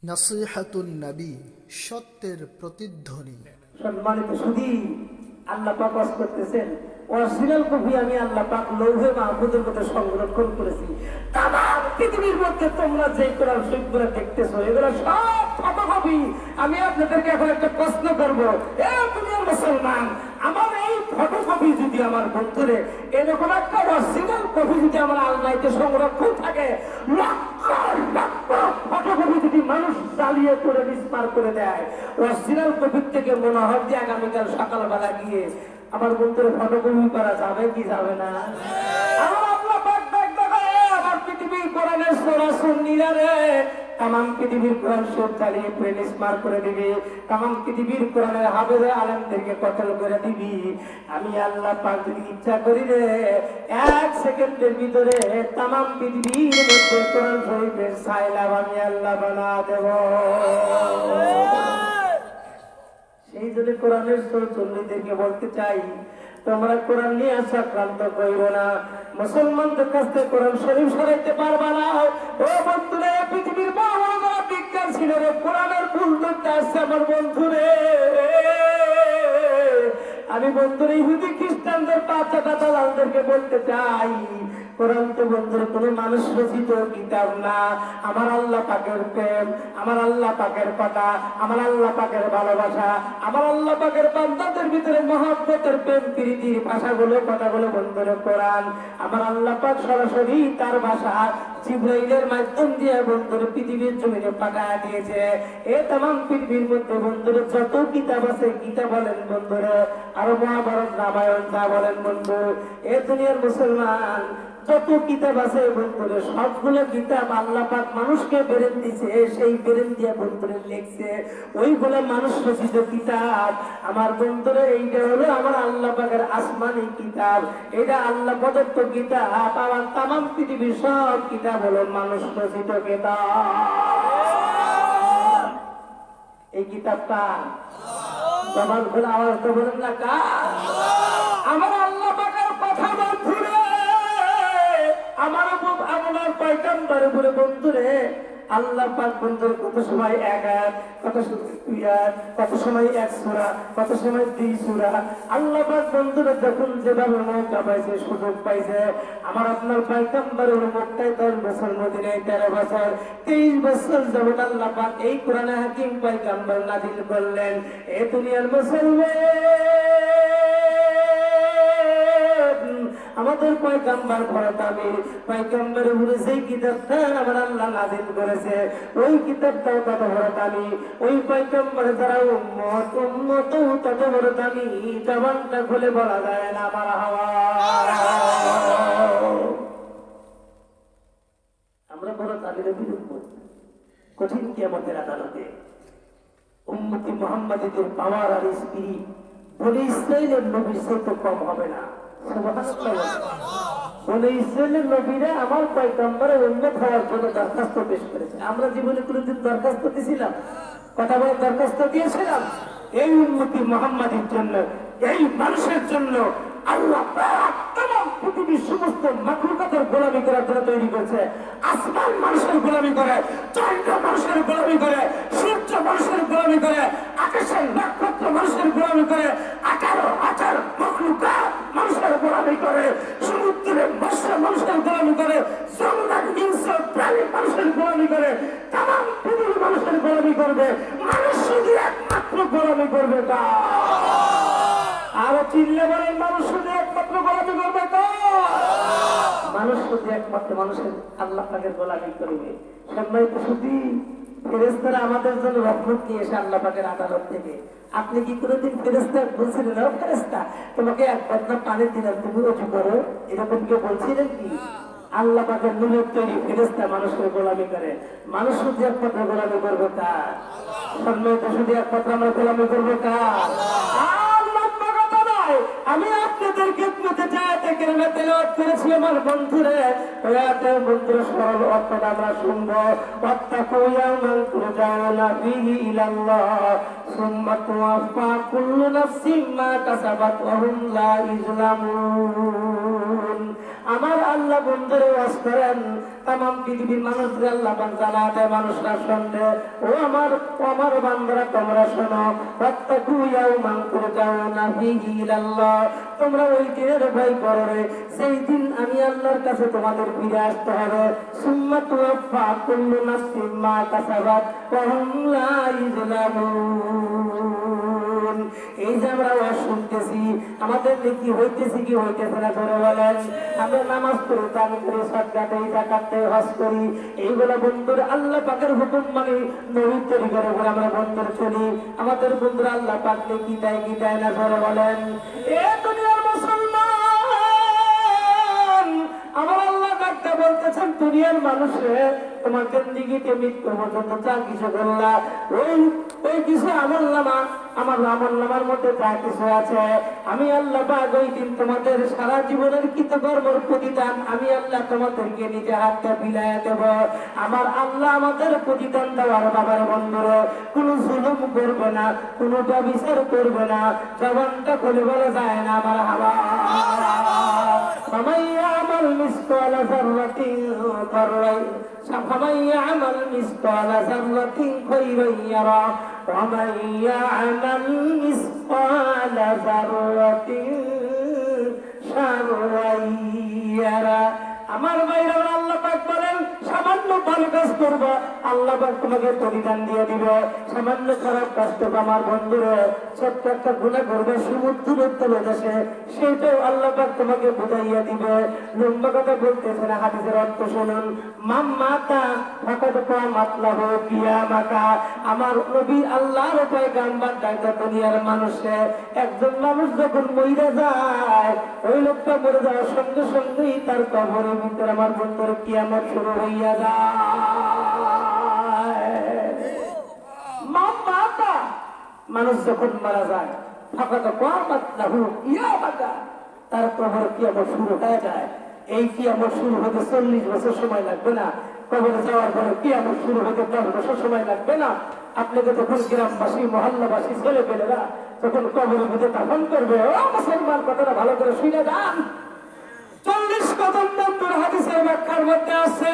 নাসিহাতুন নবী, সত্যের প্রতিধ্বনি। সম্মানিত সুধী, আল্লাহ পাক ওয়াজ করতেছেন, অরিজিনাল কপি আমি আল্লাহ পাক লৌহে মাহফুজের মধ্যে সংরক্ষণ করেছি। তামাম পৃথিবীর মধ্যে তোমরা যে কোরআন শরীফগুলো দেখতেছো, এগুলো সব ফটোকপি। আমি আপনাদেরকে এখন একটা প্রশ্ন করবো, এ দুনিয়ার মুসলমান, আমার এই ফটোকপি যদি আমার বন্ধুরে এরকম একটা অরিজিনাল কপি যদি আমার আলমারিতে সংরক্ষণ থাকে, লক্ষ লক্ষ ফটোকপি যদি মানুষ চালিয়ে করে বিস্তার করে দেয়, অরিজিনাল কপির থেকে মনে হয় যে আগামীকাল সকালবেলা গিয়ে আমার বন্ধুরে ফটোকপি করা যাবে কি যাবে না? আমার আল্লাহ পাক ডাক দেয়, আমার পৃথিবীর কোরআনের সূরা সুন্নিরা রে, তামাম পৃথিবীর কোরআন সব চালিয়ে প্রেনিস মার করে দিবি, তামাম পৃথিবীর কোরআনের হাফেজে আলেমদেরকে কতল করে দিবি। আমি আল্লাহ পাক যদি ইচ্ছা করি রে, 1 সেকেন্ডের ভিতরে তামাম পৃথিবীর মধ্যে কোরআন শরীফের সাইলাব আমি আল্লাহ বানা দেব। সেই জন্য কোরআনের চল্লিদেরকে বলতে চাই, তোমরা কোরআন নিয়ে আক্রান্ত করবো না। মুসলমানদের কাছ থেকে কোরআন শরীফ সরাইতে পারবা না। ও বন্ধুরে, পৃথিবীর বড় বড় যারা বিজ্ঞান ছিল রে, কোরআনের ভুল ধরতে আসছে আমার বন্ধুরে। আমি বন্ধুরে ইহুদি খ্রিস্টানদের বাচ্চাটা দালালদেরকে বলতে চাই, কোরআন তো বন্ধুর কোন মানুষ রচিত কিতাব না। আমার আল্লাহ পাকের প্রেম, আমার আল্লাহ পাকের কথা, আমার আল্লাহ পাকের ভালোবাসা, আমার আল্লাহ পাকের বান্দাদের ভিতরে মহব্বতের প্রেম প্রীতির ভাষাগুলো কথাগুলো বন্ধুরে কোরআন। আমার আল্লাহ পাক সরাসরি তার ভাষা জিবরাইলের মাধ্যম দিয়ে বন্ধুরে পৃথিবীর জমিনে পাঠায় দিয়েছে। এ তামাম পৃথিবীর মধ্যে বন্ধুরে যত কিতাব আছে, গীতা বলেন বন্ধুরে, আরো মহাভারত রামায়ণ যা বলেন বন্ধু, এ দুনিয়ার মুসলমান যত কিতাব আছে বন্ধুরে, সবগুলো কিতাব আল্লাহ পাক মানুষকে বেরেন দিছে, সেই বেরেন দিয়ে বন্ধুরে লিখছে, ওইগুলো মানুষ রচিত কিতাব। আমার বন্ধুরে, এইটা হলো আমার আল্লাহ পাকের আসমানি কিতাব, এটা আল্লাহ প্রদত্ত কিতাব। আমার তামাম পৃথিবীর সব কিতাব হলো মানুষ রচিত কিতাব। এই কিতাবটা জবান খুলে আওয়াজ তো বলেন না কার? আমার আল্লাহ পাকের কথা বন্ধুরে, আমার আপনার পয়গম্বর বলে বন্ধুরে, আল্লাহ পাক বন্ধুর কত সময় 1 আয়াত, কত সময় 2 আয়াত, কত সময় 1 সূরা, কত সময় 2 সূরা। আল্লাহ পাক বন্ধুরে যখন যেভাবে মৌকা পাইছে, সুযোগ পাইছে, আমার আপনার পয়গম্বরের মক্কায় 10 বছর, মদিনায় 13 বছর, 23 বছর যাবত আল্লাহ পাক এই কোরআনে হাকিম পয়গম্বর নাযিল করলেন। এ দুনিয়ার মুসলমান, আমাদের পয়গম্বর ভরতামি পয়গম্বরের উপরে যেই কিতাবটা আমার আল্লাহ নাযিল করেছে, ওই কিতাবটাও তত ভরতামি, ওই পয়গম্বরের যারা উম্মত তত ভরতামি। জবানটা খুলে বলা যায় না আমার হাওয়া। আমরা ভরতামির বিরুদ্ধে কঠিন কিয়ামতের আদালতে উম্মতি মুহাম্মাদীদের পাওয়ার আর স্পিরিট বনি ইসরাইলের নবীর চেয়ে কম হবে না। বনি ইসরাইলের নবীরা আমার পয়গম্বরের উম্মত হওয়ার জন্য দরখাস্ত পেশ করেছে। আমরা জীবনে কোনোদিন দরখাস্ত দিয়েছিলাম? কথা বলে দরখাস্ত দিয়েছিলাম? এই উম্মতি মুহাম্মাদীর জন্য, এই মানুষের জন্য আল্লাহ তামাম পৃথিবীর সমস্ত মাখলুকাতের গোলামি করার জন্য তৈরি করেছে। আসমান মানুষের গোলামি করে, চন্দ্র মানুষের গোলামি করে, সূর্য মানুষের গোলামি করে, আকাশের নক্ষত্র মানুষের গোলামি করে, 18,000 মাখলুকাত মানুষের গোলামি করে, সমুদ্রের মৎস্য মানুষের গোলামি করে, জঙ্গলের হিংস্র প্রাণী মানুষের গোলামি করে, তামাম পৃথিবী মানুষের গোলামি করবে। মানুষ শুধু একমাত্র গোলামি করবে তা। আরো চিল্লে বলেন, মানুষ শুধু একমাত্র গোলামি করবে তো? মানুষ শুধু একমাত্র মানুষের আল্লাহ পাকের গোলামি করবে। সম্মানিত সুধী, ফেরেশতারা আমাদের জন্য রহমত নিয়ে এসে আল্লাহ পাকের আদালত থেকে, আপনি কি কোনোদিন ফেরেশতা বলছিলেন, ফেরেশতা তোমাকে 1 বদনা পানি দিলাম, তুমি ওঠো করো, এরকম কেউ বলছিলেন কি? আল্লাহ পাকের নূরের তৈরি ফেরেশতা মানুষের গোলামি করে। মানুষ শুধু একমাত্র গোলামি করবে কার? সম্মানিত সুধী, একমাত্র আমরা গোলামি করবো কার? আমি আপনাদের খেদমতে আয়াতে কারিমা তেলাওয়াত করেছি আমার বন্ধুরে। আয়াতের বন্ধুরা সরল অর্থটা আমরা শুনবো। ওয়াত্তাকু ইয়াওমান তুরজাউনা ফীহি ইলাল্লাহ সুম্মা তুওয়াফা কুল্লু নাফসিন মা কাসাবাত ওয়া হুম লা ইযলামুন। আমার আল্লাহ বন্ধুরে ওয়াজ করেন, তাম পৃথিবীর মানুষদের আল্লাহ পাক জানাতে মানুষরা শুনতে, ও আমার বান্দারা তোমরা শোনো, ওয়াত্তাকু ইয়াউমান তুরজাউনা ফীহি ইলাল্লাহ, তোমরা ওই দিনের ভয় করো রে, সেই দিন আমি আল্লাহর কাছে তোমাদের ফিরে আসতে হবে। সুম্মা তুওয়াফা কুল্লু নাফসিন মা কাসাবাত ওয়া হুম লা ইউযলামুন। এই যে আমরা ওয়াজ শুনতেছি, আমাদের কি হইতেছি কি হইতেছে না করে বলেন? আমরা নামাজ পড়ি, দান করি, সাদকা দেই, যাকাত দেই, হজ করি, এইগুলা বন্ধুর আল্লাহ পাকের হুকুম মানে নবীর তরিকার উপর আমরা বন্ধুর চলি। আমাদের বন্ধুরা আল্লাহ পাক কি দেয় কি দেয় না করে বলেন? এ দুনিয়ার মুসলমান, আমার আল্লাহ ডাক্তার বলতেছেন, দুনিয়ার মানুষে তোমার জিন্দেগিতে মৃত্যু পর্যন্ত যা কিছু করলা, ওই কিছু আমল নামার মধ্যে যা কিছু আছে, আমি আল্লাহ পাক ওই দিন তোমাদের সারা জীবনের কৃতকর্মের প্রতিদান আমি আল্লাহ তোমাদেরকে নিজে হাতে বিলাইয়া দেব। আমার আল্লাহ আমাদের প্রতিদান দেওয়ার বাবার বন্ধুরা কোনো জুলুম করবে না, কোনো ব্যভিচার করবে না, জবানটা খুলে বলা যায় না আমার হাওয়া। فمن يعمل مثقال ذرة خيرا يره ومن يعمل مثقال ذرة شرا يره। আমার ভাইরা আল্লাহ পাক বলেন, সামান্য ভালো কাজ করবা, আল্লাহ পাক তোমাকে পরিদান দিয়ে দিবে। সামান্য খারাপ কাজ করবে আমার বন্ধুরা, ছোট্ট একটা গুনাহ করবে, সমুদ্র দেশে, সেটাও আল্লাহ পাক তোমাকে বুঝাইয়া দিবে। লম্বা কথা বলতেছে না, হাদিসের অর্থ শুনুন। মাম্মাতা ফাকাদ কামাত লাহু কিয়ামাতা। আমার নবী আল্লাহর পয়গম্বর ডাক্তার দুনিয়ার মানুষে, একজন মানুষ যখন মইরা যায়, ওই লোকটা মরে যাওয়ার সঙ্গে সঙ্গেই তার কবরের ভিতরে আমার বন্ধুর কিয়ামত শুরু হইয়া যায়। মাম্মাতা, মানুষ যখন মারা যায়, ফাকাদ কামাত লাহু কিয়ামাতা, তার কবর কিয়ামত শুরু হয়ে যায়। এই কিয়ামত শুরু হতে 40 বছর সময় লাগবে না, কবরে যাওয়ার পরে কিয়ামত শুরু হতে 10 বছর সময় লাগবে না। আপনাকে তখন গ্রামবাসী, মহল্লাবাসী, ছেলে পেলেরা যখন কবরের মধ্যে দাফন করবে, ও মুসলমান, কথাটা ভালো করে শুনে যান। 40 কদম বন্ধুর হাদিসের ব্যাখ্যার মধ্যে আছে,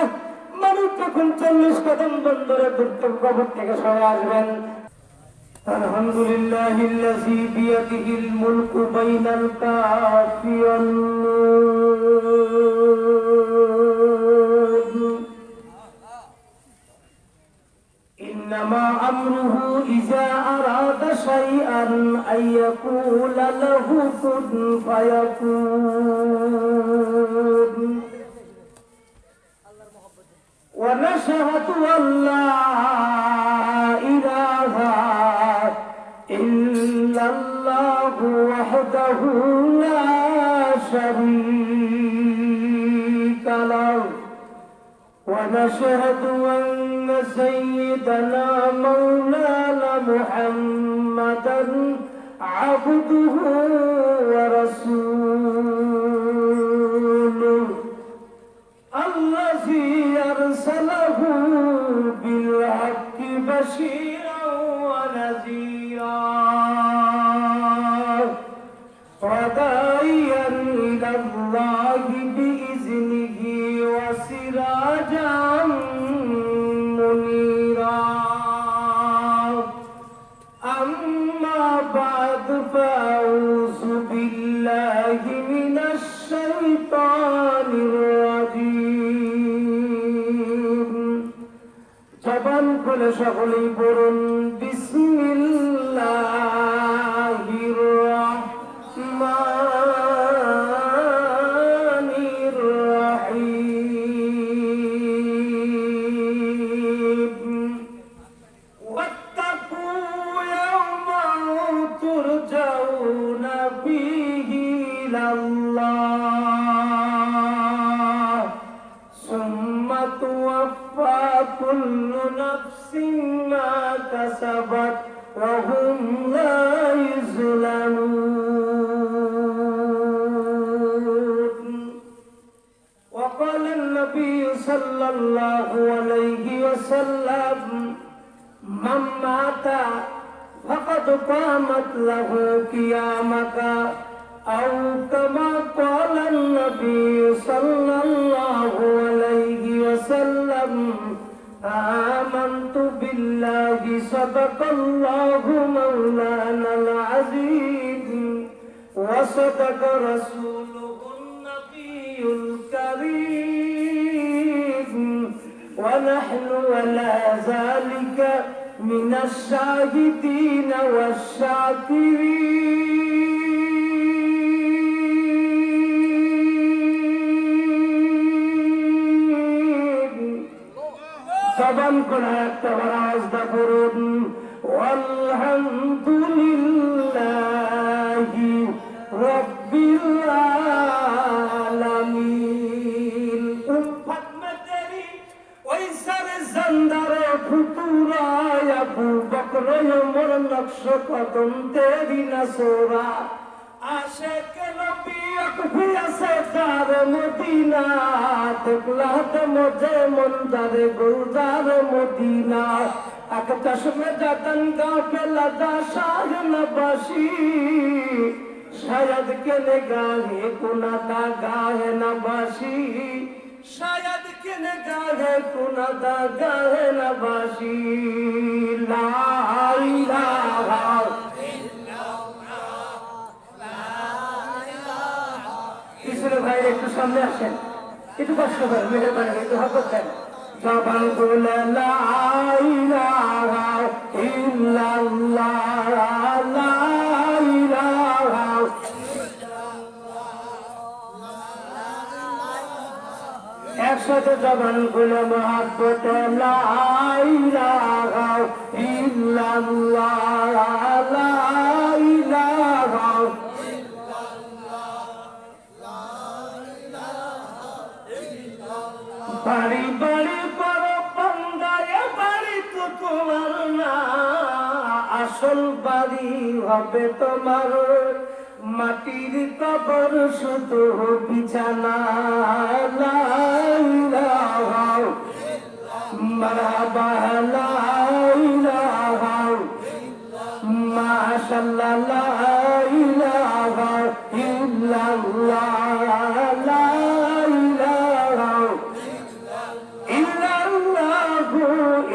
মানুষ যখন 40 কদম বন্ধুরে দূর কবর থেকে সরে আসবেন, আলহামদুলিল্লাহিল্লাযী বিয়াদিহিল মুলকু বাইনাল কাফি ওয়ান নুন। ইন্নামা আমরুহু ইযা আরাদা শাইআন আইয়াকুলা লাহু কুন ফায়াকুন। ওয়া নাশহাদু আল্লা ইলাহা ইল্লাল্লাহু ওয়াহদাহু লা শারীকা লাহু ওয়া নাশহাদু আন্না সাইয়্যিদানা মাওলানা মুহাম্মাদান আবদুহু ওয়া রাসূলুহু আল্লাযী আরসালাহু বিল হাক্কি বাশীরান ওয়া নাযীরা ওয়া দাঈয়ান ইলাল্লাহি বিইذনিহি ওয়া সিরাজাম মুনীরা। আম্মা বা'দ ফাউযু বিল্লাহি মিনাশ শাইতানির রাজীম। জবান খুলে সকলেই পড়ুন, বিসমিল্লাহির রাহমানির রাহিম। ওয়াত্তাকু ইয়াওমান তুরজাউনা ফীহি ইলাল্লাহ সুম্মা তুওয়াফা কুল্লু নাফসিন মা কাসাবাত ওয়া হুম লা ইউযলামুন। وقال النبي صلى الله عليه وسلم من مات فقد قامت له قيامته أو كما قال النبي صلى الله عليه وسلم آمنت بالله صدق الله مولانا العظيم وصدق رسوله النبي الكريم ونحن على ذلك من الشاهدين والشاكرين জবান করে একটা আওয়াজ দা করুন আলহামদুলিল্লাহি রাব্বিল আলামিন উম্মত মে তেরি ওই সারে জন্দারে ফুতুরা আবু বকর ওমর নকশ কদম তেরি নসরা আশিক নবী আকফিয়া সরদার মদিনা দেখলাত মুঝে মন্দারে গুলজার মদিনা এক চশমে জাতন গাফিলা দা শাহ নবাসী शायद के निगाहे कुनादा गाहे नबाशी शायद के निगाहे कुनादा गाहे नबाशी ला इलाहा इसलिए भाई एक तो सामने आसें একটু কষ্ট করে মেহেরবানি একটু হাত দেন জবান খুলে লা ইলাহা ইল্লাল্লাহ লা ইলাহা একসাথে জবান খুলে মহাব্বতে লা ইলাহা ইল্লাল্লাহ লা ইলাহা বাড়ি বাড়ি বড় বান্দায় বাড়ি তো তোমার না আসল বাড়ি হবে তোমার মাটির কবর শুধু বিছানা লা ইলাহা মারহাবা লা ইলাহা মাশাআল্লাহ লা ইলাহা ইল্লাল্লাহ লা ইলাহা ইল্লাল্লাহু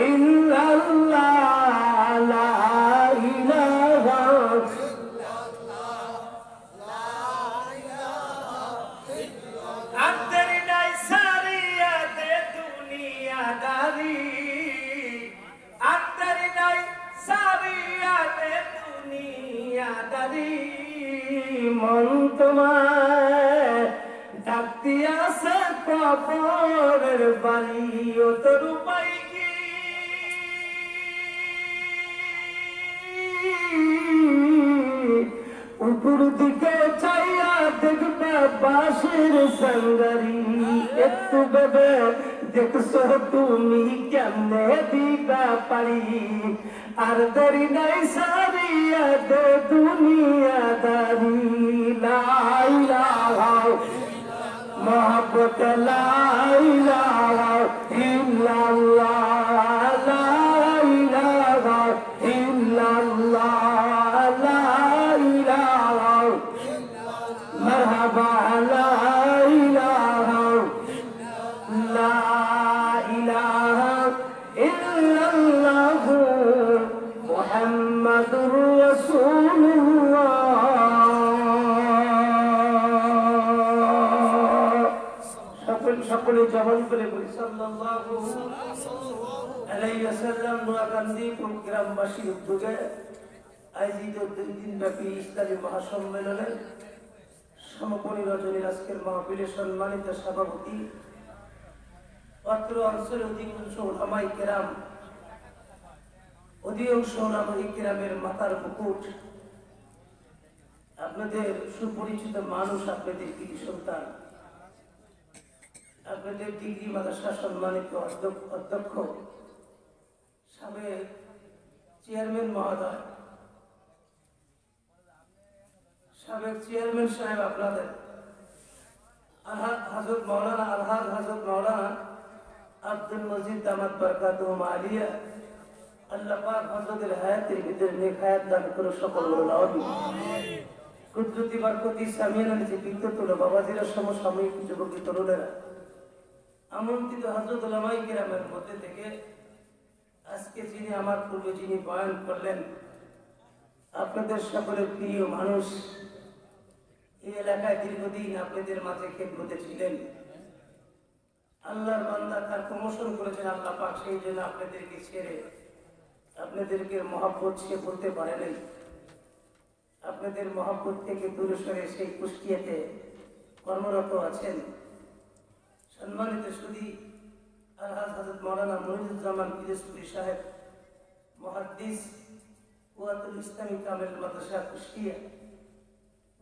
ইল্লাল্লাহ লা ইলাহা আন্তরি নাই সারিয়াতে দুনিয়াদারি আন্তরি নাই সারিয়াতে দুনিয়াদারি মন তোমার ডাকতি আছে কবরের বাড়ি ও তোর উপায় কি উপর দিকে চাইয়া দেখবে বাঁশের সঙ্গারি একটু ভেবে দেখছো তুমি কেমনে দিবা পারি আর দেরি নাই সারিয়া দে দুনিয়াদারি লা ইলাহা মোহাব্বত লা ইলাহা ইল্লাল্লাহ লা ইলাহা ইল্লাল্লাহ লা ইলাহা মারহাবা লা ইলাহা লা ইলাহা ইল্লাল্লাহু মুহাম্মাদুর রাসূলুল্লাহ সকলে জবান করে বলি সাল্লাল্লাহু আলাইহি ওয়াসাল্লাম নোয়াকান্দি গ্রামবাসীর উদ্যোগে আয়োজিত 2 দিন ব্যাপী ইসলামী মহাসম্মেলনের সমাপনী রজনীর আজকের মাহফিলের সম্মানিত সভাপতি অত্র অঞ্চলের অধিকাংশ ওলামায়ে কেরাম অধিকাংশ ওলামায়ে কেরামের মাথার মুকুট আপনাদের সুপরিচিত মানুষ আপনাদের কৃতি সন্তান আপনাদের ডিগ্রি মাদ্রাসা সম্মানিত অধ্যক্ষ সাবেক চেয়ারম্যান মহোদয় সাবেক চেয়ারম্যান সাহেব আপনাদের হযরত মাওলানা আলহাজ হযরত মাওলানা আব্দুল মজিদ দামাত বরকাতুহুম আলিয়া আল্লাহ পাক হযরতের হায়াতের ভিতরে নেক হায়াত দান করে সকল বলুন আমিন কুদরতি বরকতি সামিয়ানা নিচে বৃত্ত তুলো বাবাজিরা সমসাময়িক যুবকী তরুণেরা আমন্ত্রিত হযরত উলামায়ে কেরামের মধ্যে থেকে আজকে যিনি আমার পূর্বে যিনি বয়ান করলেন আপনাদের সকলের প্রিয় মানুষ, এই এলাকায় দীর্ঘদিন আপনাদের মাঝে খেদমতে ছিলেন, আল্লাহর বান্দা তার প্রমোশন করেছেন আল্লাহ পাক, সেই জন্য আপনাদেরকে ছেড়ে আপনাদেরকে মহব্বত সে বলতে পারে নাই। আপনাদের মহব্বত থেকে দূরে সরে সেই কুষ্টিয়াতে কর্মরত আছেন। সম্মানিত সুধী আলহাজ হযরত মাওলানা মনিরুজ্জামান পিরোজপুরী সাহেব মুহাদ্দিস কুওয়াতুল ইসলামী কামিল মাদ্রাসা কুষ্টিয়া,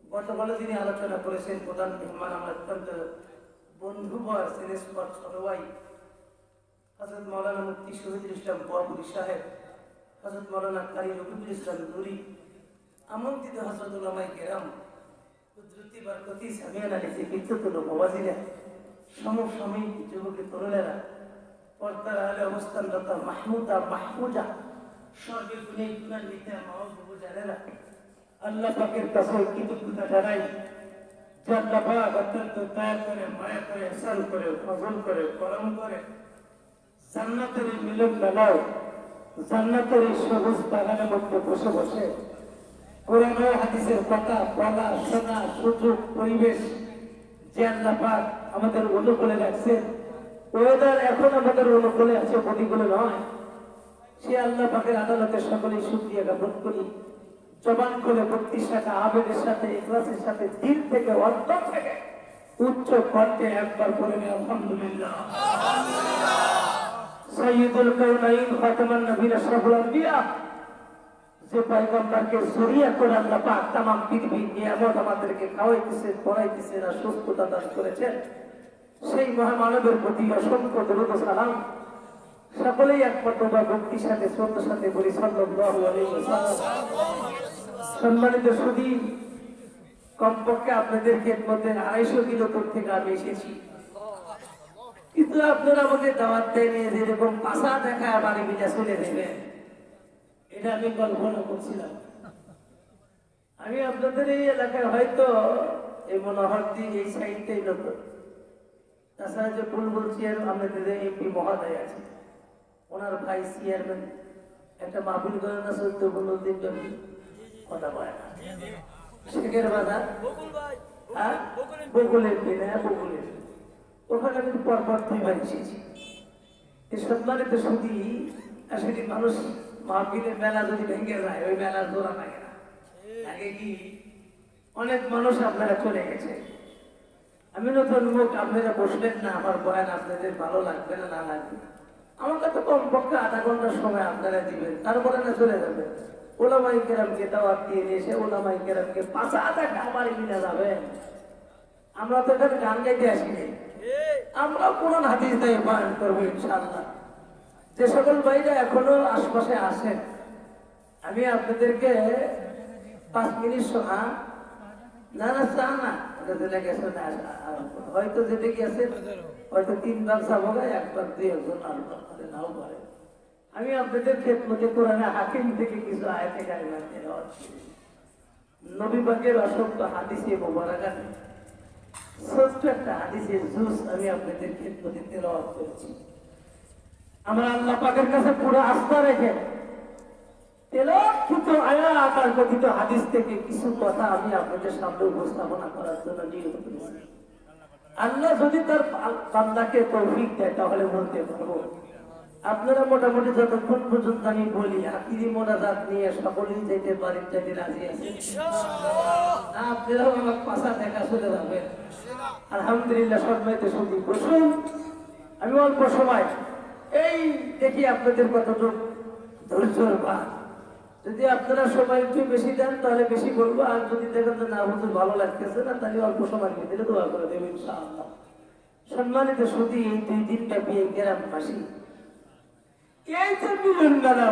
গতকাল তিনি আলোচনা করেছেন। প্রধান মেহমান আমার অত্যন্ত বন্ধুবর সিনেসপর ছোট ভাই হযরত মাওলানা মুফতি শহীদুল ইসলাম বাবুরি সাহেব, হযরত মাওলানা কারি রফিকুল ইসলাম নুরি, আমন্ত্রিত হযরত উলামায়ে কেরাম, কুদরতি বরকতি সামিয়ানা নিচে বিদ্যুৎ বাবাজিরা, সমসাময়িক যুবকী তরুণেরা, পর্দার আলে অবস্থানরত মাহমুদা মাহফুজা, সর্বে গুণে গুণান্বিত মা ও বাবু জানেরা, আল্লাহ পাকের কাছে কৃতজ্ঞতা জানাই যে আল্লাহ পাক অত্যন্ত দয়া করে, মায়া করে, ইহসান করে, ফজল করে, করম করে জান্নাতের মিলন মেলায়, জান্নাতের এই সবুজ বাগানের মধ্যে বসে বসে কোরআন ও হাদিসের কথা বলা, শোনা, সুযোগ, পরিবেশ যে আল্লাহ পাক আমাদের অনুকূলে রাখছেন। ওয়েদার এখন আমাদের অনুকূলে আছে, প্রতিকূলে নয়। সে আল্লাহ পাকের আদালতে সকলেই শুকরিয়া জ্ঞাপন করি। জবান করে ভক্তির সাথে, আবেগের সাথে, ইখলাসের সাথে, দিল থেকে, অন্তর থেকে উচ্চ কণ্ঠে একবার করে নেই আলহামদুলিল্লাহ। সাইয়্যিদুল কাউনাইন খাতামুন নবীর আশরাফুল আম্বিয়া, যে পয়গম্বরকে জরিয়া করে আল্লাহ পাক तमाम পৃথিবীর নিয়ামত আমাদেরকে খাওয়াইতেছেন, পড়াইতেছেন আর সুস্থতা দান করেছেন, সেই মহামানবের প্রতি অসংখ্য দরুদ ও সালাম। সকলেই একমাত্র ভক্তির সাথে, শ্রদ্ধার সাথে বলি সাল্লাল্লাহু আলাইহি ওয়াসাল্লাম। সম্মানিত সুধী, কমপক্ষে আপনাদের খেদমতে 250 কিলো দূর থেকে আমি এসেছি, কিন্তু আপনারা আমাকে দাওয়াত দেয়নি যেরকম পাশা দেখা বাড়ি বিজা চলে দেবেন, এটা আমি কল্পনা করছিলাম। আমি আপনাদের এই এলাকায় হয়তো এই মনোহরদি এই সাইডটাই নতুন, তাছাড়া যে বুলবুল চেয়ার আমাদের এমপি মহোদয় আছে, ওনার ভাই চেয়ারম্যান একটা মাহফিল করেন না 14-15 দিন কথা বলে না, শেখের বাজার বকুলের দিন, বকুলের ওখানে আমি পরপর 2 বার এসেছি। এই সম্মানিত সুধী, আসলে মানুষ মাহফিলের মেলা যদি ভেঙে যায়, ওই মেলার জোড়া লাগে না, আগে কি অনেক মানুষ আপনারা চলে গেছে। আমি নতুন মুখ, আপনারা বসবেন না, আমার বয়ান আপনাদের ভালো লাগবে না, না লাগবে, আমাকে তো কমপক্ষে আধা ঘন্টার সময় আপনারা দিবেন, তারপরে না চলে যাবেন। উলামায়ে কেরামকে দাওয়াত দিয়ে এসে উলামায়ে কেরামকে পাশা দেখা বাড়ি নিয়ে যাবেন। আমরা তো এখানে গান গাইতে আসিনি, আমরা কোরআন হাদিস দিয়ে বয়ান করবো ইনশাআল্লাহ। যে সকল ভাইরা এখনো আশপাশে আসেন, আমি আপনাদেরকে 5 মিনিট সময় না না চা না হয়তো যেতে গেছে, হয়তো 3 বার যাবো, 1 বার 2 জন নাও পারে। আমি আপনাদের খেদমতে কোরআনে হাকিম থেকে কিছু আয়াতে কারিমা তেলাওয়াত করি। নবী পাকের অসংখ্য হাদিসে মোবারকাত, ছোট্ট একটা হাদিসের জুস আমি আপনাদের খেদমতে তেলাওয়াত করেছি। আমরা আল্লাহ পাকের কাছে পুরো আস্থা রেখে তেলাওয়াতকৃত আয়াত আর কথিত হাদিস থেকে কিছু কথা আমি আপনাদের সামনে উপস্থাপনা করার জন্য নিয়োগ করেছি। আল্লাহ যদি তার বান্দাকে তৌফিক দেয় তাহলে বলতে পারবো। আপনারা মোটামুটি যতক্ষণ পর্যন্ত আমি বলি আখিরি মোনাজাত নিয়ে সকলেই যেতে পারেন, যেতে রাজি আছেন, আপনারাও আমার পাশা দেখা চলে যাবেন আলহামদুলিল্লাহ। সম্মানিত সুধী, বসুন, আমি অল্প সময় এই দেখি আপনাদের কতটুকু ধৈর্যের বাদ। যদি আপনারা সময় একটু বেশি দেন তাহলে বেশি বলবো, আর যদি দেখেন যে না হুজুর ভালো লাগতেছে না তাহলে অল্প সময় দিলে দোয়া করে দেবেন ইনশাআল্লাহ। সম্মানিত সুধী, এই 2 দিন ব্যাপী এই গ্রামবাসী এই যে মিলন মেলা,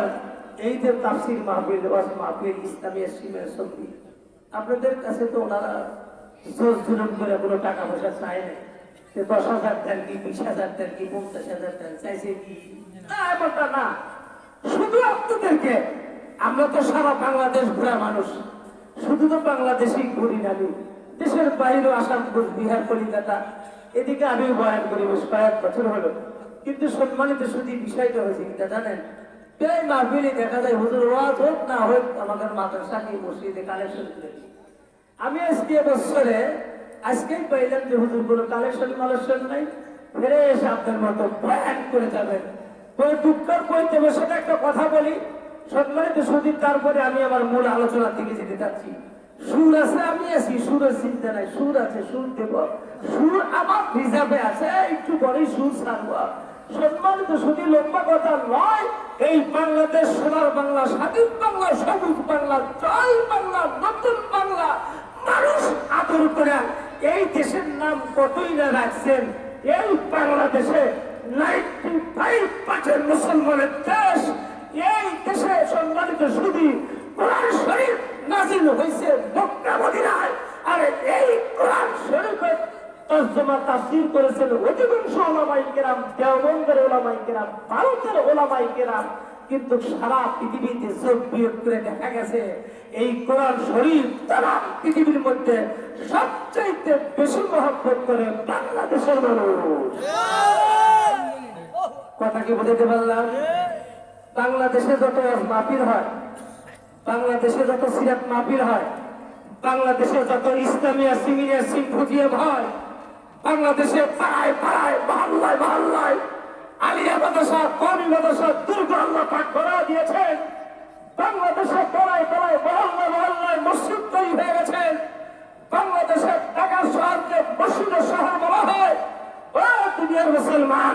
এই যে তাফসীর মাহফিল, ওয়াজ মাহফিল, ইসলামী শিমের সঙ্গী, আপনাদের কাছে তো ওনারা জোর জুলুম করে কোনো টাকা পয়সা চায় না, 10,000 দেন কি 20,000 দেন কি 50,000 দেন, চাইছে কি না, এমনটা না। শুধু আপনাদেরকে, আমরা তো সারা বাংলাদেশ ঘোরা মানুষ, শুধু তো বাংলাদেশেই ঘুরি না আমি, দেশের বাইরেও আসাম, বিহার, কলিকাতা, এদিকে আমিও বয়ান করি বেশ কয়েক বছর হলো। কিন্তু সম্মানিত শুধু বিষয়টা হয়েছে কিনা জানেন, প্রায় মাহফিলে দেখা যায় হুজুর ওয়াজ হোক না হোক আমাদের মাদ্রাসা কি মসজিদে কালেকশন করে দিই। আমি আজকে বছরে আজকেই পাইলাম যে হুজুর কোনো কালেকশন মালেকশন নাই, ফিরে এসে আপনার মতো বয়ান করে যাবেন। ওই দুঃখের বইতে বসে একটা কথা বলি সম্মানিত সুদীপ, তারপরে আমি আমার মূল আলোচনার দিকে যেতে চাচ্ছি। সুর আছে, আমি আছি, সুরের চিন্তা নাই, সুর আছে, সুর দেব, সুর আমার হিসাবে আছে, একটু পরেই সুর ছাড়বো। সম্মানিত শুধু লম্বা কথা নয়, এই বাংলাদেশ সোনার বাংলা, স্বাধীন বাংলা, সবুজ বাংলা, জয় বাংলা, নতুন বাংলা, মানুষ আদর করে এই দেশের নাম কতই না রাখছেন। এই বাংলাদেশে 95% মুসলমানের দেশ। এই দেশে সম্মানিত শুধু কোরআন শরীফ নাজিল হয়েছে মক্কা মদিনায়, আর এই কোরআন শরীফের তর্জমা তাফসীর করেছেন অধিকাংশ ওলামায়ে কেরাম, দেওবন্দের ওলামায়ে কেরাম, ভারতের ওলামায়ে কেরাম। কিন্তু সারা পৃথিবীতে যোগ বিয়োগ করে দেখা গেছে এই কোরআন শরীফ তারা পৃথিবীর মধ্যে সবচাইতে বেশি মহব্বত করে বাংলাদেশের মানুষ। কথা কি বুঝতে পারলাম? বাংলাদেশে যত মাহফিল হয়, বাংলাদেশে যত সিরাত মাহফিল হয়, বাংলাদেশে যত ইসলামিয়া সিমিনিয়া সিম্পোজিয়াম হয়, বাংলাদেশে পাড়ায় পাড়ায়, মহল্লায় মহল্লায় আলিয়া মাদ্রাসা, কওমি মাদ্রাসা, দুর্গ আল্লাহ পাক করা দিয়েছেন। বাংলাদেশে পাড়ায় পাড়ায়, মহল্লায় মহল্লায় মসজিদ তৈরি হয়ে গেছে। বাংলাদেশের ঢাকা শহরকে মসজিদের শহর বলা হয়। ও দুনিয়ার মুসলমান,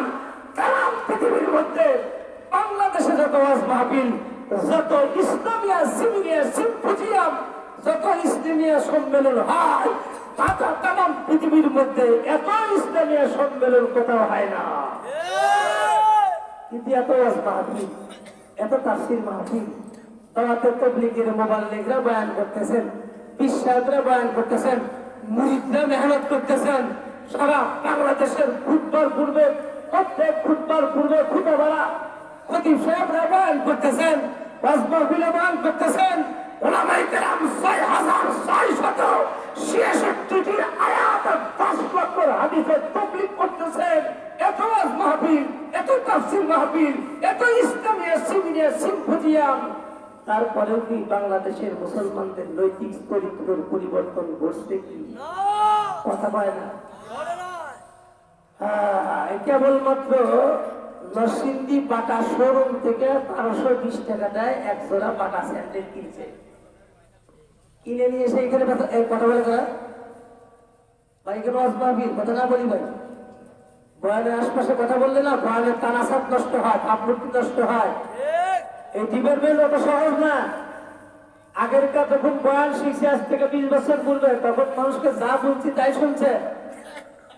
তাম পৃথিবীর মধ্যে বাংলাদেশে যত ওয়াজ মাহফিল, যত ইসলামিয়া সিমিনিয়া সিম্পোজিয়াম, যত ইসলামিয়া সম্মেলন হয়, তাম পৃথিবীর মধ্যে এত ইসলামিয়া সম্মেলন কোথাও হয় না। কিন্তু এত ওয়াজ মাহফিল, এত তাফসীর মাহফিল, তাওয়াতে তাবলীগের মুবাল্লিগরা বয়ান করতেছেন, বিশ্বাসরা বয়ান করতেছেন, মুরিদরা মেহনত করতেছেন। সারা বাংলাদেশের খুতবার পূর্বে, প্রত্যেক খুতবার পূর্বে খুতবারা খতিব সাহেবরা বয়ান করতেছেন, ওয়াজ মাহফিলে বয়ান করতেছেন। উলামায়ে কেরাম ৬,৬৬৬টি আয়াত আর ১০ লক্ষ হাদিসের তাবলীগ করতেছেন। এত ওয়াজ মাহফিল, এত তাফসীর মাহফিল, এত ইসলামিয়া সিমিনিয়া সিম্পোজিয়াম, তারপরেও কি বাংলাদেশের মুসলমানদের নৈতিক চরিত্রের পরিবর্তন ঘটছে কি? কথা পায় না। কেবলমাত্র নরসিংদী বাটা শোরুম থেকে ১২২০ টাকা দেয় এক জোড়া বাটা স্যান্ডেল কিনছে, কিনে নিয়ে এসে এখানে কথা বলে তারা ভাই কেন আসবাবি কথা না বলি ভাই, বয়ানের আশপাশে কথা বললে না বয়ানের তানাসাদ নষ্ট হয়, ভাবমূর্তি নষ্ট হয়। এই ডিপার্টমেন্ট অত সহজ না। আগেরকার যখন বয়ান শিখছে আজ থেকে 20 বছর পূর্বে, তখন মানুষকে যা বলছি তাই শুনছে।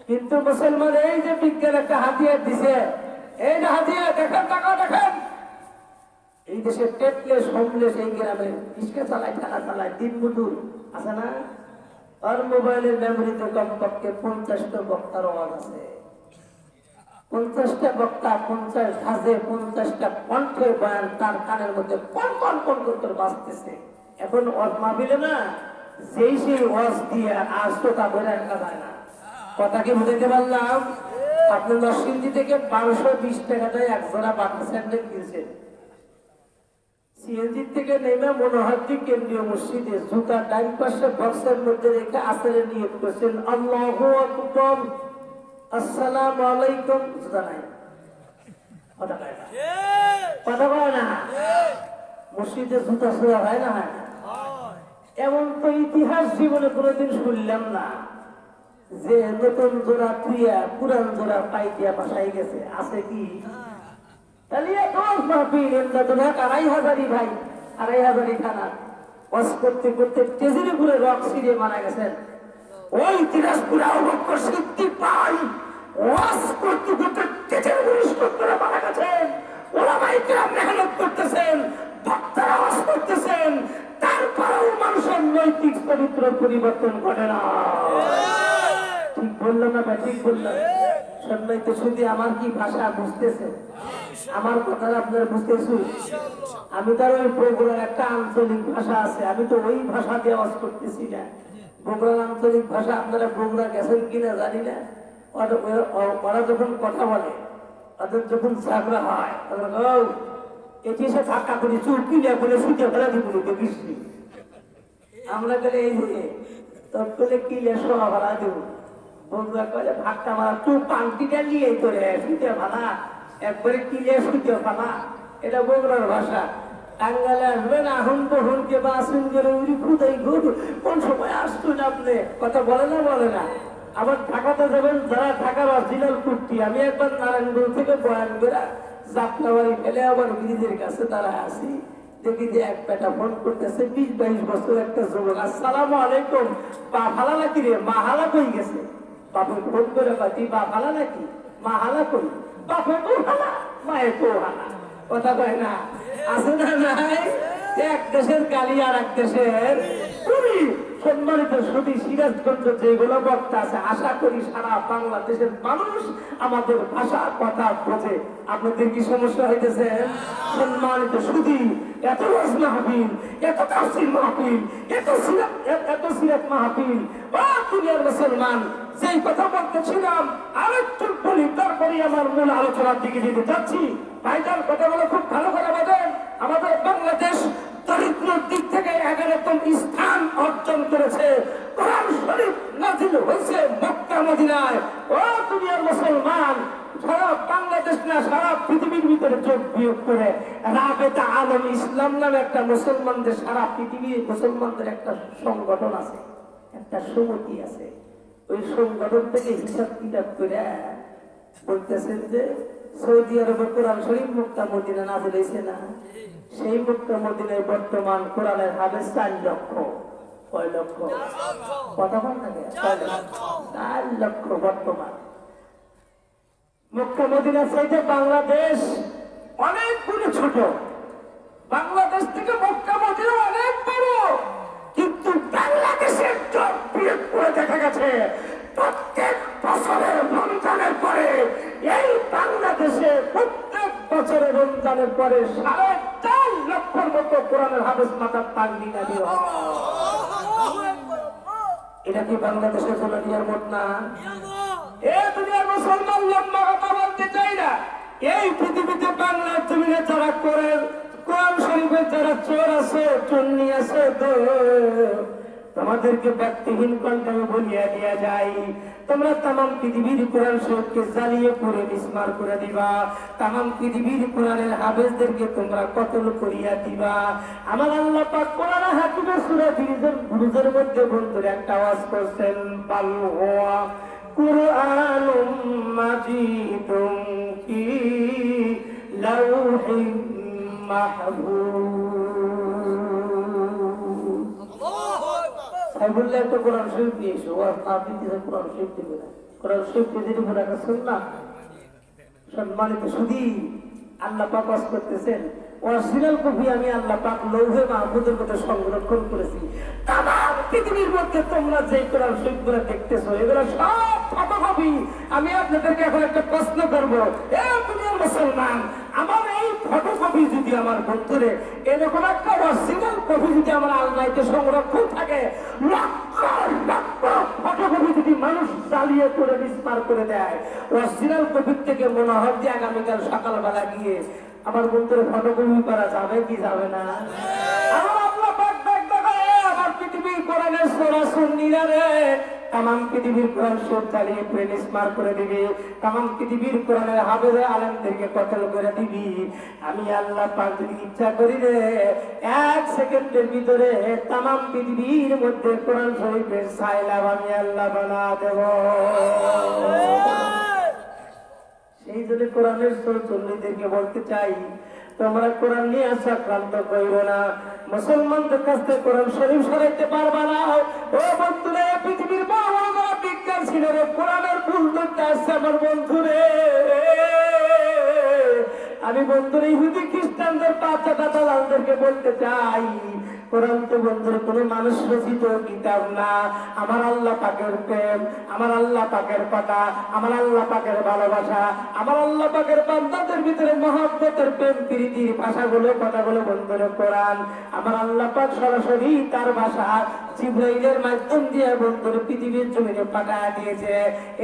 কিন্তু মুসলমান এই যে বিজ্ঞান একটা হাতিয়ার দিছে, এই যে হাতিয়ার দেখেন, টাকা দেখেন, এই দেশে টেটলেস হোমলেস এই গ্রামে রিক্সা চালায়, ঠেলা চালায়, দিন মজুর আছে না, আর মোবাইলের মেমোরিতে কমপক্ষে 50টা বক্তার আওয়াজ আছে। 50টা বক্তা, 50 ধাজে, 50টা কণ্ঠে বয়ান তার কানের মধ্যে কন কন কন করে বাজতেছে। এখন ওয়াজ মাহফিলে না যেই সেই ওয়াজ দিয়ে আজ তো তা বলে রাখা যায় না। কথা কি বুঝাইতে পারলাম? আপনি নরসিংদী থেকে 1220 টাকাটায় এক জোড়া বাটা স্যান্ডেল কিনছেন, সিএনজি থেকে নেমে মনোহারী কেন্দ্রীয় মসজিদে জুতা ডাইন পাশে বক্সের মধ্যে রেখে আসরে নিয়ত করছেন আল্লাহু আকবার, আসসালামু আলাইকুম, জুতা নাই, কথা কয় না, কথা কয় না, মসজিদে জুতা ছোঁয়া হয় না, হয় না। এমন তো ইতিহাস জীবনে কোনোদিন শুনলাম না যে নতুন জোড়া থুইয়া পুরান জোড়া পাই দিয়া বাসায় গেছে, আছে কি? তাহলে মাহফিল আড়াই হাজারি ভাই, 2500 খানা ওয়াজ করতে করতে তেজের উপরে রক ছিঁড়ে মারা গেছেন। ওই দিনাজপুরে আবু বকর সিদ্দিক ভাই ওয়াজ করতে করতে তেজের উপরে মারা গেছেন। ওলামায়ে কেরাম মেহনত করতেছেন, বক্তারা ওয়াজ করতেছেন, তারপরেও মানুষের নৈতিক চরিত্র পরিবর্তন ঘটে না। ঠিক বললাম না ভাই? ঠিক বললাম? সম্মানিত শুধু আমার কি ভাষা বুঝতেছে? আমার কথা আপনারা বুঝতেছেন? আমি তার ওই বগুড়ার একটা আঞ্চলিক ভাষা আছে, আমি তো ওই ভাষা দিয়ে আওয়াজ করতেছি না। বগুড়ার আঞ্চলিক ভাষা আপনারা বগুড়া গেছেন কিনা জানি না। ওরা যখন কথা বলে, ওদের যখন ঝগড়া হয়, এটি এসে ধাক্কা করে চুল কিনে বলে সুইটে ফেলা দিব বৃষ্টি। আমরা গেলে এই যে তোর করলে কিলে সোনা ভাড়া দেবো। বগুড়া করে ভাগটা মারা তুই পান্তিটা নিয়ে তোরে সুইটে ভাড়া, একবারে কিলে সুইটে ফেলা। এটা বগুড়ার ভাষা। টাঙ্গালে আসবেন আহুন বহুনকে বা আসুন করে উড়ি খুদাই ঘুর, কোন সময় আসতুন আপনি? কথা বলে না। আবার ঢাকাতে যাবেন, যারা ঢাকার অরিজিনাল কুর্তি। আমি একবার নারায়ণগঞ্জ থেকে বয়ান করে যাত্রাবাড়ি ফেলে আবার ব্রিজের কাছে তারা আসি, দেখি যে এক বেটা ফোন করতেছে, 20-22 বছর একটা যুবক। আসসালামু আলাইকুম, পা ফালা নাকি রে? মা হালা কই গেছে? বাপে ফোন করে পাতি, বা ফালা নাকি? মা হালা কই? বাপে তো হালা, মায়ে তো হালা। কথা কয় না, আছে না নাই? এক দেশের কালি আর এক দেশের পুরি। সম্মানিত সুধী, সিরাজগঞ্জ যেগুলো বক্তা আছে, আশা করি সারা বাংলাদেশের মানুষ আমাদের ভাষা কথা বোঝে। আপনাদের কি সমস্যা হইতেছে? সম্মানিত সুধী, এত রস মাহফিল, এত তাফসীর মাহফিল, এত সিরাত মাহফিল, ও দুনিয়ার মুসলমান, যেই কথা বলতেছিলাম আরেকটু বলি, তারপরে আমার মূল আলোচনার দিকে যেতে চাচ্ছি। ভাইজান কথাগুলো খুব ভালো করে বোঝেন। আমাদের বাংলাদেশ চরিত্রের দিক থেকে 11তম স্থান অর্জন করেছে। কোরআন শরীফ নাযিল হয়েছে মক্কা মদিনায়। ও দুনিয়ার মুসলমান, সারা বাংলাদেশ না সারা পৃথিবীর ভিতরে যোগ বিয়োগ করে রাবেতা আলম ইসলাম নামে একটা মুসলমানদের, সারা পৃথিবীর মুসলমানদের একটা সংগঠন আছে, একটা সমিতি আছে। ওই সংগঠন থেকে হিসাব কিতাব করে বলতেছেন যে সৌদি আরবে কোরআন শরীফ মক্কা মদিনা নাযিল হয়েছে না, সেই মক্কা মদিনায় বর্তমান কোরআনের হাফেজ 4 লক্ষ। কয় লক্ষ? কথা বল না, 4 লক্ষ বর্তমান। মক্কা মদিনার চাইতে বাংলাদেশ অনেক গুণ ছোট। বাংলাদেশ থেকে মক্কা মদিনা অনেক বড়, কিন্তু বাংলাদেশের যোগ বিয়োগ করে দেখা গেছে প্রত্যেক বছরের রমজানের পরে এই বাংলাদেশে প্রত্যেক বছরের রমজানের পরে 4.5 লক্ষের মতো কোরআনের হাফেজ মাথার তাকবীর নাযিল হয়। এটা কি বাংলাদেশের কোন নিয়ামত না? এ দুনিয়ার মুসলমান, লম্বা কথা বলতে চাই না। এই পৃথিবীতে বাংলার জমিনে যারা কোরআন শরীফের যারা চোর আছে, চন্নি আছে, তোমাদেরকে ব্যক্তিহীন কণ্ঠে বলিয়া দিয়া যায়, তোমরা তামাম পৃথিবীর কোরআন শরীফকে জ্বালিয়ে পুড়ে মিসমার করে দিবা। তামাম পৃথিবীর কোরআনের হাফেজদেরকে তোমরা কতল করিয়া দিবা। আমার আল্লাহ পাক কোরআন হাকিমের সূরা বুরুজের মধ্যে বন্ধুরা একটা আওয়াজ করছেন, বাল হুয়া কুরআনুম মাজিদুম ফি লাউহিম মাহফুজ। সাইবুল্লাহ একটা কোরআন শরীফ দিয়েছে, ও আপনি দিয়েছেন কোরআন শরীফ দিবে না? কোরআন শরীফ দিয়ে দিলে মনে একটা শুনলাম। সম্মানিত সুধী, আল্লাহ পাক ওয়াজ করতেছেন, অরিজিনাল কপি আমি আল্লাহ পাক লৌহে মাহফুজের মধ্যে সংরক্ষণ করেছি। তামাম পৃথিবীর মধ্যে তোমরা যে কোরআন শরীফগুলো দেখতেছো, এগুলো সব ফটোকপি। আমি আপনাদেরকে এখন একটা প্রশ্ন করবো, এ দুনিয়ার মুসলমান, আমার এই ফটোকপি যদি আমার বন্ধুরে এরকম একটা অরিজিনাল কপি যদি আমার আলমারিতে সংরক্ষণ থাকে, লক্ষ লক্ষ ফটোকপি যদি মানুষ জ্বালিয়ে করে মিসমার করে দেয়, অরিজিনাল কপির থেকে মনে হয় যে আগামীকাল সকালবেলা গিয়ে আমার বন্ধুরে ফটোকপি করা যাবে কি যাবে না? আমার পৃথিবীর কোরআনের সূরা সুন্নিরা রে, তামাম পৃথিবীর কোরআন শরীফ জ্বালিয়ে পুড়ে মিসমার করে দিবি। তামাম পৃথিবীর কোরআনের হাফেজ আলেমদেরকে কতল করে দিবি। আমি আল্লাহ পাক যদি ইচ্ছা করি রে, 1 সেকেন্ডের ভিতরে তামাম পৃথিবীর মধ্যে কোরআন শরীফের সাইলাব আমি আল্লাহ বানা দেব। সেই জন্য কোরআনের চল্লিদেরকে বলতে চাই, তোমরা কোরআন নিয়ে আক্রান্ত করবে না। মুসলমানদের কাছ থেকে কোরআন শরীফ সরাইতে পারবা না। ও বন্ধুরা, পৃথিবীর বড় বড় যারা বিজ্ঞান ছিল রে, কোরআনের ভুল ধরতে আসছে আমার বন্ধুরে। আমি বন্ধুরা ইহুদি খ্রিস্টানদের বাচ্চা দাদাদেরকে বলতে চাই, কোরআন তো বন্ধুর কোনো মানুষ রচিত কিতাব না। আমার আল্লাহ পাকের প্রেম, আমার আল্লাহ পাকের কথা, আমার আল্লাহ পাকের ভালোবাসা, আমার আল্লাহ পাকের বান্দাদের ভিতরে মহব্বতের প্রেম প্রীতির ভাষাগুলো কথাগুলো বন্ধুরে কোরআন। আমার আল্লাহ পাক সরাসরি তার ভাষা জিবরাইলের মাধ্যম দিয়ে বন্ধুর পৃথিবীর জমিনে পাঠায় দিয়েছে।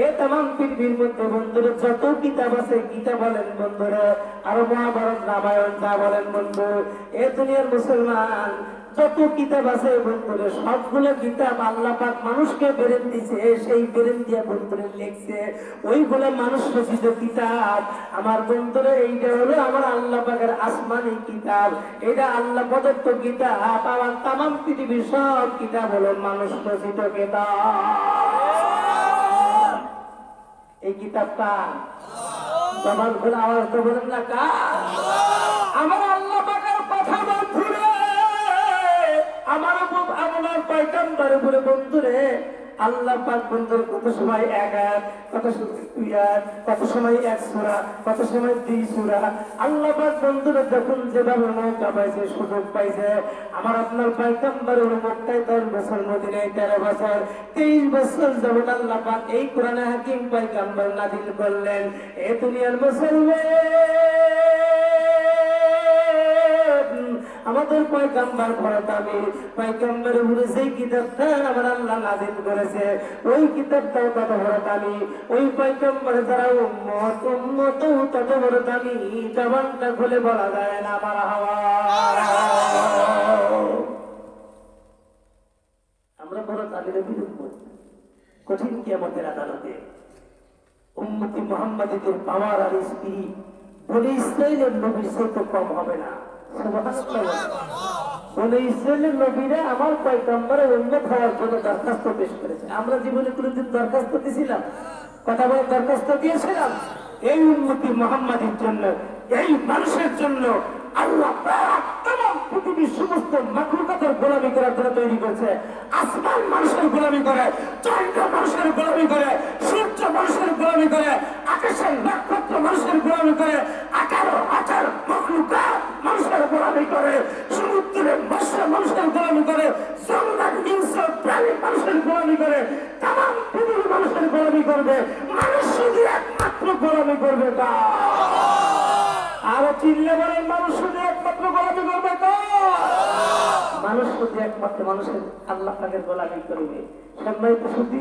এ तमाम পৃথিবীর মধ্যে বন্ধুর যত কিতাব আছে, গীতা বলেন বন্ধুরা, আর মহাভারত রামায়ণ যা বলেন বন্ধু, এ দুনিয়ার মুসলমান যত কিতাব আছে বন্ধুরে, সবগুলো কিতাব আল্লাহ পাক মানুষকে বেরেন দিছে, সেই বেরেন দিয়ে বন্ধুরে লিখছে। ওইগুলো মানুষ রচিত কিতাব। আমার বন্ধুরে এইটা হলো আমার আল্লাহ পাকের আসমানি কিতাব, এটা আল্লাহ প্রদত্ত কিতাব। আমার तमाम পৃথিবীর সব কিতাব হলো মানুষ রচিত কিতাব। এই কিতাবটা জবান খুলে আওয়াজ তো বলেন না কা? আমার আল্লাহ পাকের কথা বন্ধুরে, আমার আপনার পয়গম্বর উপরে বন্ধুরে আল্লাহ পাক বন্ধুর কত সময় এক আয়াত, কত সময় দুই আয়াত, কত সময় এক সূরা, কত সময় দুই সূরা। আল্লাহ পাক বন্ধুরে যখন যেভাবে মৌকা পাইছে, সুযোগ পাইছে, আমার আপনার পয়গম্বরের মক্কায় 10 বছর, মদিনায় 13 বছর, 23 বছর যাবত আল্লাহ পাক এই কোরআনে হাকিম পয়গম্বর নাযিল করলেন। এ দুনিয়ার মুসলমান, আমাদের পয়গম্বর ভরতামি পয়গম্বরের উপরে যেই কিতাবটা আমার আল্লাহ নাযিল করেছে, ওই কিতাবটাও তত ভরতামি। ওই পয়গম্বরের যারা উম্মত তত ভরতামি, জবানটা খুলে বলা যায় না আমার হাওয়া। আমরা ভরতামির বিরুদ্ধে কঠিন কিয়ামতের আদালতে উম্মতি মুহাম্মাদীদের পাওয়ার আর স্পিরিট বলে ইসরায়েলের নবীর চেয়ে কম হবে না। বলে ইসরায়েলের নবীরা আমার পয়গম্বরের উম্মত হওয়ার জন্য দরখাস্ত পেশ করেছে। আমরা জীবনে কোনোদিন দরখাস্ত দিয়েছিলাম? কথা বলে দরখাস্ত দিয়েছিলাম? এই উম্মতি মুহাম্মাদীর জন্য, এই মানুষের জন্য আল্লাহ तमाम পৃথিবীর সমস্ত মাখলুকাতের গোলামি করার জন্য তৈরি করেছে। আসমান মানুষের গোলামি করে, চন্দ্র মানুষের গোলামি করে, সূর্য মানুষের গোলামি করে, আকাশের নক্ষত্র মানুষের গোলামি করে, 18,000 মাখলুকাত মানুষের গোলামি করে, সমুদ্রের মৎস্য মানুষের গোলামি করে, জঙ্গল হিংস্র প্রাণী মানুষের গোলামি করে, तमाम পৃথিবীর মানুষের গোলামি করবে। মানুষ শুধু একমাত্র গোলামি করবে তা। আরো চিল্লে বলেন, মানুষ শুধু একমাত্র গোলামি করবে তা। মানুষ শুধু একমাত্র মানুষের আল্লাহ পাকের গোলামি করবে। সম্মানিত শুধু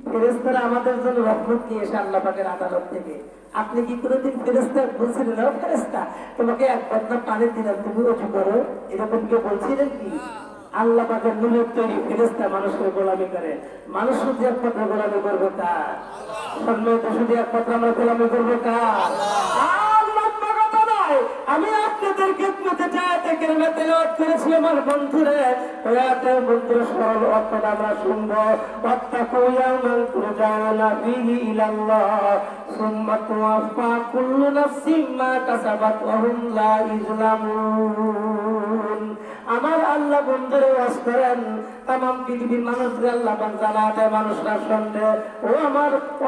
ফেরেশতারা আমাদের জন্য রহমত নিয়ে এসে আল্লাহ পাকের আদালত থেকে। আপনি কি কোনোদিন ফেরেশতা বলছিলেন, ও ফেরেশতা তোমাকে এক বদনা পানি দিলাম, তুমি ওঠে করো, এরকম কেউ বলছিলেন কি? আল্লাহ পাকের নূরের তৈরি ফেরেশতা মানুষের গোলামি করে। মানুষ শুধু একমাত্র গোলামি করবে কার? সম্মানিত শুধু একমাত্র আমরা গোলামি করবো কার? আমি আপনাদের খেদমতে আয়াতে কারিমা তেলাওয়াত করেছি আমার বন্ধুরে। ওই আয়াতের বন্ধুরা সরল অর্থটা আমরা শুনবো। ওয়াত্তাকু ইয়াওমান তুরজাউনা ফীহি ইলাল্লাহ সুম্মা তুওয়াফা কুল্লু নাফসিন মা কাসাবাত ওয়া হুম লা ইযলামুন। আমার আল্লাহ বন্ধুরে ওয়াজ করেন, तमाम পৃথিবীর মানুষদের আল্লাহ পাক জানা দেয়, মানুষরা শুনবে। ও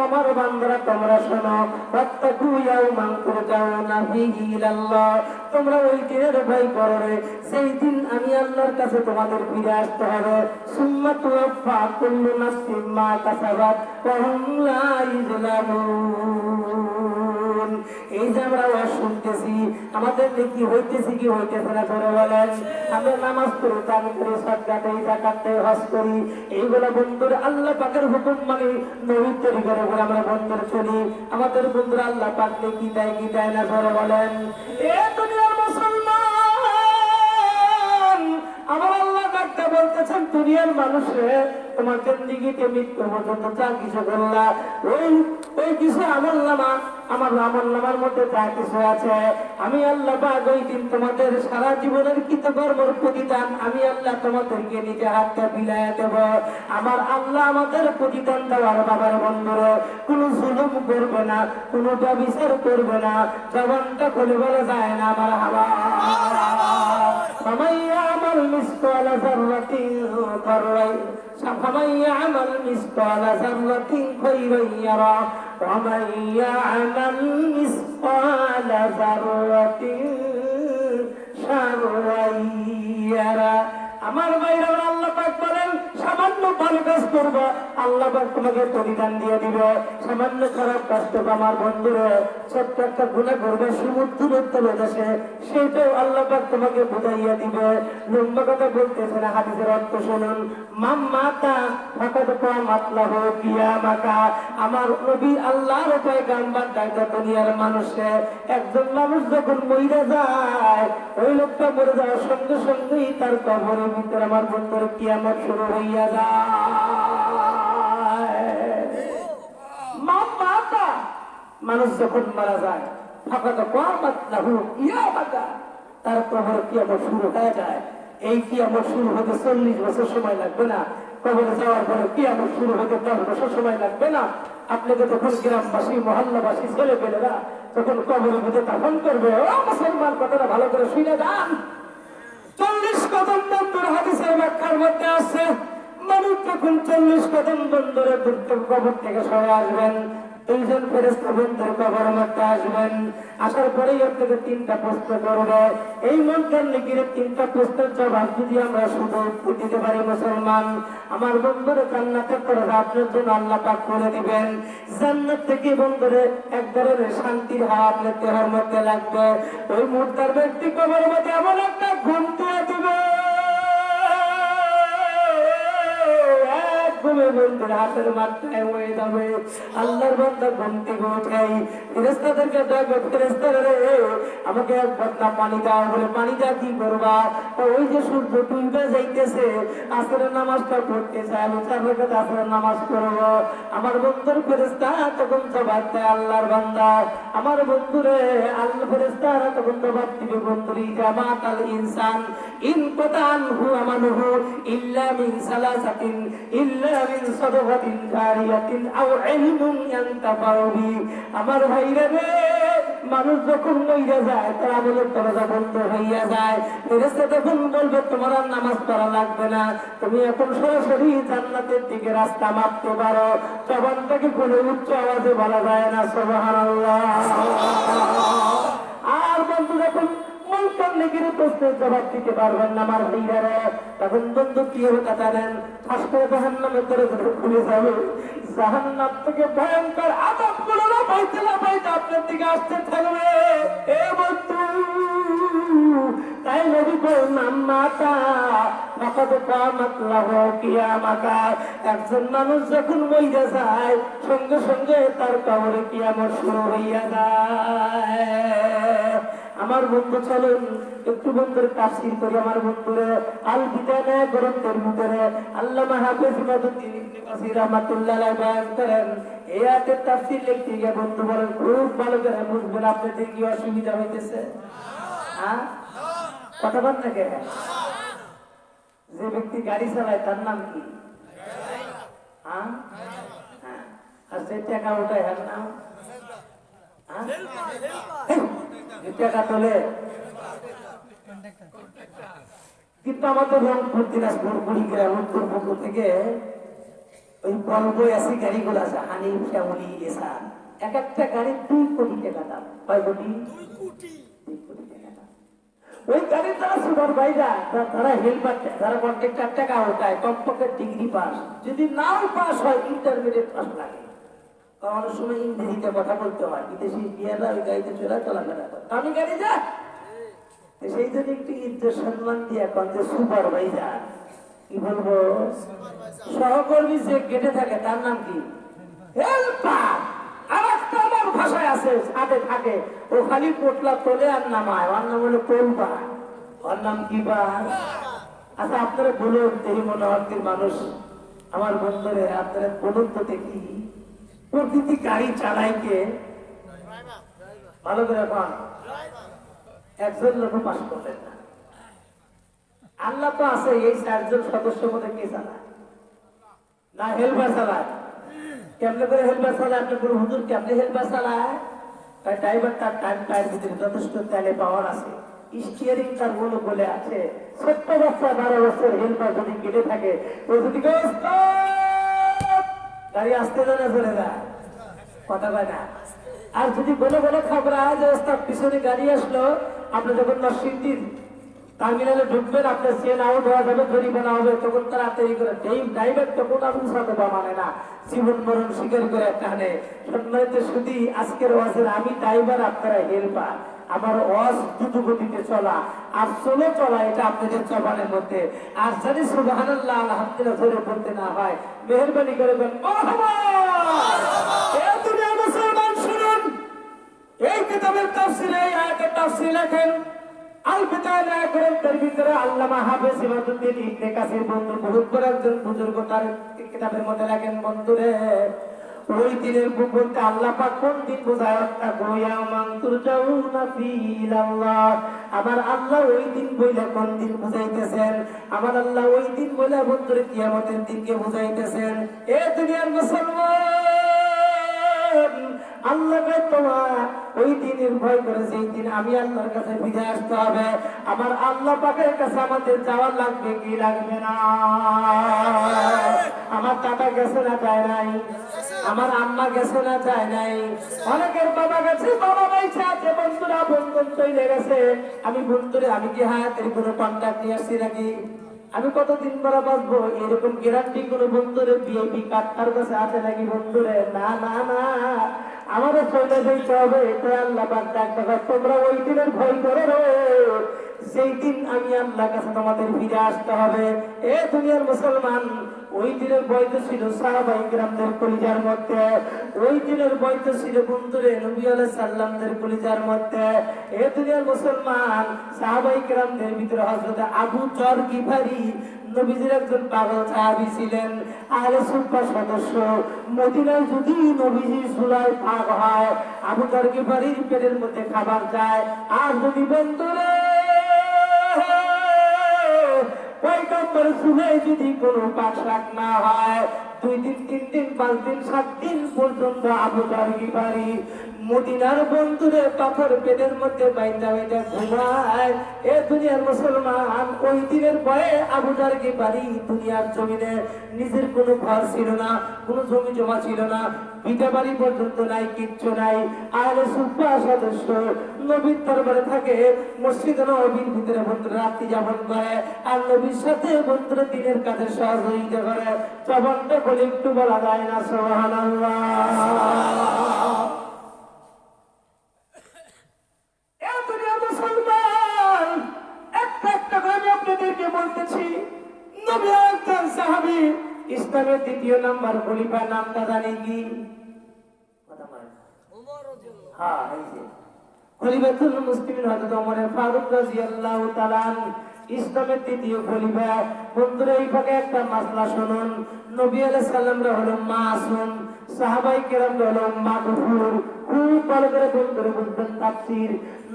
আমার বান্দারা তোমরা শোনো, ওয়াত্তাকু ইয়াওমান তুরজাউনা ফীহি ইলাল্লাহ, তোমরা ওই দিনের ভয় করো রে, সেই দিন আমি আল্লাহর কাছে তোমাদের ফিরে আসতে হবে। সুম্মা তুওয়াফা কুল্লু নাফসিন মা কাসাবাত ওয়া হুম লা ইযলামুন। এই যে আমরা ওয়াজ শুনতেছি, আমাদের নেকি হইতেছে কি হইতেছে না ধরে বলেন? আমরা নামাজ পড়ি, দান করি, সাদকা দেই, যাকাত দেই, হজ করি, এইগুলো বন্ধুরা আল্লাহ পাকের হুকুম মানে নবীর তরিকার উপর আমরা বন্ধুরা চলি। আমাদের বন্ধুরা আল্লাহ পাক কি দেয় কি দেয় না ধরে বলেন? এ দুনিয়ার মুসলমান, আমার আল্লাহ ডাকতে বলতেছেন, দুনিয়ার মানুষে তোমার জিন্দেগিতে মৃত্যু পর্যন্ত যা কিছু করলা, ওই কিছু আমল নামা, আমার আমল নামার মধ্যে যা কিছু আছে, আমি আল্লাহ পাক ওই দিন তোমাদের সারা জীবনের কৃতকর্মের প্রতিদান আমি আল্লাহ তোমাদেরকে নিজে হাতে বিলাইয়া দেব। আমার আল্লাহ আমাদের প্রতিদান দেওয়ার বাবার বন্ধুরা কোনো জুলুম করবে না, কোনো ব্যভিচার করবে না। জবানটা খুলে বলা যায় না আমার হাওয়া। فمن يعمل مثقال ذرة خيرا يره ومن يعمل مثقال ذرة شرا يره। আল্লাহ পাক তোমাকে পরিধান দিয়ে দিবে। সামান্য খারাপ কষ্ট আমার বন্ধুরে ছোট্ট একটা গুনাহ করবে সমুদ্র দেশে, সেটাও আল্লাহ পাক তোমাকে বুঝাইয়া দিবে। লম্বা কথা বলতেছে না, হাদিসের অর্থ শুনুন। মাম্মাতা ফাকাদ কামাত লাহু কিয়ামাকা। আমার নবী আল্লাহর পয়গম্বর দায়িত্ব দুনিয়ার মানুষে একজন মানুষ যখন মইরা যায়, ওই লোকটা মরে যাওয়ার সঙ্গে সঙ্গেই তার কবরের ভিতরে আমার বন্ধুর কিয়ামত শুরু হইয়া যায়। মাম্মাতা মানুষ যখন মারা যায়, ফাকাদ কামাত লাহু কিয়ামাকা, তার কবর কিয়ামত শুরু হয়ে যায়। এই কিয়ামত শুরু হতে 40 বছর সময় লাগবে না, কবরে যাওয়ার পরে কিয়ামত শুরু হতে 10 বছর সময় লাগবে না। আপনাকে তখন গ্রামবাসী মহল্লাবাসী ছেলে পেলেরা তখন কবরের মধ্যে দাফন করবে। ও মুসলমান, কথাটা ভালো করে শুনে যান। 40 কদম বন্ধুর হাদিসের ব্যাখ্যার মধ্যে আছে, মানুষ যখন 40 কদম বন্ধুরে কবর থেকে সরে আসবেন, দুইজন ফেরেশতা বন্ধুর কবরের মধ্যে আসবেন। আসার পরেই ওর থেকে 3টা প্রশ্ন করবে। এই মনকার নিকিরে 3টা প্রশ্নের জবাব যদি আমরা শুধু দিতে পারি মুসলমান, আমার বন্ধুরে জান্নাতে করে আপনার জন্য আল্লাহ পাক করে দিবেন। জান্নাত থেকে বন্ধুরে এক ধরনের শান্তির হাওয়া আপনার দেহের মধ্যে লাগবে। ওই মুহূর্তের ব্যক্তি কবরের মধ্যে এমন একটা ঘুম দিয়ে দিবে, হাতের মাথায় হয়ে যাবে। আল্লাহর বান্দা ঘুম থেকে উঠাই ফেরেশতাদেরকে ডাকবে, ফেরেশতারা রে আমাকে এক বদনা পানি দাও। বলে পানি দা কি করবা? ওই যে সূর্য ডুবে যাইতেছে, আসরের নামাজটা পড়তে চাই, আমি 4 রাকাত আসরের নামাজ পড়বো। আমার বন্ধুর ফেরেশতা তখন জবাব দেয়, আল্লাহর বান্দা আমার বন্ধুরে আল্লাহ ফেরেশতারা তখন জবাব দিবে, বন্ধুরি জামাত আল ইনসান ইন কতানহু আমানুহু ইল্লা মিন সালাসাতিন ইল্লা মিন সাদাকাতিন জারিয়াতিন আও ইলমুন ইয়ানতাফাউ বি। আমার ভাইরা রে, মানুষ যখন মইরা যায় তার আমলের দরজা বন্ধ হইয়া যায়। ফেরেশতা তখন বলবে তোমার আর নামাজ পড়া লাগবে না, তুমি এখন সরাসরি জান্নাতের দিকে রাস্তা মাপতে পারো। জবানটাকে খুলে উচ্চ আওয়াজে বলা যায় না সুবহানাল্লাহ। আর বন্ধু যখন মনকার নেকির প্রশ্নের জবাব দিতে পারবেন না আমার ভাইরা, তখন বন্ধু কি হবে তা জানেন? ফাঁস করে জাহান্নামের দরজা খুলে যাবে। জাহান্নাম থেকে ভয়ঙ্কর আযাব গুলো না পাইতে আপনার দিকে আসতে থাকবে। এ বন্ধু, তাই নবী বললাম মাতা ফাকাদ কামাত লাহু কিয়ামাকা। একজন মানুষ যখন মইরা যায়, সঙ্গে সঙ্গে তার কবরে কিয়ামত শুরু হইয়া যায়। আমার বন্ধু চলুন একটু বন্ধুর তাফসীর করি। আমার বন্ধুরে আল বিদায়া গ্রন্থের ভিতরে আল্লামা হাফেজ ইমাদুদ্দিন ইবনে কাসির রাহমাতুল্লাহ আলাইহি বয়ান করেন। এই আয়াতের তাফসীর লিখতে গিয়ে বন্ধু বলেন খুব ভালো করে বুঝবেন আপনাদের কি অসুবিধা হইতেছে। হ্যাঁ, কথা বল না কে? যে ব্যক্তি গাড়ি চালায় তার নাম কি? হ্যাঁ, আর যে টাকা ওঠায় তার নাম টাকা তোলে। কিন্তু আমাদের রংপুর দিনাজপুর কুড়িগ্রাম উত্তরবঙ্গ থেকে ওই বলবো এসি গাড়িগুলো আছে, হানিফ শ্যামলি এসা, এক একটা গাড়ি 2 কোটি টাকা দাম। কয় কোটি? 2 কোটি টাকা দাম। ওই গাড়ির যারা সুপারভাইজার, তারা হেলপার, যারা কন্ট্রাক্টর টাকা ওঠায় কমপক্ষে ডিগ্রি পাস, যদি নাও পাস হয় ইন্টারমিডিয়েট পাস লাগে। অনেক সময় ইংরেজিতে কথা বলতে হয়, বিদেশি বিয়ারা ওই গাড়িতে চলাফেরা করে, আমি গাড়ি যা। সেই জন্য একটু ইজ্জত সম্মান দিয়ে এখন যে সুপারভাইজার, কি বলবো, সহকর্মী যে গেটে থাকে তার নাম কি? হেল্পার। আর একটা আমার ভাষায় আছে, সাথে থাকে, ও খালি পোটলা তোলে আর নামায়, ওর নাম হলো পোলবা। ওর নাম কি বা? আচ্ছা আপনারা বলুন, এই মনোহরদের মানুষ আমার বন্ধুরে, আপনারা বলুন তো দেখি প্রকৃতি গাড়ি চালাইকে ভালো করে পান একজন লোক পাস করলেন না। আল্লাহ তো আছে, এই 4 জন সদস্য মধ্যে কে চালায়? না হেল্পার চালায়? কেমনে করে হেল্পার চালায়? আপনি বলুন হুজুর কেমনে হেল্পার চালায়? ড্রাইভার তার টাইম টাইম ভিতরে যথেষ্ট তেলে পাওয়ার আছে, স্টিয়ারিং তার বলো বলে আছে। ছোট্ট বাচ্চা 12 বছর হেল্পার যদি কেটে থাকে, ও যদি গাড়ি আসতে জানা চলে যায়, কথা কয় না। আর যদি বলে বলে খবর আজ পিছনে গাড়ি আসলো, আপনি যখন নরসিংদীর টার্মিনালে ঢুকবেন, আপনার চেন আউট হওয়া যাবে, জরিমানা হবে, তখন তাড়াতাড়ি করে ড্রাইভার তখন আর উৎসাহ বা মানে না, জীবন মরণ স্বীকার করে টানে। সম্মানিত শুধু আজকের ওয়াজের আমি ড্রাইভার, আপনারা হেল্পার। আমার ওয়াজ দ্রুত গতিতে চলা আর চলে চলা, এটা আপনাদের জবানের মধ্যে। আর যদি সুবহানাল্লাহ আলহামদুলিল্লাহ ধরে বলতে না হয়, মেহেরবানি করে বলেন মারহাবা। এ দুনিয়ার মুসলমান শুনুন, এই কিতাবের তাফসীরে এই আয়াতের তাফসীর লেখেন আল বিদায়া গ্রন্থের ভিতরে আল্লামা হাফেজ ইমাদুদ্দিন ইবনে কাসির বন্ধু বহুত বড় একজন বুজুর্গ, তার কিতাবের মধ্যে লেখেন, বন্ধুরে ওই দিনের বলতে আল্লাহ পাক কোন দিন বোঝায়, ইয়াউমান তুরজাউনা ফিহি আল্লাহ। আমার আল্লাহ ওই দিন বইলা কোন দিন বুঝাইতেছেন? আমার আল্লাহ ওই দিন বইলা বন্ধুরে কিয়ামতের দিনকে বুঝাইতেছেন। এ দুনিয়ার মুসলমান, আল্লাহ তোমার ওই দিনের ভয় করে, সেই দিন আমি আল্লাহর কাছে ফিরে আসতে হবে। আমার আল্লাহ পাকের কাছে আমাদের যাওয়া লাগবে কি লাগবে না? আমার দাদা গেছে না যায় নাই? আমার আম্মা গেছে না যায় নাই? অনেকের বাবা গেছে, বাবা বাইছে আছে, বন্ধুরা বন্ধন চলে গেছে। আমি বন্ধুরে আমি কি হায়াতের কোনো কন্ট্যাক্ট নিয়ে আসছি নাকি? আমি কতদিন পরে বাঁচবো এরকম গ্যারান্টি কোনো বন্ধুরে ভিআইপি কার্ড তার কাছে আছে নাকি? বন্ধুরে না না না, আমারও চলে যেতে হবে। এটা আল্লাহ পাক ডাকতে, তোমরা ওই দিনের ভয় করো রে, সেই দিন আমি আল্লাহ কাছে তোমাদের ফিরে আসতে হবে। এ দুনিয়ার মুসলমান, ওই দিনের ভয় তো ছিল সাহাবায়ে কেরামদের কলিজার মধ্যে, ওই দিনের ভয় তো ছিল বন্ধুরে নবী আলাইহিস সালামদের কলিজার মধ্যে। এ দুনিয়ার মুসলমান, সাহাবায়ে কেরামদের ভিতরে হযরত আবু যর গিফারি নবীজির একজন পাগল সাহাবী ছিলেন, আহলে সুফফা সদস্য। মদিনায় যদি নবীজির চুলায় পাক হয়, আবু যর গিফারির পেটের মধ্যে খাবার যায়। আর যদি বন্ধুরে পয়গম্বর চুলায় যদি কোনো পাক না হয়, 2 দিন 3 দিন 5 দিন 7 দিন পর্যন্ত আবু যর গিফারি মদিনার বন্ধুরে পাথর পেটের মধ্যে বাইন্দা বাইন্দা ঘুমায়। এ দুনিয়ার মুসলমান, ওই দিনের ভয়ে আবু যর গিফারি দুনিয়ার জমিনে নিজের কোনো ঘর ছিল না, কোনো জমি জমা ছিল না, ভিটা বাড়ি পর্যন্ত নাই, কিচ্ছু নাই। আহলে সুফফা সদস্য নবীর দরবারে থাকে, মসজিদে নববীর ভিতরে বন্ধুরা রাত্রি যাপন করে, আর নবীর সাথে বন্ধুরা দিনের কাজে সহযোগিতা করে। জবানটা বলে একটু বলা যায় না সুবহানাল্লাহ? ইসলামের দ্বিতীয় নাম্বার খলিফা নামটা জানি কি? হ্যাঁ, এই যে খলিফাতুল মুসলিমিন হযরত ওমর ফারুক রাদিয়াল্লাহু তাআলা ইসলামের দ্বিতীয় খলিফা। বন্ধুরা এই ভাগে একটা মাসলা শুনুন, নবী আলাইহিস সালামরা হলো মাসুম, সাহাবায়ে কেরামরা হলো মাগফুর। খুব ভালো করে বন্ধুরা বুঝবেন তাফসীর।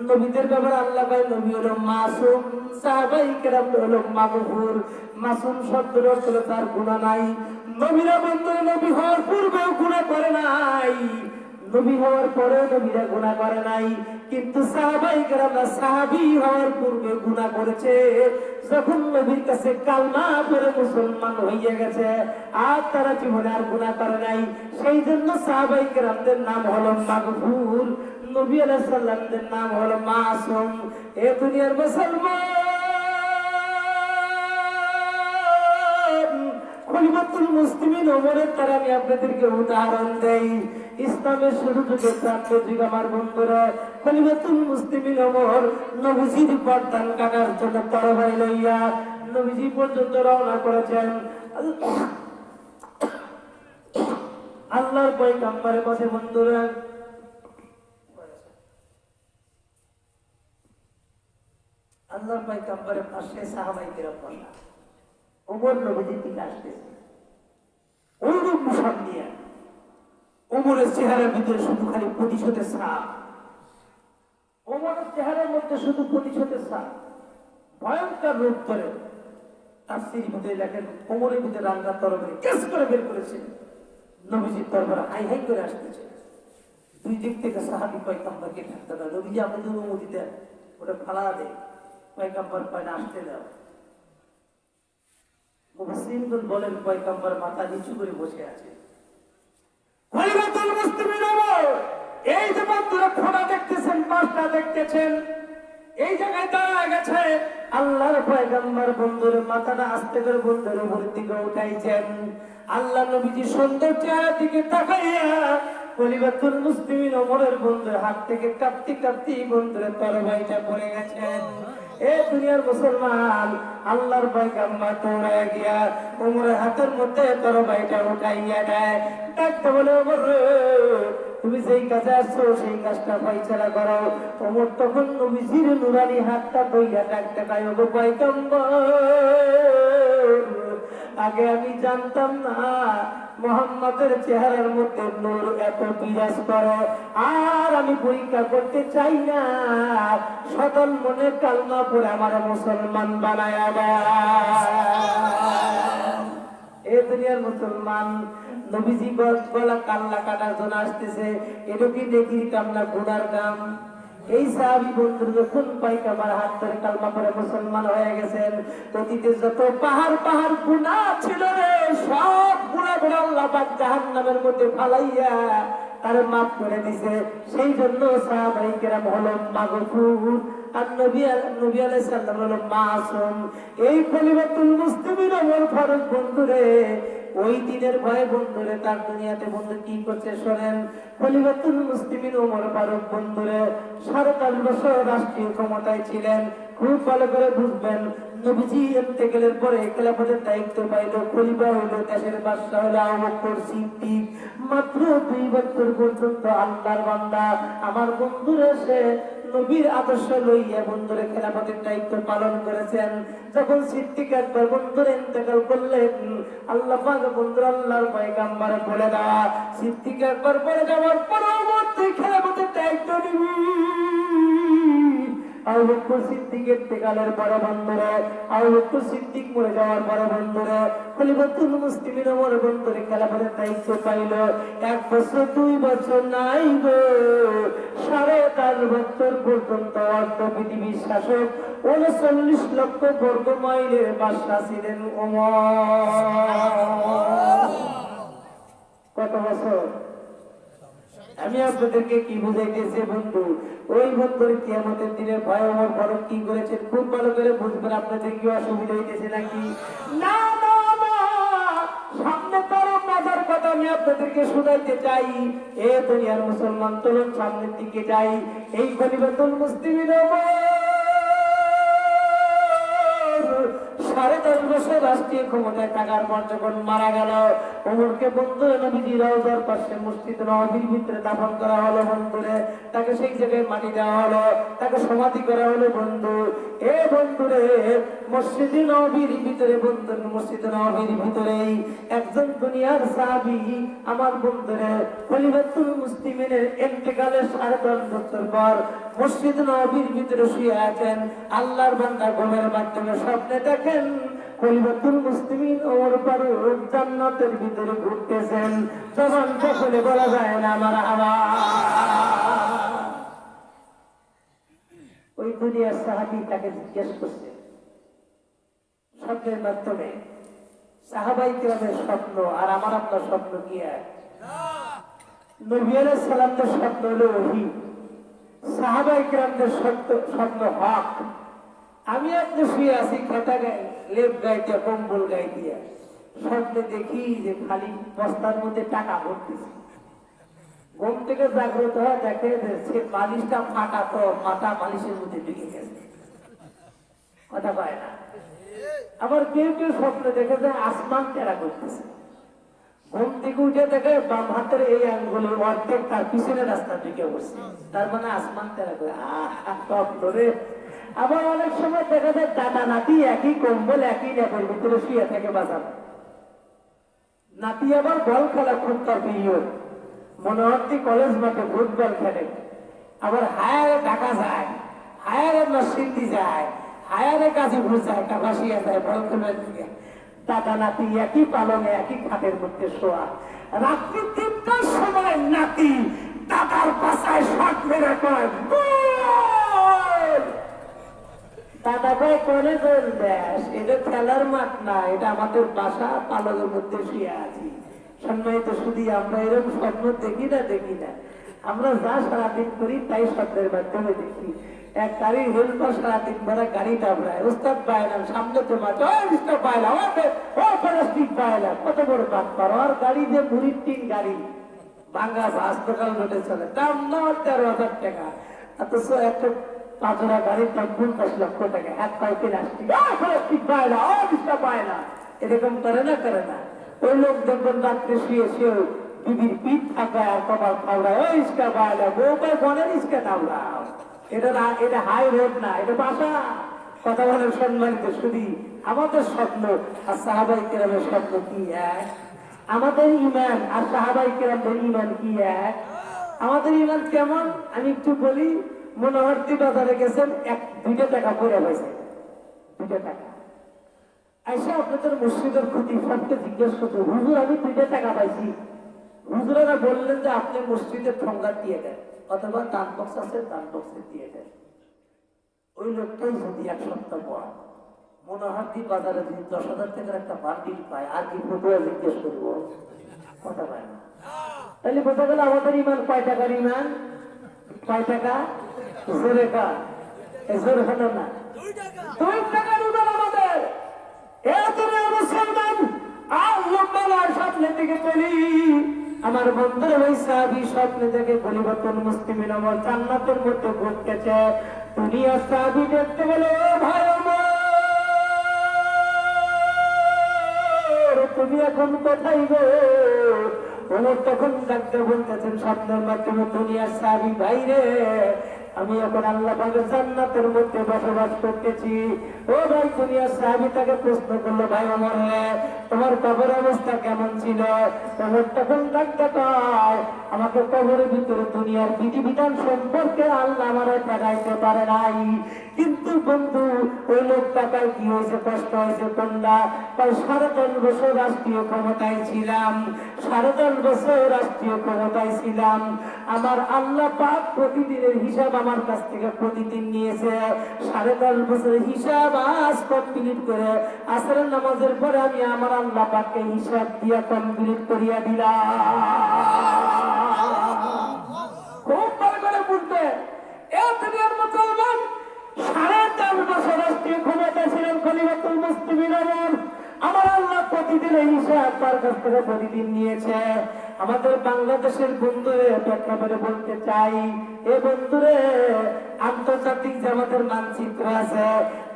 নবীদের ব্যাপারে আল্লাহ কয় নবী হলো মাসুম, সাহাবায়ে কেরামরা হলো মাগফুর। মাসুম শব্দের অর্থ হলো তার গুনাহ নাই। নবীরা বন্ধুরা নবী হওয়ার পূর্বেও গুনাহ করে নাই, নবী হওয়ার পরেও নবীরা গুনাহ করে নাই। কিন্তু সাহাবায়ে কেরামরা সাহাবী হওয়ার পূর্বে গুনাহ করেছে। যখন নবীর কাছে কালমা পড়ে মুসলমান হয়ে গেছে, আর তারা জীবনে আর গুনাহ করে নাই, সেই জন্য সাহাবায়ে কেরামদের নাম হলো মাগফুর, নবী আলাইহিস সালামদের নাম হলো মাসুম। এ দুনিয়ার মুসলমান, খলিফাতুল মুসলিমিন ওমরের তার আমি আপনাদেরকে উদাহরণ দেই। ইসলামের শুরু থেকে প্রাপ্ত যুগ আমার বন্ধুরা, খলিফাতুল মুসলিমিন ওমর নবীজির পর্দান কাটার জন্য তরবারি লইয়া নবীজি পর্যন্ত রওনা করেছেন। আল্লাহর পয়গম্বরের কাছে বন্ধুরা, আল্লাহর পয়গম্বরের পাশে সাহাবায়ে কেরাম বসা, ওমর নবীজির দিকে আসতেছে ওইরূপ পোশাক নিয়ে। ওমরের চেহারার ভিতরে শুধু খালি প্রতিশোধের ছাপ, ওমরের চেহারার মধ্যে শুধু প্রতিশোধের ছাপ, ভয়ঙ্কর রূপ ধরে। তাফসীর ভিতরে লেখেন ওমরের ভিতরে রাঙ্গা তরবারি কেস করে বের করেছে, নবীজির দরবারে হাই হাই করে আসতেছে। 2 দিক থেকে সাহাবী পয়গম্বরকে ঠাট্টা করে, নবীজি আমাদের অনুমতি দেন, ওটা ফালা দেয়, পয়গম্বর কয় না আসতে দাও। মুফাসসিরগণ বলেন পয়গম্বর মাথা নিচু করে বসে আছে। খলিফাতুল মুসলিমিন ওমর, এই যে বন্ধুরা খোঁড়া দেখতেছেন, পাশটা দেখতেছেন, এই জায়গায় দাঁড়া গেছে আল্লাহর পয়গম্বর বন্ধুর মাথাটা আস্তে করে বন্ধুর উপরের দিকে উঠাইছেন। আল্লাহ নবীজি সুন্দর চেহারা দিকে তাকাইয়া খলিফাতুল মুসলিমিন ওমরের বন্ধুর হাত থেকে কাঁপতে কাঁপতে বন্ধুরের তরবারিটা পড়ে গেছেন। এ দুনিয়ার মুসলমান, আল্লাহর পয়গম্বর দৌড়ায় গিয়া ওমরের হাতের মধ্যে তরবারিটা উঠাইয়া দেয়। ডাকতে বলে, ওমর রে, তুমি যেই কাজে আসছো সেই কাজটা ফাইসালা করো। ওমর তখন নবীজির নুরানি হাতটা ধইয়া ডাকতে পাই, ওগো পয়গম্বর, আগে আমি জানতাম না মুহাম্মাদের চেহারার মধ্যে নূর এত বিরাজ করে। আর আমি পরীক্ষা করতে চাই না, সদল মনে কালমা পড়ে আমার মুসলমান বানায় এ দুনিয়ার মুসলমান। নবীজি গলা কাল্লা কাটার জন্য আসতেছে, এটা কি নেকির কাম না গুনার কাম? এই সাহাবী বন্ধু যখন পায়গাম্বর হাত ধরে কালমা পড়ে মুসলমান হয়ে গেছেন, অতীতে যত পাহাড় পাহাড় গুনাহ ছিল রে, সব গুনাহগুলো আল্লাহ পাক জাহান্নামের মধ্যে ফালাইয়া তারে মাফ করে দিয়েছে। সেই জন্য সাহাবায়ে কেরাম হলো মাগফুর, আর নবী আলাইহিস সালাম হলো মাসুম। এই খলিফাতুল মুসলিমিন ওমর ফারুক বন্ধুরে, ওই দিনের ভয়ে বন্ধুরে তার দুনিয়াতে বন্ধু কি করছে শোনেন। খলিফাতুল মুসলিমিন ওমর ফারুক বন্ধুরে ৪৭ বছর রাষ্ট্রীয় ক্ষমতায় ছিলেন। খুব ভালো করে বুঝবেন, নবীজি ইন্তেকালের পরে খেলাফতের দায়িত্ব পাইল, খলিফা হইল, দেশের বাদশা হইল আবু বকর সিদ্দিক। মাত্র ২ বছর পর্যন্ত আল্লাহর বান্দা আমার বন্ধুরা সে নবীর আদর্শ লইয়া বন্ধুরে খেলাফতের দায়িত্ব পালন করেছেন। যখন সিদ্দিক একবার বন্ধুর ইন্তেকাল করলেন, আল্লাহ পাক বন্ধুর আল্লাহর পয়গম্বর বলে দেওয়া, সিদ্দিক একবার পরে যাওয়ার পরবর্তী খেলাফতের দায়িত্ব নিবি। আবু বকর সিদ্দিকের ইন্তেকালের পরে বন্ধুরা, আবু বকর সিদ্দিক মরে যাওয়ার পরে বন্ধুরা খলিফাতুল মুসলিমিন ওমর বন্ধুরে খেলাফতের দায়িত্ব পাইল। ১ বছর ২ বছর নাই গো, ৪.৫ বছর পর্যন্ত অর্ধ পৃথিবীর শাসক ৩৯ লক্ষ বর্গ মাইলের বাদশা ছিলেন ওমর। কত বছর? আমি আপনাদেরকে কি বুঝাইতেছি বন্ধু, ওই বন্ধুর কিয়ামতের দিনের ভয় ওমর ফারুক কি করেছেন খুব ভালো করে বুঝবেন। আপনাদের কি অসুবিধা হইতেছে নাকি? না না না, সামনে তার মজার কথা আমি আপনাদেরকে শুনাইতে চাই। এ দুনিয়ার মুসলমান, চলুন সামনের দিকে যাই। এই খলিফাতুল মুসলিমিন ওমর ১০.৫ বছর রাষ্ট্রীয় ক্ষমতায় থাকার পর যখন মারা গেল, ওমরকে বন্ধু নবীজি রওজার পাশে মসজিদ নববীর ভিতরে দাফন করা হলো বন্ধুরে। তাকে সেই জায়গায় মাটি দেওয়া হলো, তাকে সমাধি করা হলো বন্ধু। এ বন্ধুরে, মসজিদ নববীর ভিতরে বন্ধু, মসজিদ নববীর ভিতরেই একজন দুনিয়ার সাহাবী আমার বন্ধুরে খলিফাতুল মুসলিমিনের ইন্তেকালের ১০.৫ বছর পর মসজিদ নববীর ভিতরে শুয়ে আছেন। আল্লাহর বান্দা ঘুমের মাধ্যমে স্বপ্নে দেখেন খলিফাতুল মুসলিমিন ওমর ফারুক জান্নাতের ভিতরে ঘুরতেছেন। জবান খুলে বলা যায় না আমার আওয়াজ। ওই দুনিয়ার সাহাবী তাকে জিজ্ঞেস করছে স্বপ্নের মাধ্যমে, সাহাবায়ে কেরামের স্বপ্ন আর আমার আপনার স্বপ্ন কি এক? নবী আলাইহিস সালামের স্বপ্ন হলো ওহী, সাহাবায়ে কেরামদের স্বপ্ন হক। আমি আপনি শুয়ে আছি খেতা গায়ে, লেপ গায়ে দিয়ে, কম্বল গায়ে দিয়ে, স্বপ্নে দেখি যে খালি বস্তার মধ্যে টাকা ভরতেছে। ঘুম থেকে জাগ্রত হয়, দেখে সে মালিশটা ফাটা, তো মাথা মালিশের মধ্যে ঢুকে গেছে, কথা পায় না। আবার কেউ কেউ স্বপ্নে দেখে যে আসমান তেরা করতেছে। ঘুম থেকে উঠে দেখে বাম হাতের এই আঙ্গুলের অর্ধেক তার পিছনে রাস্তা ঢুকে বসছে, তার মানে আসমান তেরা করে। ধরে আবার অনেক সময় দেখা যায় দাদা নাতি একই কম্বল একই ল্যাপের ভিতরে শুয়ে থাকে বাজার। নাতি আবার বল খেলা খুব তার প্রিয়, মনে হচ্ছে কলেজ মাঠে ফুটবল খেলে। আবার হায়ারে ঢাকা যায়, হায়ারে নরসিংদী যায়, হায়ারে গাজীপুর যায়, কাপাসিয়া যায় বল খেলার দিকে। দাদা নাতি একই পালনে একই খাটের মধ্যে শোয়া। রাত্রি ৩টার সময় নাতি দাদার পাশায় শট মেরে কয়, দাদা ভাই করে দেশ, এটা খেলার মাঠ না, এটা আমাদের বাসা, পালকের মধ্যে শুয়ে আছি। সম্মানিত শুধু আমরা এরকম স্বপ্ন দেখি না, আমরা যা সারাদিন করি তাই স্বপ্নের মাধ্যমে দেখি। এক গাড়ির হেল্পার সারাদিন ভরা গাড়ি টাবড়ায়, ওস্তাদ পায়লাম সামনে তো মাঠে, ও মিস্টার পায়লাম, ও প্লাস্টিক পায়লাম, কত বড় বাদ পারো। আর গাড়ি যে মুড়ির টিন গাড়ি, ভাঙ্গা বাস দোকান রোডে চলে, দাম না 13,000 টাকা। অথচ একটা পাঁচরা গাড়ির দাম 50 লক্ষ টাকা। এক পাই প্লাস্টিক, প্লাস্টিক পায়লাম, ও মিস্টার পায়লাম, এরকম করে না করে না। ওই লোক দেখবেন রাত্রে শুয়ে শুয়ে বিবির পিঠ থাকা আর কপাল খাওড়ায়, ওই ইস্কা পায়লাম, বউকে বনের ইস্কা খাওড়াও। এটা হাই রোড না, এটা বাসা। কথা বলেন সম্মানিত শুধু আমাদের স্বপ্ন আর সাহাবাই কেরামের স্বপ্ন কি এক? আমাদের ইমান আর সাহাবাই কেরামদের ইমান কি এক? আমাদের ইমান কেমন আমি একটু বলি। মনোহরদী বাজারে গেছেন, 2 টাকা পরে হয়েছে, 2 টাকা। আইসা আপনাদের মসজিদের ক্ষতি সবকে জিজ্ঞেস করতে, হুজুর আমি 2 টাকা পাইছি। হুজুরেরা বললেন যে আপনি মসজিদের ঠোঙ্গা দিয়ে দেন, অথবা দান বক্স আছে দান বক্সে দিয়ে দেন। ওই লোকটাই যদি 1 সপ্তাহ পর মনোহরদী বাজারে যদি 10,000 টাকার একটা বান্ডিল পায়, আর কি ফটোয়া জিজ্ঞেস করবো? কথা পায় না। তাহলে বোঝা গেল আমাদের ইমান কয় টাকার ইমান? কয় টাকা? জোরে কা জোরে হলো না, 2 টাকার ইমান আমাদের। মুসলমান আর লম্বা স্বপ্নের দিকে চলি। আমার বন্ধুরা ওই সাহাবী স্বপ্নে থেকে পরিবর্তন মুসলিমিন আমার জান্নাতের মধ্যে ঘুরতেছে। দুনিয়া সাহাবী দেখতে গেলে ভাই আমার, তুমি এখন কোথায় গো? ওমর তখন ডাকতে বলতেছেন স্বপ্নের মাধ্যমে, দুনিয়ার সাহাবী ভাইরে আমি এখন আল্লাহ পাকের জান্নাতের মধ্যে বসবাস করতেছি। ও ভাই দুনিয়ার সাহাবী তাকে প্রশ্ন করলো, ভাই ওমর রে তোমার কবর অবস্থা কেমন ছিল? ওমর তখন ডাকতে কয়, আমাকে কবরের ভিতরে দুনিয়ার বিধিবিধান সম্পর্কে আল্লাহ আমারে দেখাইতে পারে নাই, কিন্তু বন্ধু ওই লোক টাকায় কি হয়েছে, কষ্ট হয়েছে কোনটা? 10.5 বছর রাষ্ট্রীয় ক্ষমতায় ছিলাম, 10.5 বছর রাষ্ট্রীয় ক্ষমতায় ছিলাম। আমার আল্লাহ পাক প্রতিদিনের হিসাব আমার কাছ থেকে প্রতিদিন নিয়েছে। 10.5 বছরের হিসাব আজ কমপ্লিট করে আসরের নামাজের পরে আমি আমার আল্লাহ পাককে হিসাব দিয়ে কমপ্লিট করিয়া দিলাম। খুব ভালো করে বুঝবে, এ দুনিয়ার মুসলমান 10.5 বছর রাষ্ট্রীয় ক্ষমতা ছিলেন খলিফাতুল মুসলিমিন ওমর। আমার আল্লাহ প্রতিদিন এই হিসাব তার কাছ থেকে প্রতিদিন নিয়েছে। আমাদের বাংলাদেশের বন্ধুরে ব্যাখ্যা করে বলতে চাই, এ বন্ধুরে আন্তর্জাতিক যে আমাদের মানচিত্র আছে,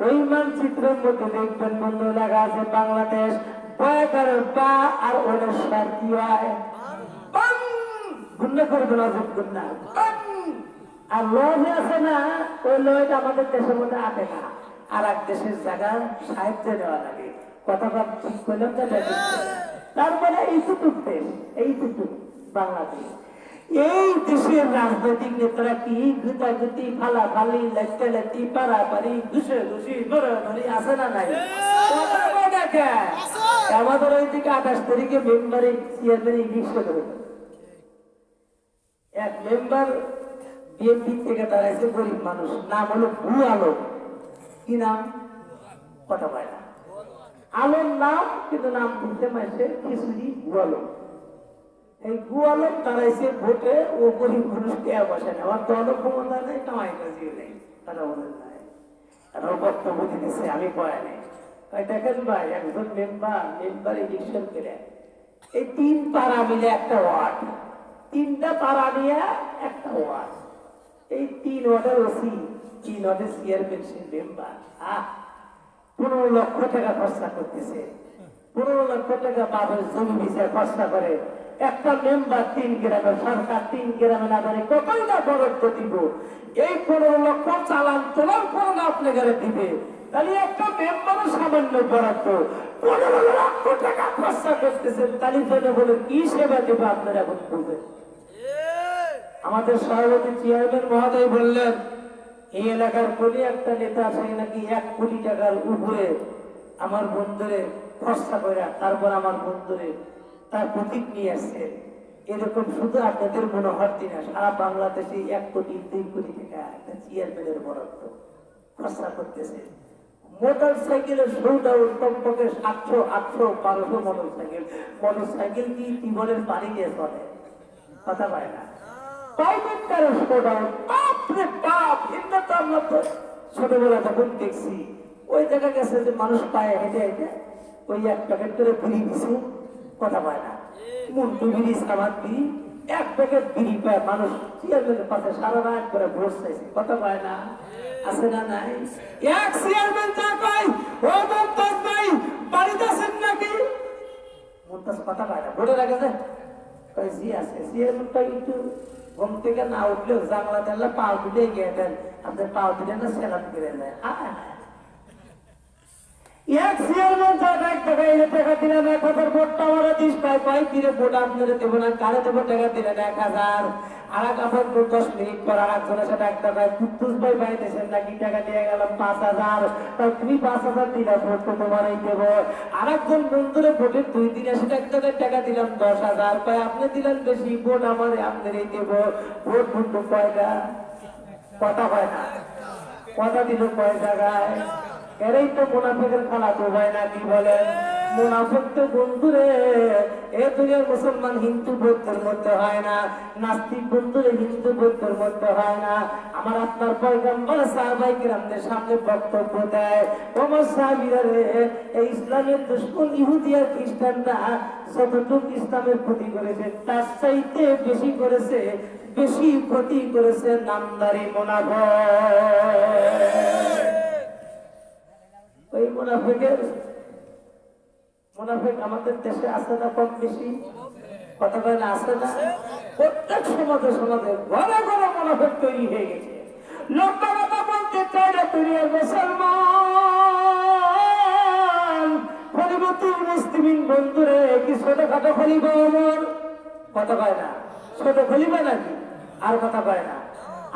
ওই মানচিত্রের মধ্যে দেখবেন বন্ধু লেখা আছে বাংলাদেশ, বয়াকারের বা আর ওদের সার কি হয়, গুন্ডা করবে না, গুন্ডা আর লয়ে আছে না, ওই লয়টা আমাদের দেশের মধ্যে আটে না, আর এক দেশের জায়গা সাহিত্য দেওয়া লাগে। কথাটা ঠিক করলাম না? তারপরে এইটুকু দেশ, এইটুকু বাংলাদেশ, এই দেশের রাজনৈতিক নেতারা কি গুতাগুতি ফালাফালি লেখালেখি পারাপারি ঘুষি বরাবরি আছে না নাই? আমাদের ওইদিকে 28 তারিখে মেম্বারে চেয়ারম্যান ইলেকশন হবে, এক মেম্বার বিএনপি থেকে দাঁড়াইছে, গরিব মানুষ, নাম হলো ভু আলম। কি নাম? কথা পায় না, আলম নাম, কিন্তু নাম বলতে মাসে খিচুড়ি ভু আলম। এই ভু আলম দাঁড়াইছে ভোটে, ও গরিব মানুষ কে বসে না, আমার দল ক্ষমতা নেই, কামাই কাজিও নেই, কথা বলেন নাই, আর বক্তব্য দিতেছে আমি কয়া নেই। দেখেন ভাই, একজন মেম্বার ইলেকশন করে এই 3 পাড়া মিলে একটা ওয়ার্ড, 3টা পাড়া নিয়ে একটা ওয়ার্ড, এই 3 ওয়ার্ডের ওসি, 3 ওয়ার্ডের চেয়ারম্যান মেম্বার 15 লক্ষ টাকা খরচা করতেছে, 15 লক্ষ টাকা বাবার জমি বিষয়ে খরচা করে একটা মেম্বার। 3 গ্রামের সরকার 3 গ্রামে না জানি কতই না বরাদ্দ দিব, এই 15 লক্ষ চালান তোলার পর না আপনি ঘরে দিবে, তাহলে একটা মেম্বারের সামান্য বরাদ্দ 15 লক্ষ টাকা খরচা করতেছেন, তাহলে জন্য বলে কি সেবা দেবে আপনারা এখন বলবেন? আমাদের সভাপতি চেয়ারম্যান মহোদয় বললেন, এই এলাকার কোন একটা নেতা আছে নাকি 1 কোটি টাকার উপরে আমার বন্ধুরে খরচা করে, তারপর আমার বন্ধুরে তার প্রতীক নিয়ে আসছে। এরকম শুধু আপনাদের মনোহরদী না, সারা বাংলাদেশে 1 কোটি 2 কোটি টাকা একটা চেয়ারম্যানের বরাদ্দ খরচা করতেছে। মোটর সাইকেলের সৌদাও কমপক্ষে 700, 800, 1200 মোটর সাইকেল কি টিবলের পানি দিয়ে চলে, কথা পায় না। প্রাইভেট কারের সৌদাও বাপ হিন্দা তো আমরা তো ছোটবেলা তখন দেখছি ওই জায়গা গেছে যে মানুষ পায়ে হেঁটে হেঁটে ওই এক প্যাকেট করে বিড়ি দিছে, কথা পায় না, মুন্টু বিড়ি সাবান বিড়ি এক প্যাকেট বিড়ি পায় মানুষ চেয়ারম্যানের পাশে সারা রাত করে ভোট চাইছে, কথা পায় না, আছে না নাই? এক চেয়ারম্যান যা কয় ও মমতাজ ভাই বাড়িতে আছেন নাকি, মমতাজ কথা পায় না, ভোটের আগে যায় কয় জি আছে। চেয়ারম্যানটা একটু ঘুম থেকে না উঠলেও জানলা জানলা পা তুলে গিয়ে দেন, আপনার পা তুলে না সেলাম করে দেয়। এক চেয়ারম্যান যা এক টাকা এনে টাকা দিলেন 1,000 ভোটটা আমরা দিস পাই পাই দিলে ভোট আপনাদের দেবো না, কারে দেবো টাকা দিলেন 1,000, আর এক আবার 10 মিনিট পর আর একজনের সাথে এক টাকায় কুত্তুস ভাই পাইতেছেন নাকি টাকা দিয়ে গেলাম 5,000, তাই তুমি 5,000 দিলা ভোট তো তোমারই দেবো। আর একজন বন্ধুরে ভোটের 2 দিন এসে এক টাকায় টাকা দিলাম 10,000, পাই আপনি দিলেন বেশি, ভোট আমারে আপনারই দেবো। ভোট বন্ধু কয়টা, কথা হয় না, কথা দিল কয় জায়গায়, এরাই তো মুনাফিকের খেলা তো ভাই না, কি বলেন? মুনাফিক তো বন্ধুরে এ দুনিয়ার মুসলমান হিন্দু বৌদ্ধের মধ্যে হয় না, নাস্তিক বন্ধুরে হিন্দু বৌদ্ধের মধ্যে হয় না। আমার আপনার পয়গম্বর সাহাবায়ে কিরামদের সামনে বক্তব্য দেয়, ওমর সাহাবীরা রে, এই ইসলামের দুশমন ইহুদি আর খ্রিস্টানরা যতটুকু ইসলামের ক্ষতি করেছে তার চাইতে বেশি করেছে, বেশি ক্ষতি করেছে নামদারি মুনাফিক। ওই মুনাফিক আমাদের দেশে আছে না কম বেশি, কথা বলে না, আছে না? প্রত্যেক সমাজে সমাজে ঘরে ঘরে মুনাফিক তৈরি হয়ে গেছে। লম্বা কথা বলতে চাই না, দুনিয়ার মুসলমান খলিফাতুল মুসলিমিন বন্ধুরে কি ছোটখাটো খলিফা ওমর, কথা কয় না, ছোট খলিফা নাকি, আর কথা কয় না।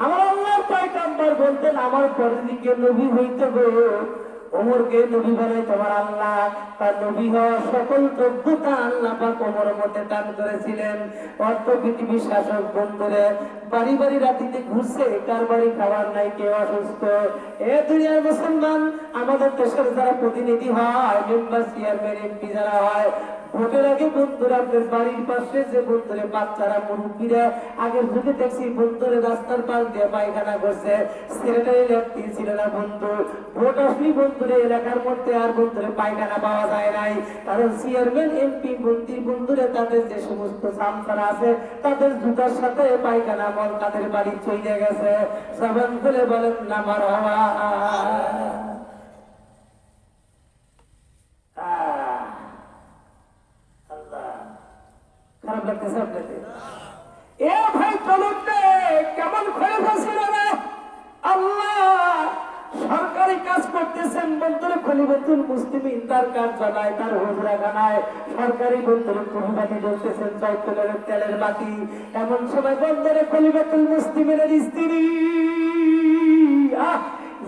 আমার আল্লাহর পয়গম্বর বলতেন আমার পরের দিকে নবী হইতে গো ওমরকে নবী বানাই তোমার আল্লাহ, তার নবী হওয়ার সকল যোগ্যতা আল্লাহ পাক ওমরের মধ্যে দান করেছিলেন। অর্থ পৃথিবীর শাসক বন্ধুরে বাড়ি বাড়ি রাতিতে ঘুরছে, কার বাড়ি খাবার নাই, কেউ অসুস্থ। এ দুনিয়ার মুসলমান আমাদের দেশের যারা প্রতিনিধি হয়, মেম্বার চেয়ারম্যান এমপি যারা হয়, ভোটের আগে বন্ধুরা আপনার বাড়ির পাশে যে বন্ধুরে বাচ্চারা মুরব্বীরা আগের যুগে দেখছি বন্ধুরে রাস্তার পাশ দিয়ে পায়খানা করছে, সেক্রেটারি লেফটি ছিল না বন্ধু, ভোট আসলি বন্ধুরে এলাকার মধ্যে আর বন্ধুরে পায়খানা পাওয়া যায় নাই, কারণ চেয়ারম্যান এমপি মন্ত্রী বন্ধুরে তাদের যে সমস্ত সামসারা আছে তাদের জুতার সাথে পায়খানা মল তাদের বাড়ি চলে গেছে। সাবান খুলে বলেন না মারহাবা। খারাপ লাগতেছে আপনাদের? এ ভাই চলুন কেমন খলিফা ছিল না আল্লাহ, সরকারি কাজ করতেছেন বন্ধুরে খলিফাতুল মুসলিমিন তার কার্যালয়, তার হুজরাখানায় সরকারি বন্ধুরে বাতি জ্বলতেছেন, চৈতলের তেলের বাতি। এমন সময় বন্ধুরে খলিফাতুল মুসলিমিনের স্ত্রী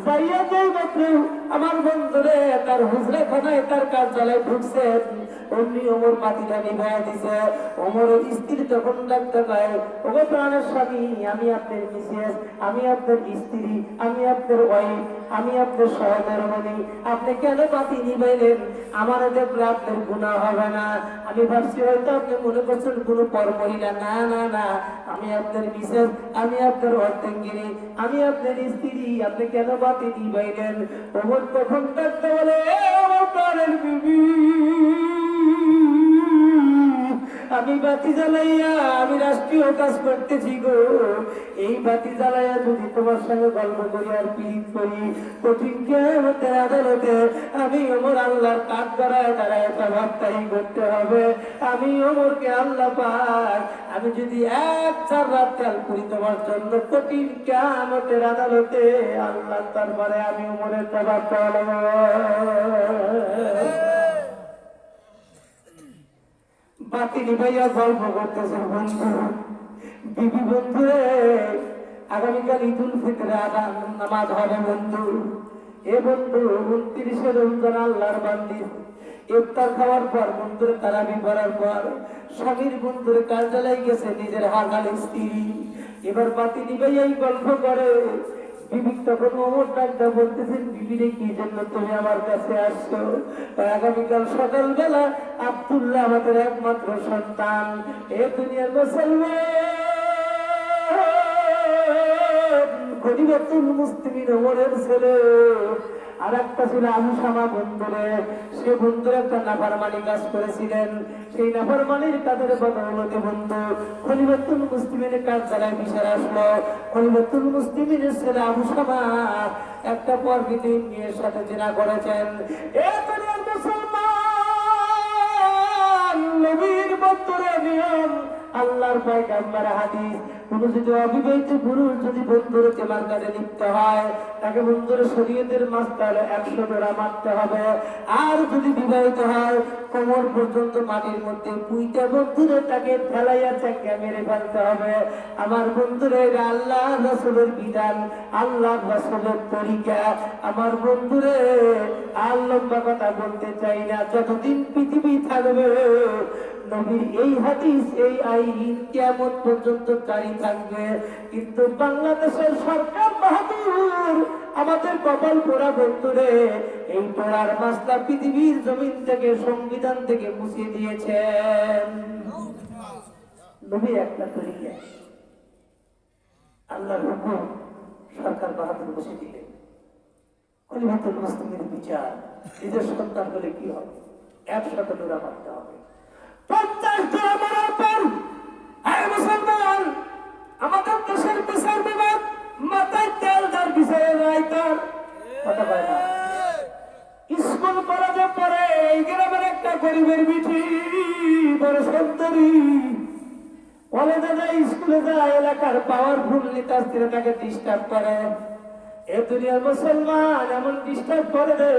যাইয়া যাই মাত্র আমার বন্ধুরে তার হুজরাখানায় তার কার্যালয় ঢুকছেন, অমনি ওমর বাতিটা নিভাইয়া দিছে। ওমরের স্ত্রী তখন ডাকতে পায়, ওগো প্রাণের স্বামী, আমি আপনার মিসেস, আমি আপনার স্ত্রী, আমি আপনার ওয়াইফ, আমি আপনার সহধর্মিণী, আপনি কেন বাতি নিভাইলেন? আমার দেখলে আপনার গুনাহ হবে না। আমি ভাবছি হয়তো আপনি মনে করছেন কোনো পর মহিলা, না না না, আমি আপনার মিসেস, আমি আপনার অর্ধাঙ্গিনী, আমি আপনার স্ত্রী, আপনি কেন বাতি নিভাইলেন? ওমর তখন ডাকতে বলে, আমার প্রাণের বিবি, আমি বাতি জ্বালাইয়া আমি রাষ্ট্রীয় কাজ করতেছি গো, এই বাতি জ্বালাইয়া যদি তোমার সঙ্গে গল্প করি আর পীড়িত করি, কঠিন কিয়ামতের আদালতে আমি ওমর আল্লাহর কাঠ গড়ায় দাঁড়ায় জবাবদাহি করতে হবে। আমি ওমরকে আল্লাহ পাক, আমি যদি 1 রাত তেল করি তোমার জন্য, কঠিন কিয়ামতের আদালতে আল্লাহ তারপরে আমি ওমরের জবাব দেব। বাতি নিভাইয়া গল্প করতেছে বন্ধু, বিবি বন্ধুরে আগামীকাল ঈদুল ফিতরে নামাজ হবে বন্ধু। এ বন্ধু 29 রমজান আল্লাহর বান্দি ইফতার খাওয়ার পর বন্ধুরে তারাবি পড়ার পর স্বামীর বন্ধুরে কার্যালয়ে গেছে নিজের হাজাল স্ত্রী, এবার বাতি নিভাইয়াই গল্প করে। বিবি তখন ওমর ডাকটা বলতেছেন, বিবিরে কি জন্য তুমি আমার কাছে আসছো? আগামীকাল সকালবেলা আব্দুল্লাহ আমাদের একমাত্র সন্তান, এ দুনিয়ার মুসলমান খলিফাতুল মুসলিমিন ওমরের ছেলে। আর একটা ছিল আবু শামা বন্ধুরে, সে বন্ধুর একটা নাফরমানি কাজ করেছিলেন। সেই নাফরমানির কাজের বদৌলতে বন্ধু খলিফাতুল মুসলিমিনের কার্যালয়ে বিচার আসলো। খলিফাতুল মুসলিমিনের ছেলে আবু শামা একটা পরবিধি মেয়ের সাথে জিনা করেছেন। এ দুনিয়ার মুসলমান, নবীর বন্ধুরে নিয়ম, আল্লাহর পয়গম্বর হাদিস, কোন যদি অবিবাহিত পুরুষ যদি বন্ধুর তোমার কাজে লিপ্ত হয়, তাকে বন্ধুর শরীয়তের মাসকালে 100 জোড়া মারতে হবে। আর যদি বিবাহিত হয়, কোমর পর্যন্ত মাটির মধ্যে পুইটা বন্ধুরে তাকে ফেলাইয়া চাকা মেরে ফেলতে হবে। আমার বন্ধুরে, এটা আল্লাহ রাসূলের বিধান, আল্লাহ রাসূলের তরিকা। আমার বন্ধুরে, আর লম্বা কথা বলতে চাই না, যতদিন পৃথিবী থাকবে নবীর এই হাদিস, এই আইন কিয়ামত পর্যন্ত জারি থাকবে। কিন্তু বাংলাদেশের সরকার বাহাদুর আমাদের কপাল পোড়া বন্ধুরে, এই পোড়ার মাসলা পৃথিবীর জমিন থেকে, সংবিধান থেকে মুছে দিয়েছেন। নবী একটা তরিকা, আল্লাহর হুকুম সরকার বাহাদুর বসে দিলেন। খলিফাতুল মুসলিমের বিচার, নিজের সন্তান হলে কি হবে? 100 জোড়া মারতে হবে। 50 জোড়া মারার পর, এই মুসলমান, আমাদের দেশের বিচার বিভাগ মাথায় তেল দার বিচারের রায়তার কথা কয় না। স্কুল কলেজে পড়ে এই গ্রামের একটা গরিবের বিটি, বড় সুন্দরী, কলেজে যায়, স্কুলে যায়, এলাকার পাওয়ারফুল নেতাদের তাকে ডিস্টার্ব করে। এ দুনিয়ার মুসলমান এমন ডিস্টার্ব করে দে,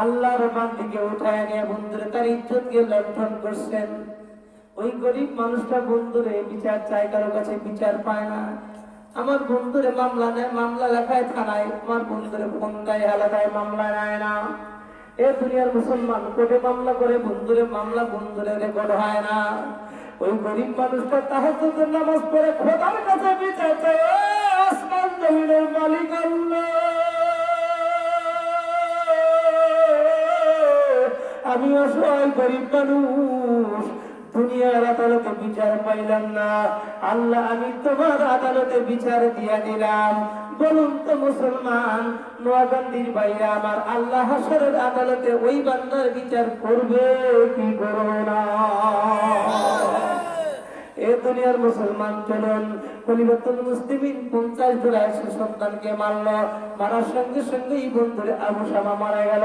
আল্লাহর বান্দিকে উঠায় নিয়ে বন্ধুরে তার ইজ্জতকে লণ্ঠন করছেন। ওই গরিব মানুষটা বন্ধুরে বিচার চায়, কারো কাছে বিচার পায় না। আমার বন্ধুরে মামলা নেয়, মামলা লেখায় থানায়, আমার বন্ধুরে ফোন দেয়, আলাদায় মামলা নেয় না। এ দুনিয়ার মুসলমান কোর্টে মামলা করে, বন্ধুরে মামলা বন্ধুরে রেকর্ড হয় না। ওই গরিব মানুষটা তাহাজ্জুদের নামাজ পড়ে খোদার কাছে বিচার চায়, আসমান জমিনের মালিক আল্লাহ, আমি অসহায় গরিব মানুষ, দুনিয়ার আদালতে বিচার পাইলাম না, আল্লাহ আমি তোমার আদালতে বিচার দিয়া দিলাম। বলুন তো মুসলমান, নোয়াগান্ধীর ভাইরা আমার, আল্লাহ হাসরের আদালতে ওই বান্দার বিচার করবে কি করবে না? এ দুনিয়ার মুসলমান, চলুন খলিফাতুল মুসলিমিন 50 জোড়া সন্তানকে মারল, মারার সঙ্গে সঙ্গে এই বন্ধুরে আবু শামা মারা গেল।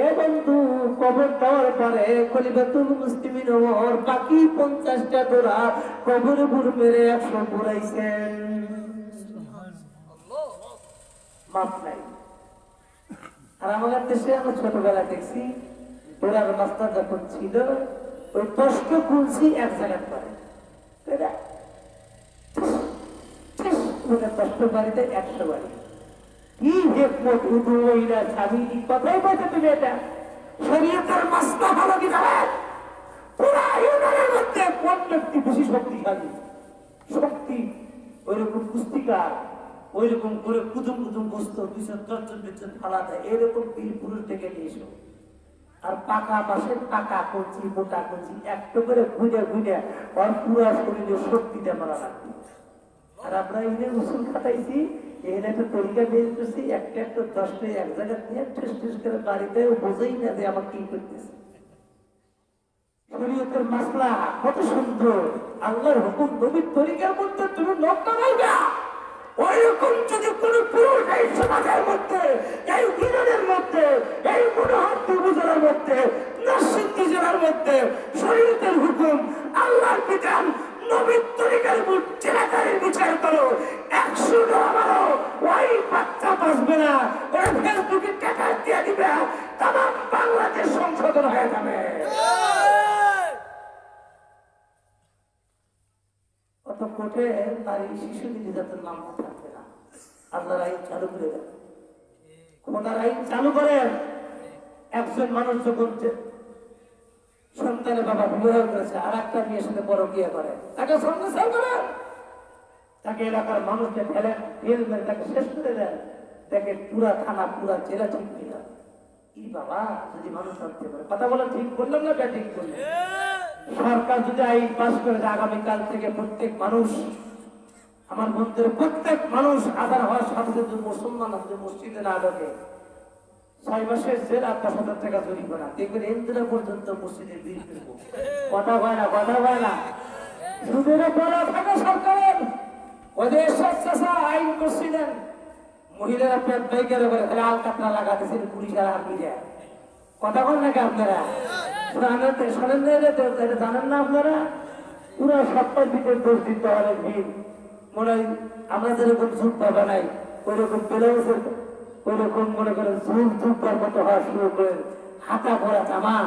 এ বন্ধু কবর দেওয়ার পরে খলিফাতুল মুসলিমিন ওমর বাকি 50টা জোড়া কবরে বুড় মেরে 100 বুড়াইছেন। মাপ নাই। আর আমাদের দেশে আমরা ছোটবেলায় দেখছি, ওরার মাস্টার যখন ছিল, ওই 10কে খুলছি এক জায়গায় করে, বাড়িতে 100 বাড়ি। কি হেকমত উদুইরা স্বামী কথাই বলতে তুমি, এটা শরীয়তের মাসলা ভালো কি জানেন? পুরা ইউনিয়নের মধ্যে কোন ব্যক্তি বেশি শক্তিশালী, শক্তি ওইরকম পুস্তিকার, ওইরকম করে কুদুম কুদুম বসতো, 210 জন বেচন ফালা দেয়, এরকম বীর পুরুষ ডেকে নিয়ে এসো। আর পাকা বাসের পাকা করছি, মোটা করছি, একটু করে ঘুরে ঘুরে ওর পুরা শরীরে শক্তিতে মারা লাগবে। আর আমরা এনে উসুল খাটাইছি, এনে একটা তরিকা বের করছি, একটা একটা 10টা এক জায়গা নিয়ে ঠেস ঠেস করে বাড়িতে বোঝাই না যে আমার কি করতেছে। শরীয়তের মাসলা কত সুন্দর, আল্লাহর হুকুম নবীর তরিকার মধ্যে তুমি নকটা নাইবা। ওইরকম যদি কোন পুরুষ এই সমাজের মধ্যে, এই বিরোধের মধ্যে, এই মনোহত্য বুঝার মধ্যে, নরসিংদী জেলার মধ্যে শরীয়তের হুকুম, আল্লাহর বিধান, নবীর তরিকার জেলাকারীর বিচার করো, 100 মারো, ওই বাচ্চা বাঁচবে না, ওরা ফেসবুকে টাকা দিয়ে দিবে, তামাম বাংলাদেশ সংশোধন হয়ে যাবে। অত কোর্টে নারী শিশু নির্যাতন মামলা থাকবে না, আল্লাহর আইন চালু করে দেন, খোদার আইন চালু করেন। একজন মানুষ যখন সন্তানের বাবা বিবাহ করেছে, আর একটা মেয়ের সাথে বড় বিয়ে করে, তাকে সংসার করেন, তাকে এলাকার মানুষকে ফেলেন, ফেল মেরে তাকে শেষ করে দেন, তাকে পুরা থানা পুরা জেলা ঠিক কিনা। ই বাবা, যদি মানুষ জানতে পারে, কথা বলে ঠিক বললাম না, ঠিক বললাম? সরকার যদি আইন পাস করে, আগামীকাল থেকে প্রত্যেক মানুষ আমার বন্ধুদের প্রত্যেক মানুষ আধার হওয়ার সাথে যদি মুসলমান যদি মসজিদে না ঢোকে 6 মাসের জেল আর 10,000 টাকা জরিমানা। দেখবেন ইন্দিরা পর্যন্ত মসজিদে ভিড় করবো। কথা হয় না, কথা হয় না। সুদের পড়া থাকে সরকারের ওদের স্বেচ্ছা আইন করছিলেন, মহিলারা পেট বেকের করে খালি আল কাতরা লাগাতেছেন পুলিশের আর্মি যায়। কথা বল নাকি আপনারা? শোনেন না, এটা জানেন না আপনারা? পুরো সপ্তাহের ভিতরে দোষ দিতে হবে ভিড়। মনে হয় আমরা যেরকম ঝুঁক পাবা নাই ওই রকম ব্লাউজের ওই রকম মনে করেন ঝুঁক ঝুঁকবার মতো হওয়া শুরু করেন। হাতা পরা জামা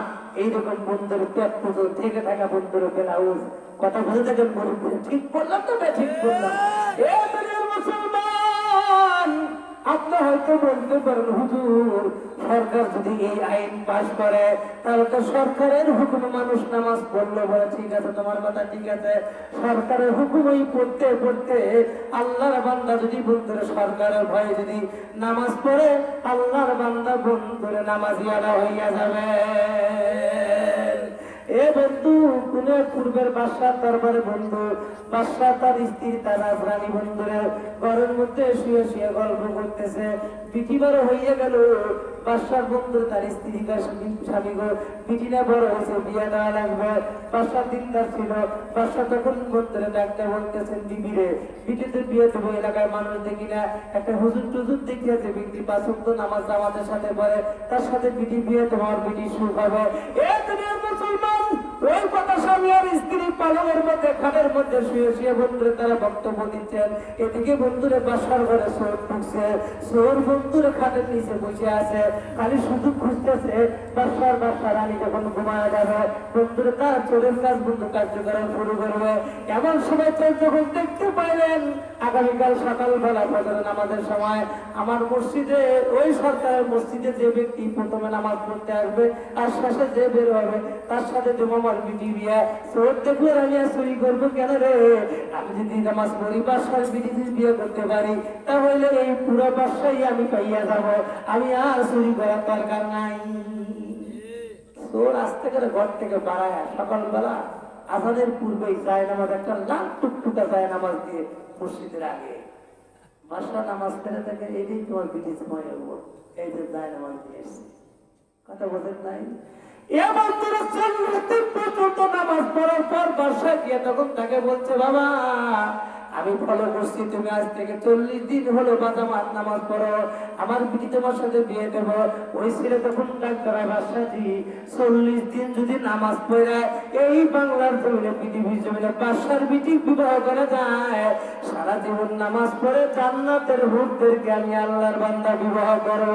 এইরকম বন্ধুর পেট পুজো থেকে থাকা বন্ধুর ব্লাউজ। কথা বলে থাকেন বলুন, ঠিক বললাম তো? ঠিক বললাম। এ দুনিয়ার মুসলমান, আপনি হয়তো বলতে পারেন হুজুর সরকার যদি এই আইন পাশ করে তাহলে তো সরকারের হুকুম মানুষ নামাজ পড়লো। বলে ঠিক আছে, তোমার কথা ঠিক আছে। সরকারের হুকুমই পড়তে পড়তে আল্লাহর বান্দা যদি বন্ধুরে সরকারের ভয়ে যদি নামাজ পড়ে আল্লাহর বান্দা বন্ধুরে নামাজিয়ালা হইয়া যাবে। এ বন্ধু, কোন পূর্বের বাদশার দরবারে বন্ধু বাদশাহ তার স্ত্রী তার রাজরানী বন্ধুরে ঘরের মধ্যে শুয়ে শুয়ে গল্প করতেছে। বিটিবারও হইয়া গেল। বাদশার বন্ধু তার স্ত্রী স্বামী গো বিটিনা বড় হয়েছে, বিয়ে দেওয়া লাগবে। বাদশার দিনদার ছিল। বাদশাহ তখন বন্ধুরে ডাকতে বলতেছেন, বিবিরে বিটিতে বিয়ে দেবো, এলাকায় মানুষ দেখি না একটা হুজুর টুজুর দেখিয়েছে বিটি 5 ওয়াক্ত নামাজ জামাতের সাথে পড়ে, তার সাথে বিটি বিয়ে তোমার বিটি সুখ হবে। এ দুনিয়ার মুসলমান, ওই কথা স্বামী আর স্ত্রী পালনের মধ্যে খাটের মধ্যে শুয়ে শুয়ে বন্ধুরে তারা বক্তব্য দিচ্ছেন। এদিকে বন্ধুরে বাসার ঘরে চোর ঢুকছে। চোর বন্ধুরে খাটের নিচে বসে আছে, খালি সুযোগ খুঁজতেছে বাদশার রানী যখন ঘুমায় যাবে বন্ধুরে তার চোরের কাজ বন্ধু কার্যকরণ শুরু করবে। এমন সময় চোর যখন দেখতে পাইলেন আগামীকাল সকালবেলা ফজরের নামাজের সময় আমার মসজিদে ওই সরকারের মসজিদে যে ব্যক্তি প্রথমে নামাজ পড়তে আসবে আর শেষে যে বের হবে তার সাথে আমার বিটি বিয়ে। চোর দেখলে আমি আর চুরি করবো কেন রে? আমি যদি নামাজ পড়ি বাসার বিটি যদি বিয়ে করতে পারি তাহলে এই পুরো বাসাই আমি পাইয়া যাব, আমি আর চুরি করার দরকার নাই। চোর আস্তে করে ঘর থেকে বাড়ায় সকালবেলা আজানের পূর্বেই যায় নামাজ, একটা লাল টুকটুকা যায় নামাজ দিয়ে মসজিদের আগে বাসা নামাজ ফেলে থাকে। এই তোমার বিটি সময় হবো, এই যে যায় নামাজ দিয়ে এসছে। কথা বোঝেন নাই? নামাজ পড়ার পর বাসায় গিয়ে তখন তাকে বলছে, বাবা আমি ফলো করছি তুমি আজ থেকে 40 দিন হলো বাজামাত নামাজ পড়ো, আমার বিটি তোমার সাথে বিয়ে দেবো। ওই ছেলে তখন ডাক্তার বাসাজি 40 দিন যদি নামাজ পড়ে এই বাংলার জমিনে পৃথিবীর জমিনে বাসার বিটি বিবাহ করা যায়, সারা জীবন নামাজ পড়ে জান্নাতের হুরদেরকে আমি আল্লাহর বান্দা বিবাহ করব।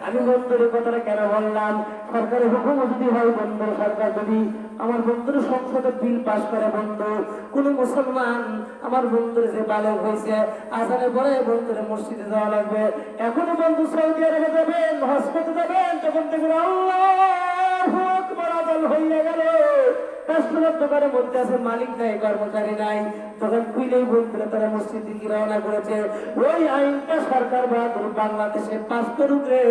আমি বন্ধুর কথাটা কেন বললাম? সরকারের হুকুম যদি হয় বন্ধু, সরকার যদি আমার বন্ধুর সংসদে বিল পাস করে বন্ধু, কোন মুসলমান আমার বন্ধুর যে বালক হয়েছে আজানের পরে বন্ধুর মসজিদে যাওয়া লাগবে। এখনো বন্ধু সৌদি আরবে যাবেন, হজরতে যাবেন, তখন দেখবেন আল্লাহু আকবার আযান হইয়া গেল। কাস্টমার দোকানের মধ্যে আছে, মালিক নাই, কর্মচারী নাই, দোকান খুলেই বন্ধুরা তারা মসজিদ দিকে রওনা করেছে। ওই আইনটা সরকার বাংলাদেশে পাস করুক রে,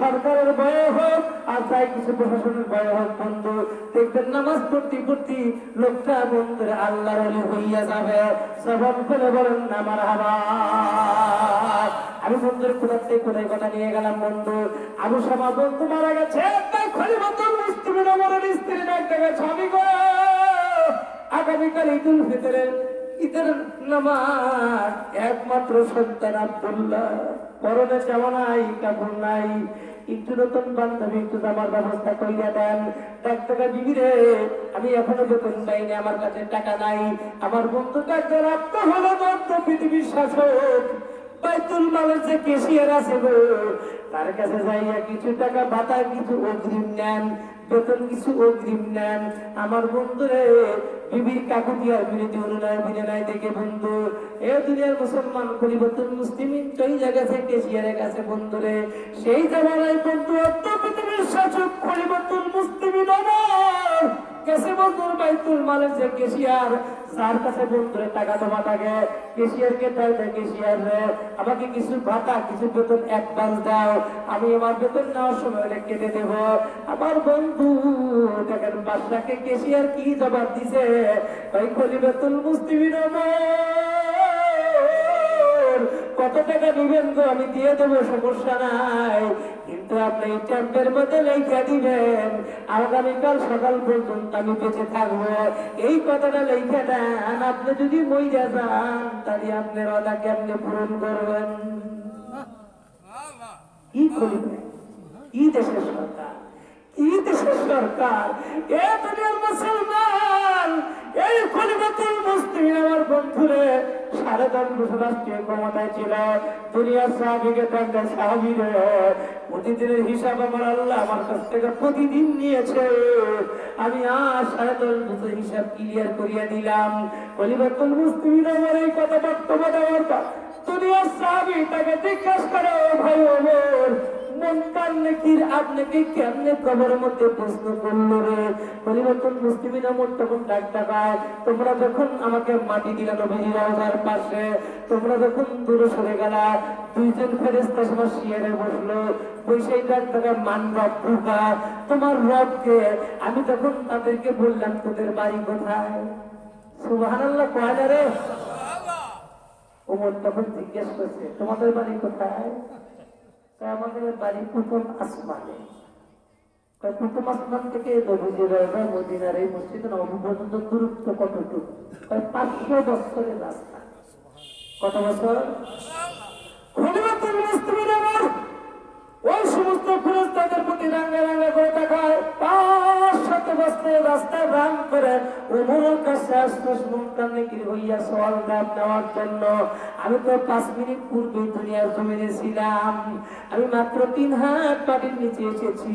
সরকারের ভয়ে হোক আর তাই কিছু প্রশাসনের ভয়ে হোক বন্ধু, দেখবেন নামাজ পড়তে পড়তে লোকটা বন্ধুরা আল্লাহর ওলি হইয়া যাবে। সবাই ফেলে বলেন না মারহাবা। আমি বন্ধুর কোথায় কথা নিয়ে গেলাম বন্ধু? আবু শামা বন্ধু মারা গেছে, তাই খলিফাতুল মুসলিমিন ওমরের স্ত্রী ডাক্তার স্বামী গো, আগামীকাল ঈদুল ফিতরের ঈদের নামাজ, একমাত্র সন্তান আব্দুল্লাহ, পরনে জামা নাই, কাপড় নাই, একটু নতুন বান্ধবী একটু জামার ব্যবস্থা করিয়া দেন। ডাক্তার বিবি রে, আমি এখনো বেতন পাইনি, আমার কাছে টাকা নাই। আমার বন্ধু ডাক্তার আত্ম হলো বন্ধ পৃথিবীর শাসক, বাইতুল মালের যে কেশিয়ার আছে গো, তার কাছে যাইয়া কিছু টাকা ভাতা কিছু অগ্রিম নেন, বেতন কিছু অগ্রিম নেন। আমার বন্ধুরে বিবির কাকুতিয়ার বিরোধী অনুনয় বিনয় দেখে বন্ধু এ দুনিয়ার মুসলমান খলিফাতুল মুসলিমিন চলে গেছে কেশিয়ারের কাছে বন্ধুরে। সেই জামানায় বন্ধু পৃথিবীর শাসক খলিফাতুল মুসলিমিন গেছে বছর বাইতুল মালের যে ক্যাশিয়ার, যার কাছে বন্ধুরে টাকা জমা থাকে, ক্যাশিয়ারকে দেয়, ক্যাশিয়ার আমাকে কিছু ভাতা, কিছু বেতন অ্যাডভান্স দাও, আমি আমার বেতন নেওয়ার সময় হলে কেটে দেব। আমার বন্ধু দেখেন বাদশাকে ক্যাশিয়ার কি জবাব দিছে, ভাই খলিফাতুল মুসলিমিন কত টাকা দিবেন গো, আমি দিয়ে দেবো, সমস্যা নাই, কিন্তু আপনি এই ট্যাম্পের মধ্যে লেখা দিবেন আগামীকাল সকাল পর্যন্ত আমি বেঁচে থাকবো। এই কথাটা লেখা দেন, আপনি যদি মইরা যান তাহলে আপনার ওটা কেমনে পূরণ করবেন? কি করবেন? কি দেশের সরকার, কি দেশের সরকার, এ দুনিয়ার মুসলমান, এই খলিফাতুল মুসলিমিন আমার বন্ধুরে 10.5 বছর রাষ্ট্রীয় ক্ষমতায় ছিল, দুনিয়ার সাহাবীকে টাকা সাহাবীরে প্রতিদিনের হিসাব আমার আল্লাহ আমার কাছ থেকে প্রতিদিন নিয়েছে। আমি আজ 10.5 বছর হিসাব ক্লিয়ার করিয়া দিলাম। খলিফাতুল মুসলিমিন আমার এই কথা বক্তব্য দেওয়ার পর দুনিয়ার সাহাবী তাকে জিজ্ঞাসা করে, ভাই ওমর, মুনকার নাকির আপনাকে কেমনে কবরের মধ্যে প্রশ্ন করলো রে? খলিফাতুল মুসলিমিন ওমর তখন ডাক দেয়, তোমরা যখন আমাকে মাটি দিলা নবীর রওজার পাশে, তোমরা যখন দূরে সরে গেলা, দুইজন ফেরেশতা তোমার শিয়ারে বসলো, বৈশাই ডাক দেয়, মান রব্বুকা, তোমার রবকে। আমি তখন তাদেরকে বললাম, তোদের বাড়ি কোথায়? সুবহানাল্লাহ কয় না রে? ওমর তখন জিজ্ঞেস করছে, তোমাদের বাড়ি কোথায়? আমাদের বাড়ি প্রথম আসমানে। প্রথম আসমান থেকে নবীজির রওজা মদিনার এই মসজিদ নববী পর্যন্ত দূরত্ব কতটুকু? 500 বছরের রাস্তা। কত বছর? খলিফাতুল মুসলিমিন ওমর ওই সমস্ত ফেরেশতাদের প্রতি রাঙ্গা রাঙ্গা করে তাকায়, 500 বছরের রাস্তায় রান করে ওমরের কাছে আসলো মুনকার নাকির হইয়া সওয়াল জবাব দেওয়ার জন্য। আমি তো 5 মিনিট পূর্বে দুনিয়ার জমিনে ছিলাম, আমি মাত্র 3 হাত পাটির নিচে এসেছি,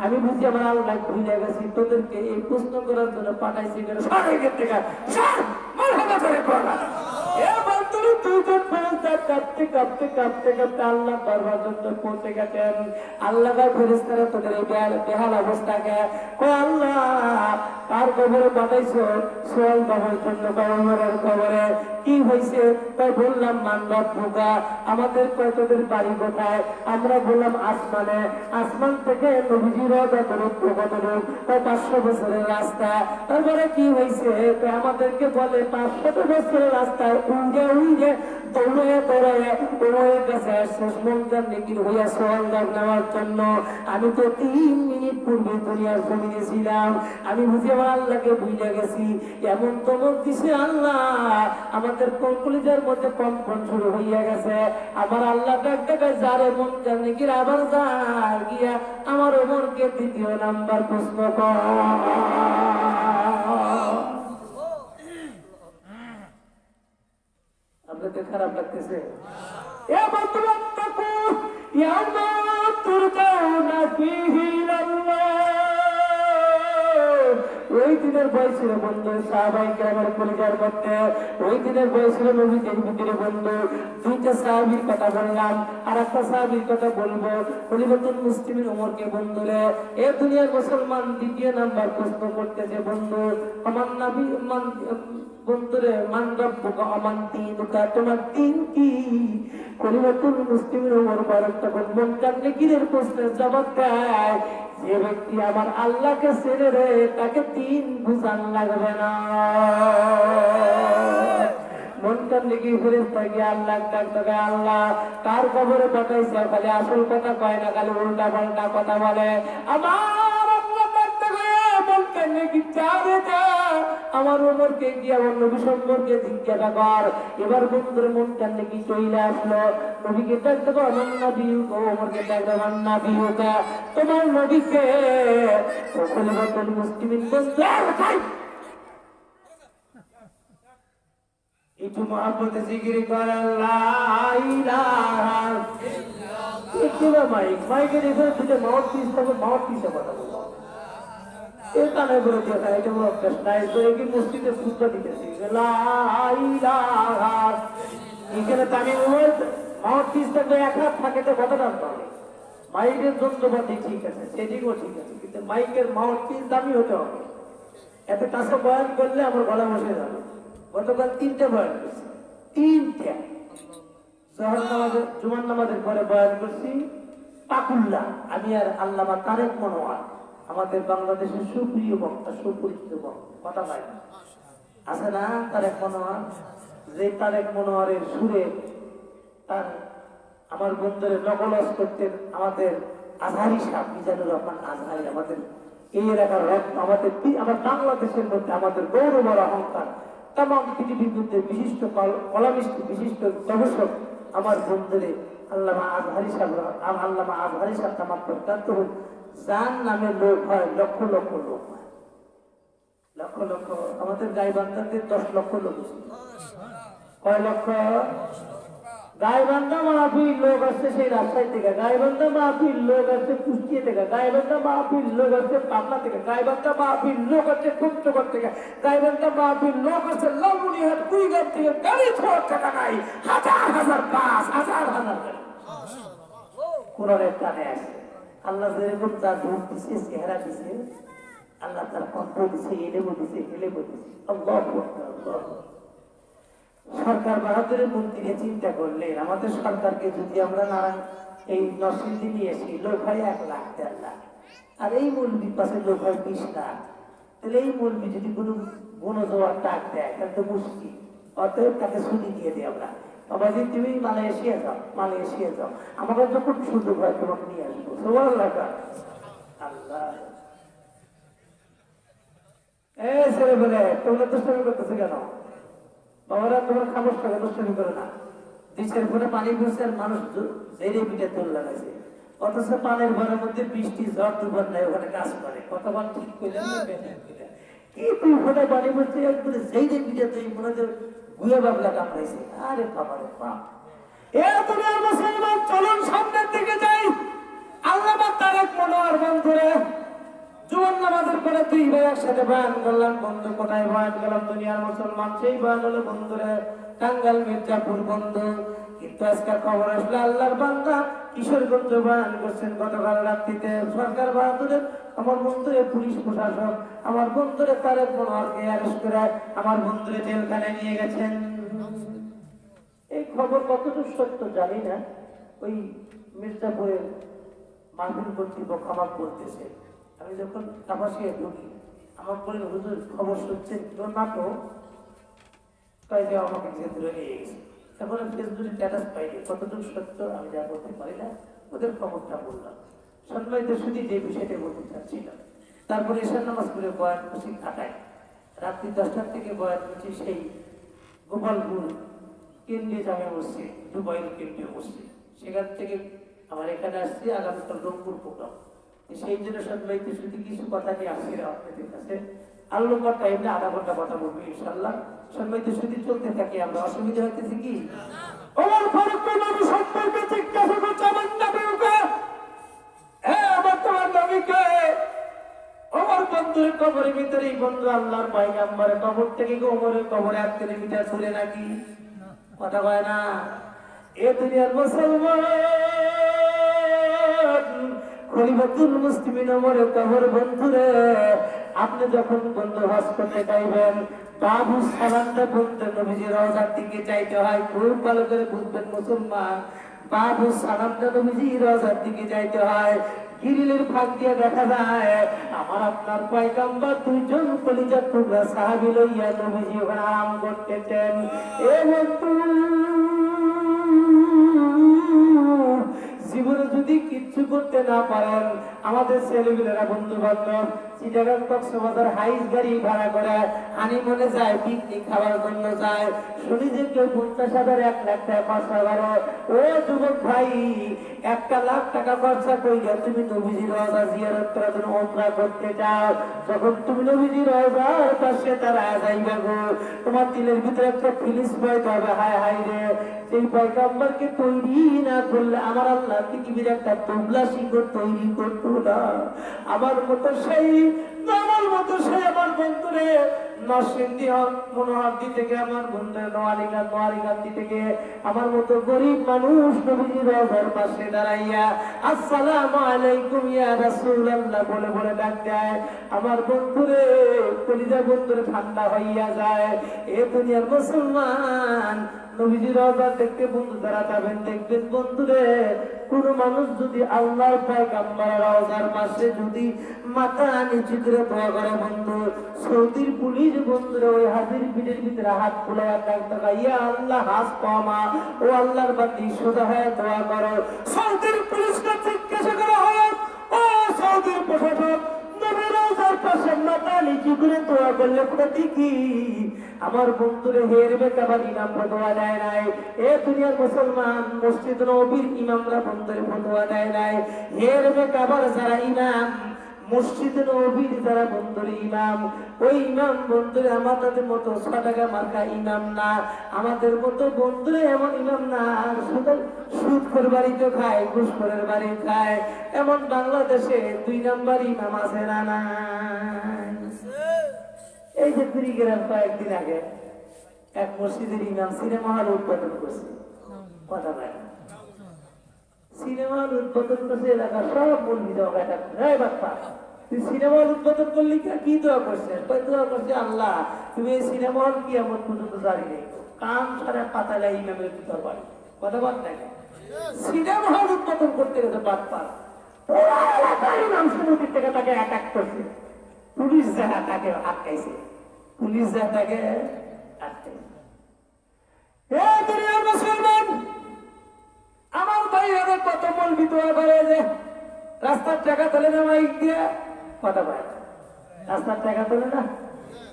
আমি বুঝি আমার আল্লাহ ভুলে গেছি, তোদেরকে এই প্রশ্ন করার জন্য পাঠাইছি কেন? সরে গেতে মারহাবা করে পড়া কাঁপতে কাঁপতে কাঁপতে কাঁপতে আল্লাহ দরবার পর্যন্ত পৌঁছে গেছেন। আল্লাহ ফেরেশতারা তোদের এই বেহাল অবস্থাকে আল্লাহ কার কবরে পাঠাইছো? সোয়াল দেওয়ার জন্য। ওমরের কবরে। কি হয়েছে? তাই বললাম মানব পোকা, আমাদের তোদের বাড়ি কোথায়? আমরা বললাম আসমানে। আসমান থেকে নবীজির রওজা দূরত্ব কতটুক? 500 বছরের রাস্তা। তারপরে কি হয়েছে? আমাদেরকে বলে 500 বছরের রাস্তায় উড়ে উড়ে দৌড়ে দৌড়ে ওমরের কাছে শেষ মুনকার নাকির হইয়া সওয়াল জবাব নেওয়ার জন্য। আমি তো 3 মিনিট পূর্বে দুনিয়ার জমিনে ছিলাম, আমি বুঝি আমার আল্লাহকে ভুলে গেছি। এমন চমক দিছে আল্লাহ, আমাদের কলিজার মধ্যে কম্পন শুরু হইয়া গেছে। আমার আল্লাহ ডাক ডাকায়, যারে মুনকার নাকির আবার যা গিয়া আমার ওমরকে 2য় নাম্বার প্রশ্ন কর। আপনাদের খারাপ লাগতেছে? এ বর্তমান তাকু ইয়ামা তুরজাউনা ফিহি ইলাল্লাহ। ওই দিনের বয়স ছিল বন্ধু সাহাবায়ে কেরামের কলিজার মধ্যে, ওই দিনের বয়স ছিল নবীদের ভিতরে বন্ধু। 2টা সাহাবীর কথা বললাম, আর একটা সাহাবীর কথা বলবো। খলিফাতুল মুসলিমিন ওমরকে বন্ধুরে এ দুনিয়ার মুসলমান 2য় নাম্বার প্রশ্ন করতেছে, বন্ধু আমার নবী বন্ধুরে মান রব্বুকা আমান দীনুকা, তোমার দিন কি? খলিফাতুল মুসলিমিন ওমর ফারুক তখন মুনকার নাকিরের প্রশ্নের জবাব দেয়, যে ব্যক্তি আমার আল্লাহকে ছেড়ে রে তাকে দিন বুঝান লাগবে না। মুনকার নাকির ফেরেশতা গিয়ে আল্লাহ ডাক দেয়, আল্লাহ কার কবরে পাঠাইছে? খালি আসল কথা কয় না, খালি উল্টা পাল্টা কথা বলে। আমার ওমরকে গিয়া নবী সম্পর্কে জিজ্ঞাসা কর। এবার বন্ধুর মুনকার নাকির চলে আসলো, নবীকে ডাক দেবো আমার নবী, ওমরকে ডাক দেবো আমার নবী, তোমার নবীকে। খলিফাতুল মুসলিমিন বন্ধু একটু মহব্বতে জিকির করে লা ইলাহা ইল্লাল্লাহ। মাইকের এখানে দুটো মাউথপিস থাকে, মাউথপিসে কথা বলবো। এখানে বলে দেখা এটা বড় অভ্যাস নাই, তো এই মসজিদে ফুটবল দিতেছি এখানে আমি মাউথপিস থাকলে 1 হাত থাকে তো কত দাম পাবে? মাইকের যন্ত্রপাতি ঠিক আছে, সেটিংও ঠিক আছে, কিন্তু মাইকের মাউথপিস দামি হতে হবে। এত কাছে বয়ান করলে আমার গলা বসে যাবে। গতকাল 3টে বয়ান করছি, 3টে। জোহর নামাজের, জুমার নামাজের পরে বয়ান করছি পাকুল্লা, আমি আর আল্লামা তারেক মনোয়ার, আমাদের বাংলাদেশের সুপ্রিয় বক্তা, সুপরিচিত বক্তা, কথা পায় না আছে না তারেক মনোয়ার? যে তারেক মনোয়ারের সুরে তার আমার বন্ধুরে নকলস করতেন আমাদের আজহারি সাহেব মিজানুর রহমান আজহারি, আমাদের এই এলাকার রত্ন, আমার বাংলাদেশের মধ্যে আমাদের গৌরব আর অহংকার, তাম পৃথিবীর মধ্যে বিশিষ্ট কলামিস্ট, বিশিষ্ট গবেষক আমার বন্ধুরে আল্লামা আজহারি সাহেব, আল্লামা আজহারি সাহেব আমার প্রত্যান্ত হোক। যার নামে লোক হয় লক্ষ লক্ষ লোক হয়, লক্ষ লক্ষ। আমাদের গাইবান্ধাতে 10 লক্ষ লোক, কয় লক্ষ? গাইবান্ধা মাহফিল লোক আসছে সেই রাজশাহী থেকে, গাইবান্ধা মাহফিল লোক আসছে কুষ্টিয়া থেকে, গাইবান্ধা মাহফিল লোক আসছে পাবনা থেকে, গাইবান্ধা মাহফিল লোক আসছে পঞ্চগড় থেকে, গাইবান্ধা মাহফিল লোক আসছে লালমনিরহাট, কুড়িগ্রাম থেকে। গাড়ি ছোঁয়ার টাকা নাই, হাজার হাজার বাস, হাজার হাজার গাড়ি কোরআনের টানে আসে। আল্লাহ যেরকম তার রূপ দিছে, চেহারা দিছে, আল্লাহ তার কণ্ঠ দিছে, এলেবো দিছে, হেলেবো দিছে। আল্লাহু আকবার, আল্লাহু আকবার। সরকার বাহাদুরের মন্ত্রী চিন্তা করলেন, আমাদের সরকারকে যদি আমরা না এই নরসিংদী নিয়ে আসি, লোক হয় 1 লাখ 1.5 লাখ, আর এই মৌলবীর পাশে লোক হয় 20 লাখ, তাহলে এই মৌলবী যদি কোনো গুণজোয়ার টাক দেয় তাহলে তো মুশকিল। অতএব তাকে ছুটি দিয়ে দিই আমরা, বাবাজি তুমি মালয়েশিয়া যাও, মালয়েশিয়া যাও, আমাকে যখন সুযোগ হয় তোমাকে নিয়ে আসবো। সুবহানাল্লাহ। আল্লাহ ছেলে বলে তোমরা দুষ্টামি করতেছে কেন? বাবারা তোমার খামোশ থাকে, দুষ্টামি করে না। দেশের পরে পানি পড়ছে আর মানুষ জেরে পিঠে তোল লাগাইছে, অথচ পানের ঘরের মধ্যে বৃষ্টি ঝড় তুফান নাই, ওখানে কাজ করে। কতবার ঠিক করলেন না কি তুই ওখানে পানি পড়ছে একবারে জেরে পিঠে তুই মনে হচ্ছে গুয়ে বাবলা কামড়াইছে। আরে বাবারে বাপ, এ তুমি আর মুসলমান চলুন সামনের দিকে যাই। আল্লামা তারেক মনোয়ার বন্ধুরে জুমার নামাজের পরে 2 ভাই একসাথে বয়ান করলাম। বন্ধু কোথায় বয়ান করলাম? দুনিয়ার মুসলমান। সেই বয়ান হলো বন্ধুরে টাঙ্গাইল মির্জাপুর বন্ধু। কিন্তু আজকে খবর আসলে আল্লাহর বান্দা কিশোরগঞ্জ বয়ান করছেন গতকাল রাত্রিতে। সরকার বাহাদুরের আমার বন্ধুরে পুলিশ প্রশাসক আমার বন্ধুরে তারেক মনোয়ারকে অ্যারেস্ট করে আমার বন্ধুরে জেলখানায় নিয়ে গেছেন। এই খবর কতটুকু সত্য জানি না। ওই মির্জাপুরের মাহফিল কর্তৃপক্ষ আমার বলতেছে, আমি যখন কাপাসিয়া ঢুকি আমার বলেন হুজুর খবর শুনছেন না তো? তাই যে আমাকে ধরে নিয়ে গেছে। এখন ফেসবুকে স্ট্যাটাস পাইনি, কতটুকু সত্য আমি যা বলতে পারি না, ওদের খবরটা বললাম। সম্মানিত শুধু যে বিষয়টা বলতে চাচ্ছিলাম। তারপরে এশার নামাজ করে বয়ান করছি ঢাকায়, রাত্রি 10টার থেকে বয়ান করছি সেই গোপালপুর কেন্দ্রীয় জামে মসজিদ, দুবাইয়ের কেন্দ্রীয় মসজিদ। সেখান থেকে আমার এখানে আসছি আগামীকাল রংপুর প্রোগ্রাম। সেই জন্য সম্মানিত শুধু কিছু কথা নিয়ে আসছি আপনাদের কাছে। আল্লাহর টাইমে আধা ঘন্টা কথা বলবো ইনশাআল্লাহ। সম্মানিত শুধু চলতে থাকি, আমরা অসুবিধা হইতেছি কি? ওমর ফারুক নবী সম্পর্কে জিজ্ঞাসা করছে আমার নবীকে, হ্যাঁ আমার তোমার নবীকে। ওমর বন্ধুর কবরের ভিতরে এই বন্ধু আল্লাহর পয়গম্বরের কবর থেকে ওমরের কবরে 1 কিলোমিটার দূরে নাকি? কথা কয় না। এ দুনিয়ার মুসলমান খলিফাতুল মুসলিমিন ওমরের কবর বন্ধুরে, আপনি যখন বন্ধু হজ করতে চাইবেন বাবু সালামটা বলতে নবীজির রওজার দিকে চাইতে হয়। খুব ভালো করে বুঝবেন মুসলমান, বাবু সালামটা নবীজির রওজার দিকে চাইতে হয়। গিরিলের ফাঁক দিয়ে দেখা যায় আমার আপনার পয়গম্বর 2 জন কলিজার টুকরা সাহাবী লইয়া নবীজি ওখানে আরাম করতেছেন। এ বন্ধু জীবনে যদি কিচ্ছু করতে না পারেন, আমাদের ছেলেমেয়েরা বন্ধু বান্ধব চিটাগাং কক্সবাজার হাইস গাড়ি ভাড়া করে হানিমুনে যায়, পিকনিক খাওয়ার জন্য যায়। শুনি যে কেউ 50,000 1 লাখ টাকা খরচা করো। ও যুবক ভাই, 1 লাখ টাকা খরচা কইরা তুমি নবীজির রওজা জিয়ারত করার জন্য উমরা করতে যাও। যখন তুমি নবীজির রওজার পাশে দাঁড়ায় যাইবে গো, তোমার দিলের ভিতরে একটা ফিলিংস পাইতে হবে, হায় হায় রে, সেই পয়গম্বরকে তৈরি না করলে আমার আল্লাহ পৃথিবীর একটা তোবলা শিকড় তৈরি করতো না। আমার মতো সেই আমার মতো সে আমার বন্ধুরে নরসিংদী মনোহরদি থেকে আমার বন্ধু নোয়ারিগান্দি থেকে আমার মতো গরিব মানুষ নবীজির রওজার পাশে দাঁড়াইয়া আসসালামু আলাইকুম ইয়া রাসূলুল্লাহ বলে বলে ডাক দেয়। আমার বন্ধুরে কলিজা বন্ধুরে ঠান্ডা হইয়া যায়। এ দুনিয়ার মুসলমান নবীজির রওজা দেখতে বন্ধু যারা যাবেন দেখবেন বন্ধুরে, কোন মানুষ যদি আল্লাহর পয়গম্বরের রওজার পাশে যদি মাথা নিচু করে দোয়া করে বন্ধু, সৌদির পুলিশ বন্ধুরে ওই হাজির পিঠের ভিতরে হাত ফুলাইয়া ডাকতে ইয়া আল্লাহ হাস পামা, ও আল্লাহর বান্দি সোজা হয়ে দোয়া করো। সৌদির পুলিশকে জিজ্ঞাসা করা হয়, ও সৌদির প্রশাসক নবীর রওজার পাশে মাথা নিচু করে দোয়া করলে প্রতি কি? আমার বন্ধুরে হেরবে কাবার ইমাম ফতোয়া দেয় নাই। এ দুনিয়ার মুসলমান মসজিদ নবীর ইমামরা বন্ধুরে ফতোয়া দেয় নাই। হেরবে কাবার যারা ইমাম, মসজিদ নবীর যারা বন্ধুরে ইমাম, ওই ইমাম বন্ধুরে আমাদের মতো 6 টাকা মার্কা ইমাম না, আমাদের মতো বন্ধুরে এমন ইমাম না। সুদ করে বাড়িতে খায়, ঘুষ করে বাড়ি খায়, এমন বাংলাদেশে 2 নাম্বার ইমাম আছে না নাই? এই যে কুড়িগ্রাম কয়েকদিন আগে এক মসজিদের ইমাম সিনেমা হল উদ্বোধন করছে, কথা বলে সিনেমা হল উদ্বোধন করছে, এলাকার সব মন্দির বাপ্পা তুই সিনেমা হল উদ্বোধন করলি কি দোয়া করছে? দোয়া করছে আল্লাহ তুমি এই সিনেমা হল কি এমন পর্যন্ত জারি নেই, কান সারা পাতালা ইমামের ভিতর বাড়ি, কথা বল নাকি? সিনেমা হল উদ্বোধন করতে গেছে বাপ্পা, পুরা এলাকার ইমাম সমিতির থেকে তাকে অ্যাটাক করছে, পুলিশ যারা তাকে আটকাইছে, পুলিশ যা তাকে আটকাইছে। হে দুনিয়ার মুসলমান, আমার ভাইরা কত মৌলবি দোয়া করে যে রাস্তার টাকা তোলে না মাইক দিয়ে, কথা বলে রাস্তার টাকা তোলে না,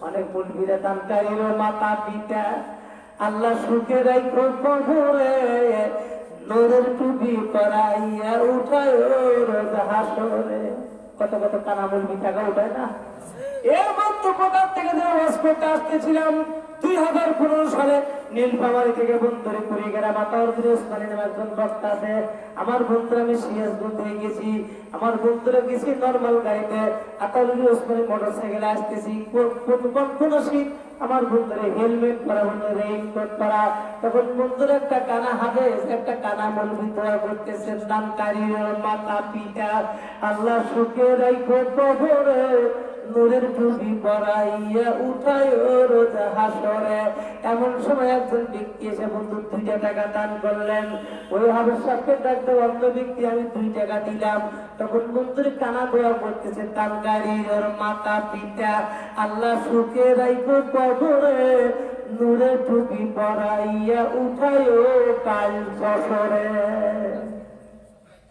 অনেক মৌলবিরা দানকারীর মাতা পিতা আল্লাহ সুখে রাখো কবরে, নূরের টুপি পরাইয়া উঠায় রোজ হাসরে। কত কত কানা মৌলবি টাকা উঠায় না। এর মধ্যে কোথার থেকে ওয়াজ করতে আসতেছিলাম 2015 সালে নীলফামারী থেকে বন্ধুরে কুড়িগ্রাম মাতাউদ্দিন ওসমানী নামে একজন বক্তা আছে। আমার বন্ধুরা আমি সিরাজগঞ্জ হয়ে গেছি, আমার বন্ধুরা গেছি নর্মাল গাড়িতে, আতাউদ্দিন ওসমানী মোটরসাইকেলে আসতেছি, কোন শীত আমার বন্ধুরা হেলমেট পরা, বন্ধু রেইনকোট পরা, তখন বন্ধুরা একটা কানা হাফেজ একটা কানা মৌলবি দোয়া করতেছেন, দানকারীর মাতা পিতা আল্লাহ সুখে রাখো কবরে, নূরের টুপি পরাইয়া উঠায় রোজ হাসরে। এমন সময় একজন ব্যক্তি এসে বন্ধু 2 টাকা দান করলেন। ওই হাফেজ সাহেবকে ডাকতে অন্য ব্যক্তি আমি 2 টাকা দিলাম। তখন বন্ধুর কানা দোয়া করতেছে, দানকারীর মাতা পিতা আল্লাহ সুখে রাখো কবরে, নূরের টুপি পরাইয়া উঠায় কাল যশোরে।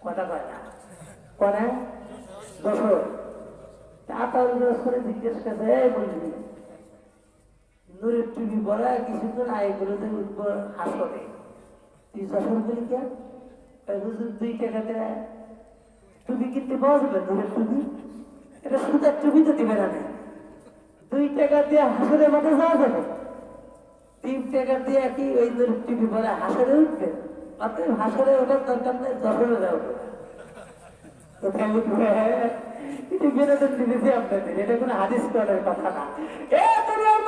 কথা কয় না কোনে যশোর। জিজ্ঞেস করছে বলবি নূরের টুপি পরা কিছুক্ষণ আয় গুলোতে উঠবো হাসরে, তুই যশোর বলি কে? 2 টাকা দেয় টুপি কিনতে পাওয়া যাবে, নূরের টুপি এটা সুতার টুপি তো দিবে না, 2 টাকা দিয়ে হাসরের মাঠে যাওয়া যাবে, 3 টাকা দিয়ে কি ওই নূরের টুপি পরা হাসরে উঠবে? অতএব হাসরে ওঠার দরকার নেই, যশোরে যাও। এটা বিনোদন দিয়েছি আপনাদের, এটা কোনো হাদিস করার কথা না।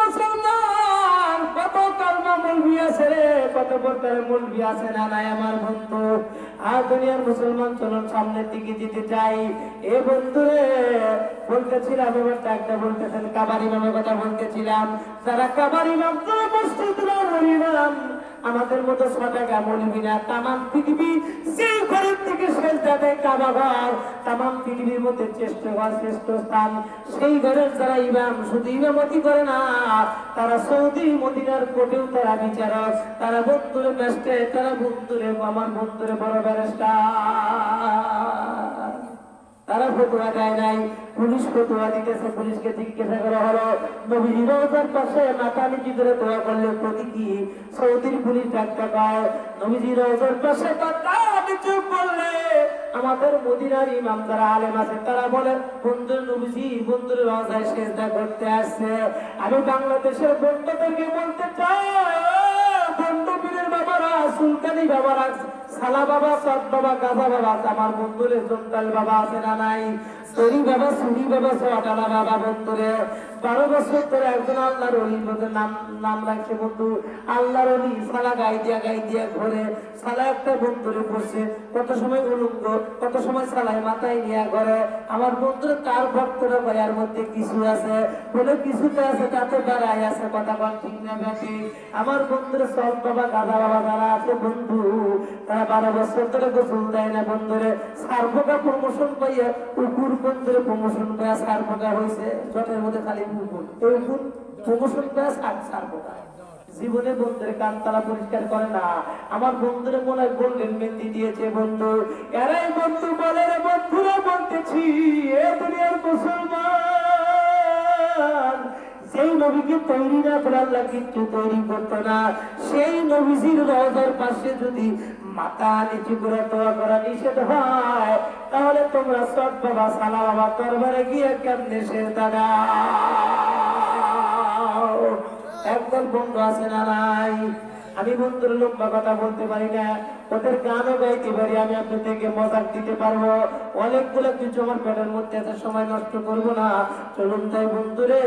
মুসলমান কত কালমা মৌলবি আছে রে, কত প্রকারের মৌলবি আছে না নাই আমার বন্ধু। আর দুনিয়ার মুসলমান চলুন সামনের দিকে যেতে চাই। এ বন্ধু রে বলতেছিলাম, এবার ডাকটা বলতেছেন কাবার ইমামের কথা বলতেছিলাম, যারা কাবার ইমাম মসজিদ ইমাম আমাদের মতো 6 টাকা মৌলবি না, তামাম পৃথিবী সেই ঘরের থেকে শেষ যাবে কাবা ঘর, তামাম পৃথিবীর মধ্যে শ্রেষ্ঠ ঘর, শ্রেষ্ঠ স্থান, সেই ঘরের যারা ইমাম শুধু ইমামতি করে না, তারা সৌদি মদিনার কোর্টেও তারা বিচারক, তারা বন্ধুরে ম্যাজিস্ট্রেট, তারা বন্ধুরে আমার বন্ধুরে বড় ব্যারিস্টার। তারা ফতোয়া দেয় নাই, পুলিশ ফতোয়া দিতেছে। পুলিশকে জিজ্ঞাসা করা হলো নবীজি রওজার পাশে মাথা নিচু করে দোয়া করলে প্রতি কি? সৌদির পুলিশ ডাক্তার কয় নবীজি রওজার পাশে মাথা নিচু করলে আমাদের মদিনার ইমাম যারা আলেম আছে তারা বলে বন্ধুর নবীজি বন্ধুর রওজায় সিজদা করতে আসছে। আমি বাংলাদেশের বন্ধুদেরকে বলতে চাই, বন্ধু পীরের বাবারা, সুলতানি বাবারা, সালা বাবা, সৎ বাবা, গাজা বাবা, আমার বন্ধুরের জমতাল বাবা আছে না নাই? তরি বাবা সুরি বাবা চটালা বাবা বন্ধুরে 12 বছর ধরে একজন আল্লাহর ওলি বলে নাম রাখছে বন্ধু। আল্লাহর ওলি সালা গাই দিয়া ঘরে সালা একটা বন্ধুরে বসে কত সময় উলঙ্গ, কত সময় সালাই মাথায় নিয়ে ঘরে। আমার বন্ধুরে কার ভক্তরা ভাইয়ার মধ্যে কিছু আছে বলে কিছুতে আছে, তাতে বেড়াই আছে, কথা বল ঠিক না বেশি। আমার বন্ধুরে সব বাবা গাদা বাবা যারা আছে বন্ধু, তারা 12 বছর ধরে গোসল দেয় না বন্ধুরে। সার্বকা প্রমোশন পাইয়া কুকুর বন্ধুরে প্রমোশন পাইয়া সার্বকা হয়েছে, জটের মধ্যে খালি কুকুর, এই কুকুর প্রমোশন পাইয়া সার্বকা। জীবনে বন্ধুরে কান তারা পরিষ্কার করে না। আমার বন্ধুরে মনে হয় গোল্ডেন মেহেন্দি দিয়েছে বন্ধু। এরাই বন্ধু বলে রে বন্ধুরা বলতেছি, এ দুনিয়ার মুসলমান সেই নবীকে তৈরি না করে আল্লাহ কিন্তু তৈরি করতো না। সেই নবীজির রওজার পাশে যদি মাথা নিচু করে দোয়া করা নিষেধ হয়, তাহলে তোমরা সব বাবা সালা বাবা দরবারে গিয়ে কেমনে সে দাদা একদল বন্ধু আছে না নাই? আমি বন্ধুর লম্বা কথা বলতে পারি না, ওদের গানও গাইতে পারি, আমি আপনার থেকে মজাক দিতে পারবো অনেকগুলো কিছু। আমার পেটের মধ্যে এত সময় নষ্ট করবো না। চলুন তাই বন্ধুরে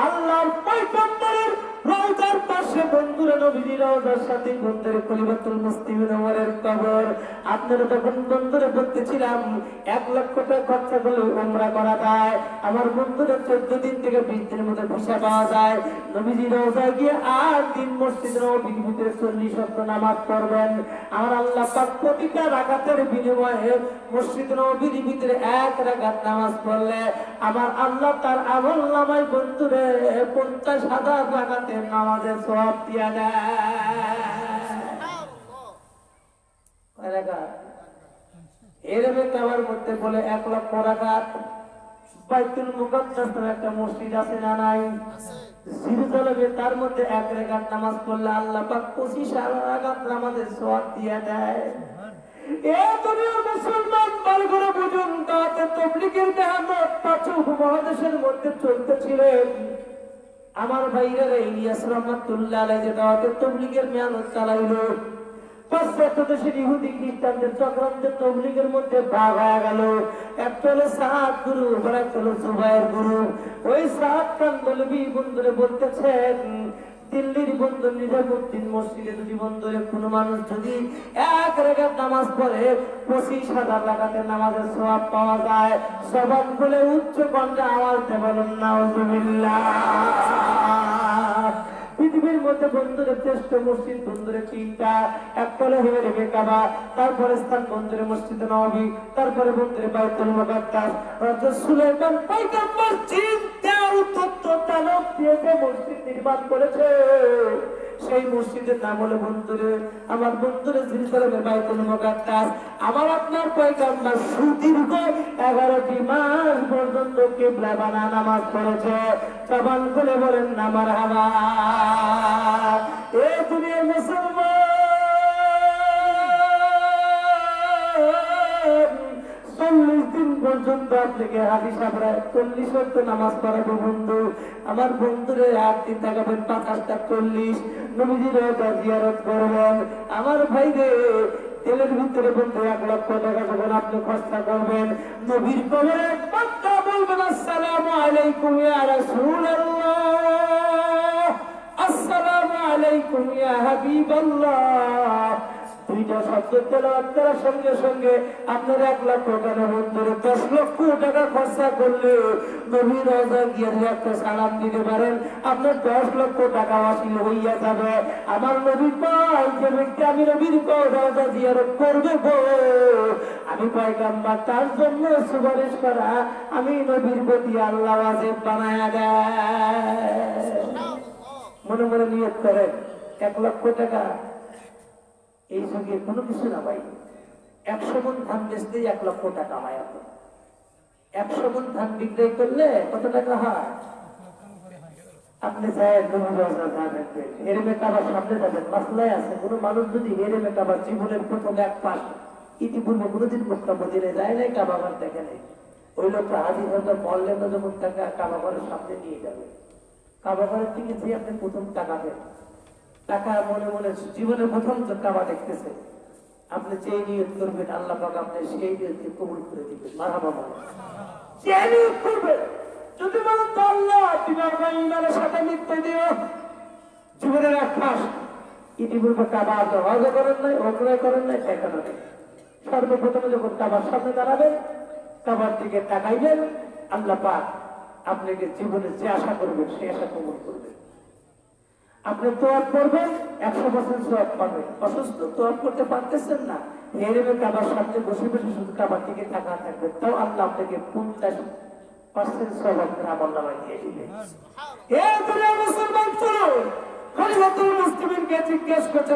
আল্লাহর পয়গম্বরের রওজার পাশে বন্ধুরে নবীজির রওজার সাথে বন্ধুরে খলিফাতুল মুসলিমিন ওমরের কবর। আপনারা তখন বন্ধুরে বলতেছিলাম 1 লক্ষ টাকা খরচা করলে উমরা করা যায়। আমার বন্ধুরে 14 দিন থেকে 20 দিনের মধ্যে ভিসা পাওয়া যায়। নবীজির রওজায় গিয়ে 8 দিন মসজিদ নববীর ভিতরে 40 ওয়াক্ত নামাজ পড়বেন। আমার আল্লাহ পাক প্রতিটা রাকাতের বিনিময়ে মসজিদ নববীর ভিতরে 1 রাকাত নামাজ পড়লে আমার আল্লাহ তার আমলনামায় বন্ধুরে 50,000 রাকাতের নামাজের সওয়াব দিয়া দেয়। এরবে কাবার মধ্যে বলে 1 লক্ষ রাকাত। বাইতুল মুকাদ্দাস নামে একটা মসজিদ আছে না নাই? জিরুজালেমে তার মধ্যে 1 রাকাত নামাজ পড়লে আল্লাহ পাক 25,000 রাকাত নামাজের সওয়াব দিয়া দেয়। এ দুনিয়ার মুসলমান ভালো করে বুঝুন, দাওয়াতে তাবলীগের মেহনত 5 উপমহাদেশের মধ্যে চলতেছিলেন। আমার ভাইরা ইলিয়াস রহমাতুল্লাহ আলাইহি যে দাওয়াতে তাবলীগের মেহনত চালাইলো, পাশ্চাত্য দেশের ইহুদি খ্রিস্টানদের চক্রান্তের তাবলীগের মধ্যে ভাগ হয়ে গেল। একটা হলো সাদ গুরু, একটা হলো জুবায়ের গুরু। ওই সাদ কান্দলবি বন্ধুরে বলতেছেন, দিল্লির বন্ধু নিজামুদ্দিন মসজিদে যদি বন্ধুরে কোনো মানুষ যদি 1 রাকাত নামাজ পড়ে 25,000 রাকাতের নামাজের সওয়াব পাওয়া যায়। সবাই বলে উচ্চ কণ্ঠে আওয়াজ দিয়ে বলুন নাউজুবিল্লাহ। পৃথিবীর মধ্যে বন্ধুরে শ্রেষ্ঠ মসজিদ বন্ধুরে 3টা। একটা হলো হেরেবে কাবা, তারপরে স্থান বন্ধুরে মসজিদ নববী, তারপরে বন্ধুরে বাইতুল মুকাদ্দাস। হযরত সুলাইমান পয়গম্বর চিন্তা উত্তর তালব দিয়ে যে মসজিদ নির্মাণ করেছে, সেই মসজিদের নাম হলো বন্ধুরে আমার বন্ধুরে জেরুজালেমের বাইতুল মুকাদ্দাস। আমার আপনার পয়গম্বর সুদীর্ঘ 11টি মাস পর্যন্ত কিবলা বানা নামাজ পড়েছে। জবান খুলে বলেন না মারহাবা। এ দুনিয়ার মুসলমান 40 দিন পর্যন্ত আপনাকে হাদিস আমরা 40 ওয়াক্ত নামাজ পড়াবো বন্ধু। আমার বন্ধুরে 8 দিন থাকবেন 50টা 40 নবীজির রওজা জিয়ারত করবেন। আমার ভাই রে তেলের ভিতরে বন্ধু 1 লক্ষ টাকা যখন আপনি খরচা করবেন, নবীর কবরে একবার বলবেন আসসালামু আলাইকুম ইয়া রাসূলুল্লাহ, আসসালামু আলাইকুম ইয়া হাবিবাল্লাহ। 2টা শব্দ তেলাওয়াত করার সঙ্গে সঙ্গে আপনার 1 লক্ষ টাকা বন্ধুরে 10 লক্ষ টাকা খরচা করলে নবীর রওজা গিয়ে একটা সালাম দিতে পারেন, আপনার 10 লক্ষ টাকা হাসিল হইয়া যাবে। আমার নবী কয় যে ব্যক্তি আমি নবীর রওজা জিয়ারত করবে গো, আমি পয়গম্বর তার জন্য সুপারিশ করা আমি নবীর প্রতি আল্লাহ ওয়াজিব বানায়া দেয়। মনে মনে নিয়ত করেন 1 লক্ষ টাকা এই সঙ্গে কোনো কিছু না ভাই। 100 মণ ধান বেচতেই 1 লক্ষ টাকা হয়। আপনার 100 মণ ধান বিক্রয় করলে কত টাকা হয়? আপনি চাই হেরেমে কাবার সামনে যাবেন, মাসলাই আছে। কোনো মানুষ যদি হেরেমে কাবার জীবনের প্রথম 1 পাশ ইতিপূর্বে কোনোদিন মক্কা মদিনায় যায় নাই, কাবা ঘর দেখে নেই, ওই লোকটা হাজির হতে বললে না যখন টাকা কাবা ঘরের সামনে নিয়ে যাবে, কাবা ঘরের থেকে যে আপনি প্রথম টাকা দেন, টাকা মনে মনে জীবনের প্রথম কাবা দেখতেছে, আপনি যে নিয়ত করবেন আল্লাহ পাক আপনি সেই নিয়তকে কবুল করে দিবেন। মারহাবা বলেন। কে নিয়োগ করবে? যদি বলেন তো আল্লাহ তুমি আমার ইমানের সাথে মিথ্যে দিও, জীবনের এক মাস ইতিপূর্বে কাবার হজ করেন নাই, অগ্রয় করেন নাই, দেখানো নেই। সর্বপ্রথমে যখন কাবার সামনে দাঁড়াবেন, কাবার দিকে তাকাইবেন, আল্লাহ পাক আপনাকে জীবনে যে আশা করবেন সেই আশা কবুল করবেন। আপনি তোয়াব করবেন, 100% সওয়াব পাবেন। অসুস্থ তোয়াব করতে পারতেছেন না, এরবে কাবার সামনে বসে বসে শুধু কাবার দিকে তাকা থাকবেন, তাও আল্লাহ আপনাকে 50% সওয়াব আপনার আমলনামায় দিয়ে দিবেন। মুসলমান চলো, খলিফাতুল মুসলিমিনকে জিজ্ঞেস করছে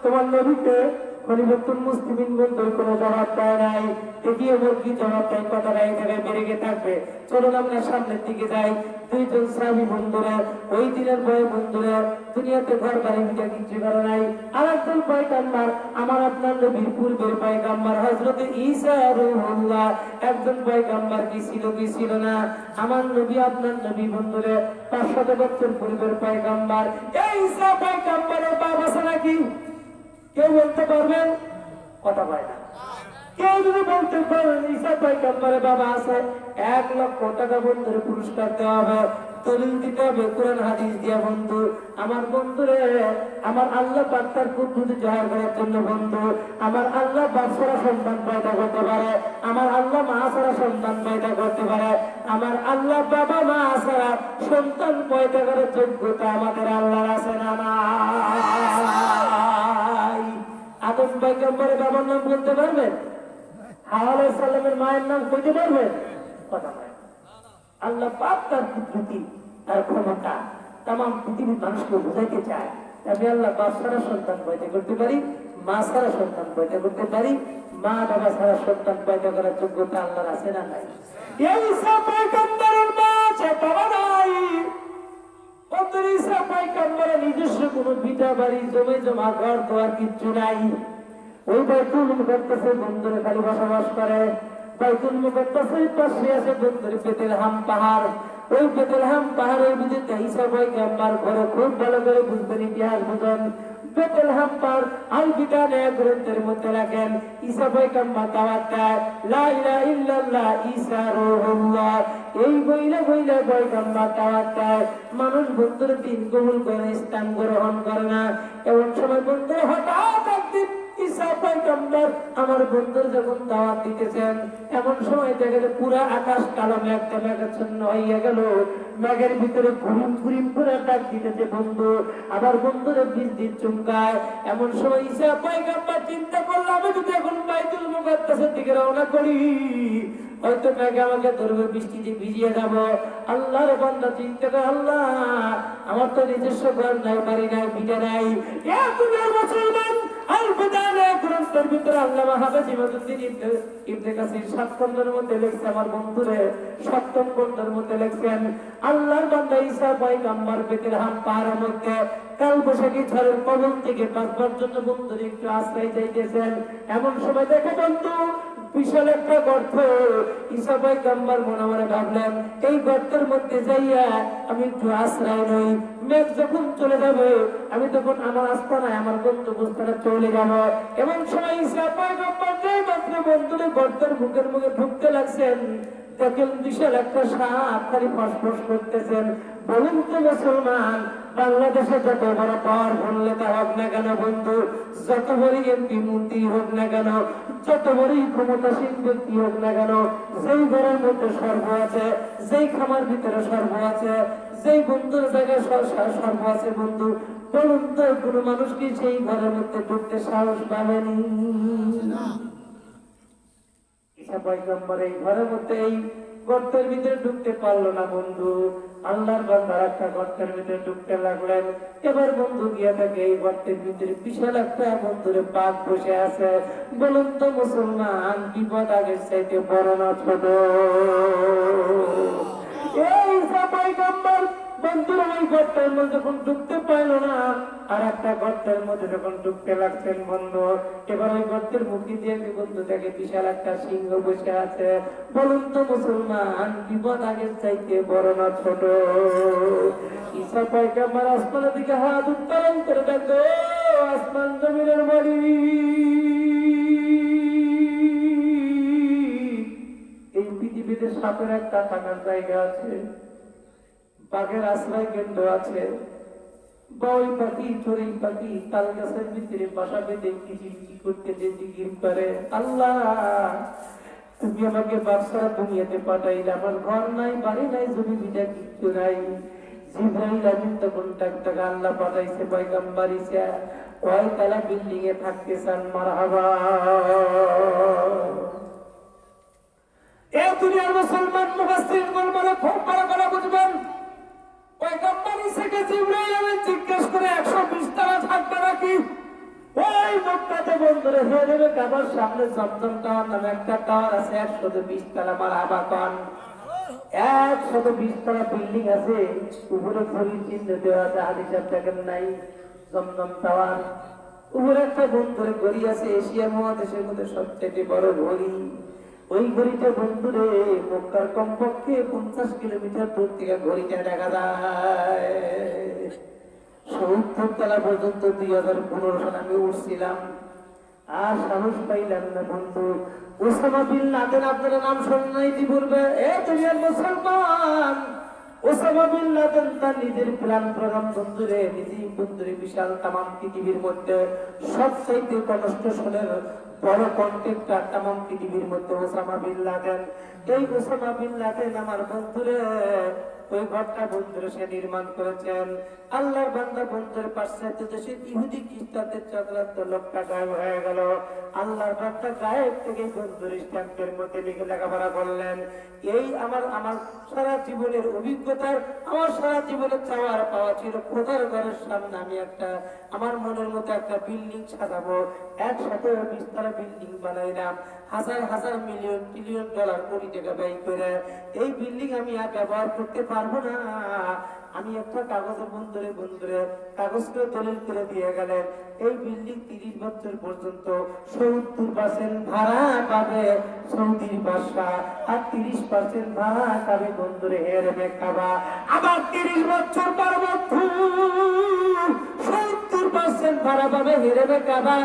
তোমার নবীকে। খলিফাতুল মুসলিমিন বলতে কোনো জবাব দেয় নাই। দেখিয়ে ওর কি জবাব দেয়, কথাটা এই জায়গায় বেড়ে থাকবে। চলুন আমরা সামনের দিকে যাই। দুইজন সাহাবী বন্ধুরা, ওই দিনের বয় বন্ধুরা, দুনিয়াতে ঘর বাড়ি মিটা কিছু করে নাই। আর একজন পয়গম্বর, আমার আপনার নবীর পূর্বের পয়গম্বর হযরত ঈসা রূহুল্লাহ, একজন পয়গম্বর কি ছিল না? আমার নবী আপনার নবী বন্ধুরা 500 বছর পূর্বের পয়গম্বর। এই ঈসা পয়গম্বরের বাপ আছে নাকি? কেউ বলতে পারবেন? কথা পায় না। কেউ যদি বলতে পারেন ঈসা পয়গম্বরের বাবা আছে, 1 লক্ষ টাকা বন্ধুরে পুরস্কার দেওয়া হবে, দলিল দিতে হবে কোরআন হাদিস দিয়া। বন্ধু আমার, বন্ধুরে আমার আল্লাহ পাক তার কুদরত জাহির করার জন্য বন্ধু, আমার আল্লাহ বাপ ছাড়া সন্তান পয়দা করতে পারে, আমার আল্লাহ মা ছাড়া সন্তান পয়দা করতে পারে, আমার আল্লাহ বাবা মা ছাড়া সন্তান পয়দা করার যোগ্যতা আমাদের আল্লাহর আছে না নাই? আদম পয়গম্বরের বাবার নাম বলতে পারবেন? হাওয়া আলাইহিস সালামের মায়ের নাম কইতে পারবেন? কথা নাই। আল্লাহ পাক তার কুদরতি, তার ক্ষমতা তামাম পৃথিবীর মানুষকে বুঝাইতে চায়। আমি আল্লাহ বাপ ছাড়া সন্তান পয়দা করতে পারি, মা ছাড়া সন্তান পয়দা করতে পারি, মা বাবা ছাড়া সন্তান পয়দা করার যোগ্যতা আল্লাহর আছে না নাই? এই ঈসা পয়গম্বরের মা আছে, বাবা নাই। অন্তর ঈসা পয়গম্বরের নিজস্ব কোনো ভিটা বাড়ি জমি জমা ঘর দোয়ার কিচ্ছু নাই। ওই বাইতুল মুকাদ্দাসের বন্ধুরে খালি বসবাস করে। বাইতুল মুকাদ্দাসের পাশে আছে বন্ধুরে বেতেলহাম পাহাড়। ওই বেতেলহাম পাহাড়ের ভিতরে ঈসা পয়গম্বর ঘরে খুব ভালো করে বুঝবেন, ইতিহাস বুঝেন। বেতেলহাম পাহাড় আল বিদানে গ্রন্থের মধ্যে রাখেন ঈসা পয়গম্বর দাওয়াত দেয় লা ইলাহা ইল্লাল্লাহ ঈসা রূহুল্লাহ। এই বইলে পয়গম্বর দাওয়াত দেয়। মানুষ বন্ধুরে দিন কবুল করে, ইসলাম গ্রহণ করে না। এমন সময় বন্ধুরা হঠাৎ একদিন ঈসা পয়গম্বর আমার বন্ধুর যখন দাওয়াত দিতেছেন, এমন সময় দেখে যে পুরা আকাশ কালো মেঘাচ্ছন্ন হইয়া গেল। মেঘের ভিতরে ঘুরিম ঘুরিম করে ডাক দিতেছে বন্ধু, আবার বন্ধুরে বীজ চুমকায়। এমন সময় ঈসা পয়গম্বর চিন্তা করলো, আমি যদি এখন বাইতুল মুকাদ্দাসের দিকে রওনা করি, হয়তো মেঘে আমাকে ধরবে, বৃষ্টিতে ভিজিয়ে যাব। আল্লাহর বান্দা চিন্তা করে, আল্লাহ আমার তো নিজস্ব ঘর নাই, বাড়ি নাই, ভিটা নাই। মুসলমান গ্রন্থের ভিতরে আল্লামা হাফেজ ইমাদউদ্দিন ইবনে কাসির 7 খণ্ডের মধ্যে লিখছে, আমার বন্ধুরে 7ম খণ্ডের মধ্যে লিখছেন, আল্লাহর বান্দা ঈসা পয়গম্বর বেতেলহাম পাহাড়ের মধ্যে কালবৈশাখী ঝড়ের কবল থেকে বাঁচবার জন্য বন্ধুরে একটু আশ্রয় চাইতেছেন। এমন সময় দেখে বন্ধু বিশাল একটা গর্ত। ঈসা পয়গম্বর মনে মনে ভাবলেন, এই গর্তের মধ্যে যাইয়া আমি একটু আশ্রয় নই। মেঘ যখন চলে যাবে, আমি তখন আমার আস্তানায়, আমার গন্তব্যস্থানে চলে যাব। এমন সময় ঈসা পয়গম্বর যেই মাত্র বন্ধুরে গর্তের মুখে ঢুকতে লাগছেন, দেখেন বিশাল একটা সাপ খালি ফসফস করতেছেন। বলুন তো মুসলমান, বাংলাদেশে যত বড় পাওয়ারফুল নেতা হোক না কেন বন্ধু, যত বড় এমপি মন্ত্রী হোক না কেন, যত বড় ক্ষমতাসীন ব্যক্তি হোক না কেন, যেই ঘরের মধ্যে সর্ব আছে, যেই খামার ভিতরে সর্ব আছে, যেই বন্ধুর জায়গায় সর্ব আছে বন্ধু, বলুন তো কোনো মানুষ কি সেই ঘরের মধ্যে ঢুকতে সাহস পাবেনি? ঈসা পয়গম্বর এই ঘরের মধ্যে, এই গর্তের ভিতরে ঢুকতে পারলো না বন্ধু। আল্লাহর বান্দা একটা গর্তের ভিতরে ঢুকতে লাগলেন। এবার বন্ধু গিয়ে থাকে এই গর্তের ভিতরে বিশাল একটা বন্ধুরে বাঘ বসে আছে। বলুন তো মুসলমান, বিপদ আগের চাইতে বড় না ছোট? এই ঈসা পয়গম্বর বন্ধুরা ওই গর্তের মধ্যে যখন ঢুকতে পাইল না, আর একটা গর্তের মধ্যে যখন ঢুকতে লাগছেন বন্ধু, এবার ওই গর্তের মুখে দিয়ে বন্ধু দেখে বিশাল একটা সিংহ বসে আছে। বলুন তো মুসলমান, বিপদ আগের চাইতে বড় না ছোট? ঈসা পয়গম্বর আসমানের দিকে হাত উত্তোলন করে দেখো, আসমান জমিনের মালিক, এই পৃথিবীর পৃথিবীতে সাপের একটা থাকার জায়গা আছে, বাঘের আশ্রয় কেন্দ্র আছে, বা ওই পাখি চড়ুই পাখি তাল গাছের ভিতরে বাসা বেঁধে কিচিরমিচি করতে যে জিকির করে, আল্লাহ তুমি আমাকে বাদশারা দুনিয়াতে পাঠাইলে, আমার ঘর নাই, বাড়ি নাই, জমি ভিটা কিচ্ছু নাই। জিবরাইল আমিন তখন টাকা আল্লাহ পাঠাইছে পয়গম্বর ঈসা, ওই তালা বিল্ডিং এ থাকতে চান, মারহাবা। এই দুনিয়ার মুসলমান মুফাসসিরগণ বলে খুব ভালো করে বুঝবেন, পয়গম্বর ঈসাকে জিবরাইল আমিন জিজ্ঞেস করে 120 তলা থাকবে নাকি? ওই মক্কাতে বন্ধুরা হেরেবে কাবার সামনে জমজম টাওয়ার নামে একটা টাওয়ার আছে, 120 তলা, মারহাবা কোন। 120 তলা বিল্ডিং আছে, উপরে ঘড়ির চিহ্ন দেওয়া আছে, হাদিসে দেখেন নাই জমজম টাওয়ার। উপরে একটা বন্ধুরে ঘড়ি আছে, এশিয়া মহাদেশের মধ্যে সবচেয়ে বড় ঘড়ি। ওই ঘড়িটা বন্ধুরে মক্কার কমপক্ষে 50 কিলোমিটার দূর থেকে ঘড়িটা দেখা যায়। 70 তলা পর্যন্ত 2015 সালে আমি উঠছিলাম, আর সাহস পাইলাম না বন্ধু। ওসামা বিন লাদেন আপনারা নাম শোনেন নাই পূর্বে? এ দুনিয়ার মুসলমান, ওসামা বিন লাদেন তার নিজের প্ল্যান প্রোগ্রাম বন্ধুরে, নিজেই বন্ধুরে বিশাল তামাম পৃথিবীর মধ্যে সবচাইতে কনস্ট্রাকশনের বড় কন্ট্রাক্টর তামাম পৃথিবীর মধ্যে ওসামা বিন লাদেন। এই ওসামা বিন লাদেন আমার বন্ধুরে ওই ঘরটা বন্ধুরে সে নির্মাণ করেছেন। আল্লাহর বান্দা বন্ধুর পাশ্চাত্য দেশের ইহুদি খ্রিস্টানদের চক্রান্ত লোকটা গায়েব হয়ে গেল। আল্লাহর বান্দা গায়েব থেকে বন্ধুর স্ট্যাম্পের মধ্যে লিখে লেখাপড়া করলেন। এই আমার সারা জীবনের অভিজ্ঞতার, আমার সারা জীবনের চাওয়ার পাওয়া ছিল, খোদার ঘরের সামনে আমি একটা আমার মনের মতো একটা বিল্ডিং সাজাবো। 120 তলা বিল্ডিং বানাইলাম, হাজার হাজার মিলিয়ন ট্রিলিয়ন ডলার কোটি টাকা ব্যয় করে। এই বিল্ডিং আমি আর ব্যবহার করতে পারবো না। আমি একটা কাগজের বন্ধুরে কাগজকে দলিল করে দিয়ে গেলেন, এই বিল্ডিং 30 বছর পর্যন্ত 70% ভাড়া পাবে সৌদির বাদশা, আর 30% ভাড়া পাবে বন্ধুরে হেরেমে কাবা। আবার 30 বছর পর বন্ধু 70% ভাড়া পাবে হেরেমে কাবা,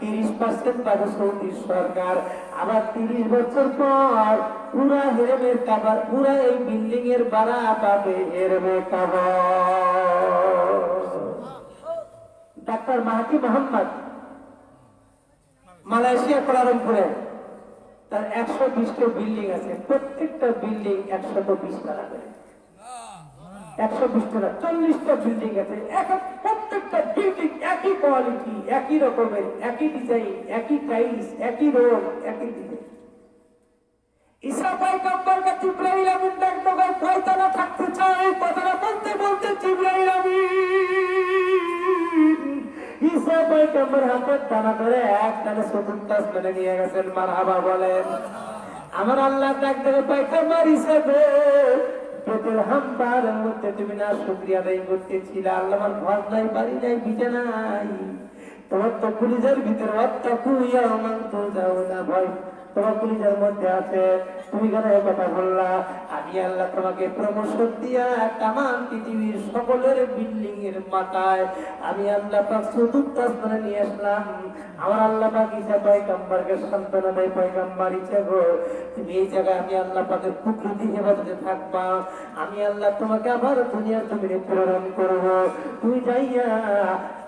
30% পাবে সৌদি সরকার। আবার 30 বছর পর পুরা হেরেমের কাবা, পুরা এই বিল্ডিং এর ভাড়া পাবে হেরেমে কাবা। ডাক্তার মাহাতি মোহাম্মদ মালয়েশিয়া কুয়ালালামপুরে তার 120টা বিল্ডিং আছে, প্রত্যেকটা বিল্ডিং 120 তলা করে, 120 তলা 40টা বিল্ডিং আছে। প্রত্যেকটা বিল্ডিং একই কোয়ালিটি, একই রকমের, একই ডিজাইন, একই টাইলস, একই রং, একই ডিজাইন। ঈসা পয়গম্বরকে জিবরাইল আমিন ডাকতো, কয়তলা থাকতে চায়? কথাটা বলতে বলতে জিবরাইল আমিন ঈসা পয়গম্বর হাতের টানা ধরে এক টানে 4th আসমানে নিয়ে গেছেন, মারহাবা বলেন। আমার আল্লাহ ডাক দেবে, পয়গম্বর ঈসা গো, পেটের হামপারের মধ্যে তুমি না শুকরিয়া আদায় করতেছিলে, আল্লাহ আমার ঘর নাই, বাড়ি নাই, ভিটে নাই, তোমার তো কলিজার ভিতরে অত্যাকু ইয়ামান তো যাও না ভয় তোমার কলিজার মধ্যে আছে, তুমি কেন কথা বললা? আমি আল্লাহ তোমাকে প্রমোশন দিয়া তামাম পৃথিবীর সকলের বিল্ডিং এর মাথায় আমি আল্লাহ পাক 4th আসমানে নিয়ে আসলাম। আমার আল্লাহ পাক ঈসা পয়গম্বরকে সান্ত্বনা দেয়, পয়গম্বর ঈসা গো, তুমি এই জায়গায় আমি আল্লাহ পাকের কুদরতি হেফাজতে থাকবা, আমি আল্লাহ তোমাকে আবার দুনিয়ার জমিনে প্রেরণ করব, তুমি যাইয়া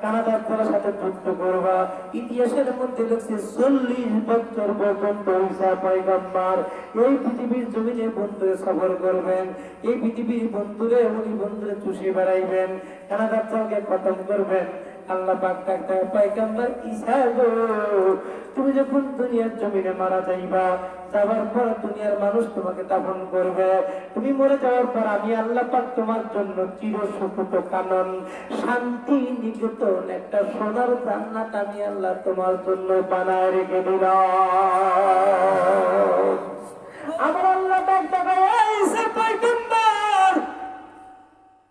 কানাডার দলের সাথে যুদ্ধ করবা। ইতিহাসের মধ্যে লিখছে 40 বছর পর্যন্ত ঈসা পয়গম্বর এই পৃথিবীর জমিনে বন্ধুরে সফর করবেন, এই পৃথিবীর বন্ধুরে উনি বন্ধুরে চুষে বেড়াইবেন, কানাডার দলকে খতম করবেন। আল্লাহ পাক ডাকতে, পয়গম্বর ঈসা গো, তুমি যখন দুনিয়ার জমিনে মারা যাইবা, যাবার পর দুনিয়ার মানুষ তোমাকে দাফন করবে, তুমি মরে যাওয়ার পর আমি আল্লাহ পাক তোমার জন্য চিরসুখত কানন শান্তি নিকেতন একটা সোনার জান্নাত আমি আল্লাহ তোমার জন্য বানায় রেখে দিলাম। আমার আল্লাহ পাক ডাকে, ঈসা পয়গম্বর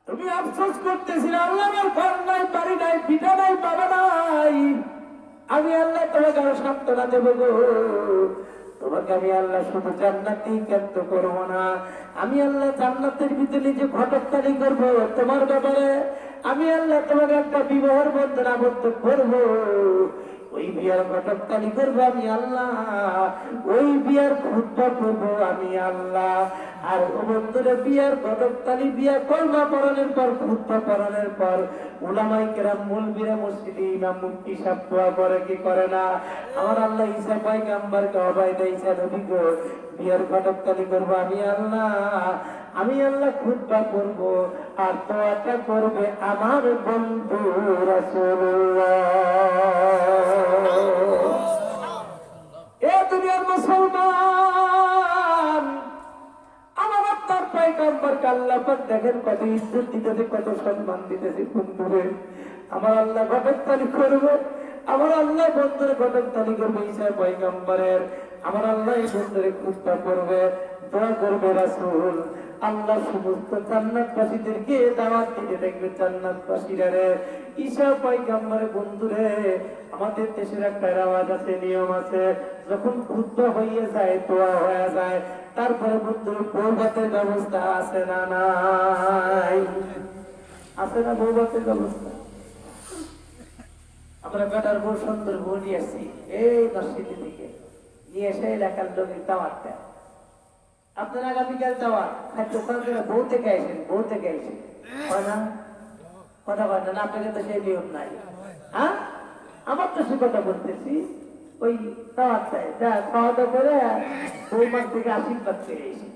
তুমি আফসোস করতেছিলে, আল্লাহ আমার ঘর নাই, বাড়ি নাই, পিঠা নাই, বাবা নাই, আমি আল্লাহ তোমাকে আরো সান্ত্বনা দেবো গো, তোমাকে আমি আল্লাহ শুধু জান্নাতেই কেন্দ্র করবো না, আমি আল্লাহ জান্নাতের ভিতরে যে ঘটকতালি করবো তোমার ব্যাপারে, আমি আল্লাহ তোমাকে একটা বিবাহের বন্ধন আবদ্ধ করবো। ওই বিয়ার ঘটকতালি করবো আমি আল্লাহ, ওই বিয়ার খুতবা করবো আমি আল্লাহ। আর ও বন্ধুরা, বিয়ার ঘটকতালি, বিয়া কলমা পড়ানোর পর, খুতবা পড়ানোর পর উলামায়ে কেরাম, মুলবিরা মসজিদে ইমাম মুফতি সাহেব দোয়া করে কি করে না? আমার আল্লাহ ঈসা পয়গম্বরকে অবায়দা ঈসা নবীকে বিয়ার ঘটকতালি করবো আমি আল্লাহ, আমি আল্লাহ খুতবা করব, আর দোয়াটা করবে আমার বন্ধু রাসূলুল্লাহ। এ দুনিয়ার মুসলমান, আমার আপনার পয়গম্বরকে আল্লাহ পাক দেখেন কত ইজ্জত দিতেছে, কত সম্মান দিতেছে। বন্ধুরে, আমার আল্লাহ ঘটকতালি করবে, আমার আল্লাহ বন্ধুরে ঘটকতালি করবে ঈসা পয়গম্বরের, আমার আল্লাহ এই বন্ধুরে খুতবা করবে, দোয়া করবে রাসূল। আল্লাহ সমস্ত জান্নাতবাসীদেরকে দাওয়াত দিতে দেখবে, জান্নাতবাসীরা রে, ঈসা পয়গম্বরের বন্ধুরে, আমাদের দেশের একটা রেওয়াজ আছে, নিয়ম আছে, যখন খুতবা হয়ে যায়, দোয়া হয়ে যায়, তারপরে বন্ধুর বৌভাতের ব্যবস্থা আছে না নাই? আছে না বৌভাতের ব্যবস্থা? আমরা বেটার বউ, সুন্দর বউ নিয়ে আসছি এই মসজিদের দিকে, নিয়ে এসে এলাকার লোকের দাওয়াত দেয়। আপনারা আগামীকাল যাওয়ার খাদ্য বউ থেকে আসেন, বউ থেকে আসেন, হয় না? কথা বলেন না, আপনাকে তো সেই নিয়ম নাই। হ্যাঁ, আমার তো সে কথা বলতেছি, ওই দাওয়াত দেয়, যা খাওয়া দাওয়া করে বৌমার থেকে আশীর্বাদ পেয়ে এসে,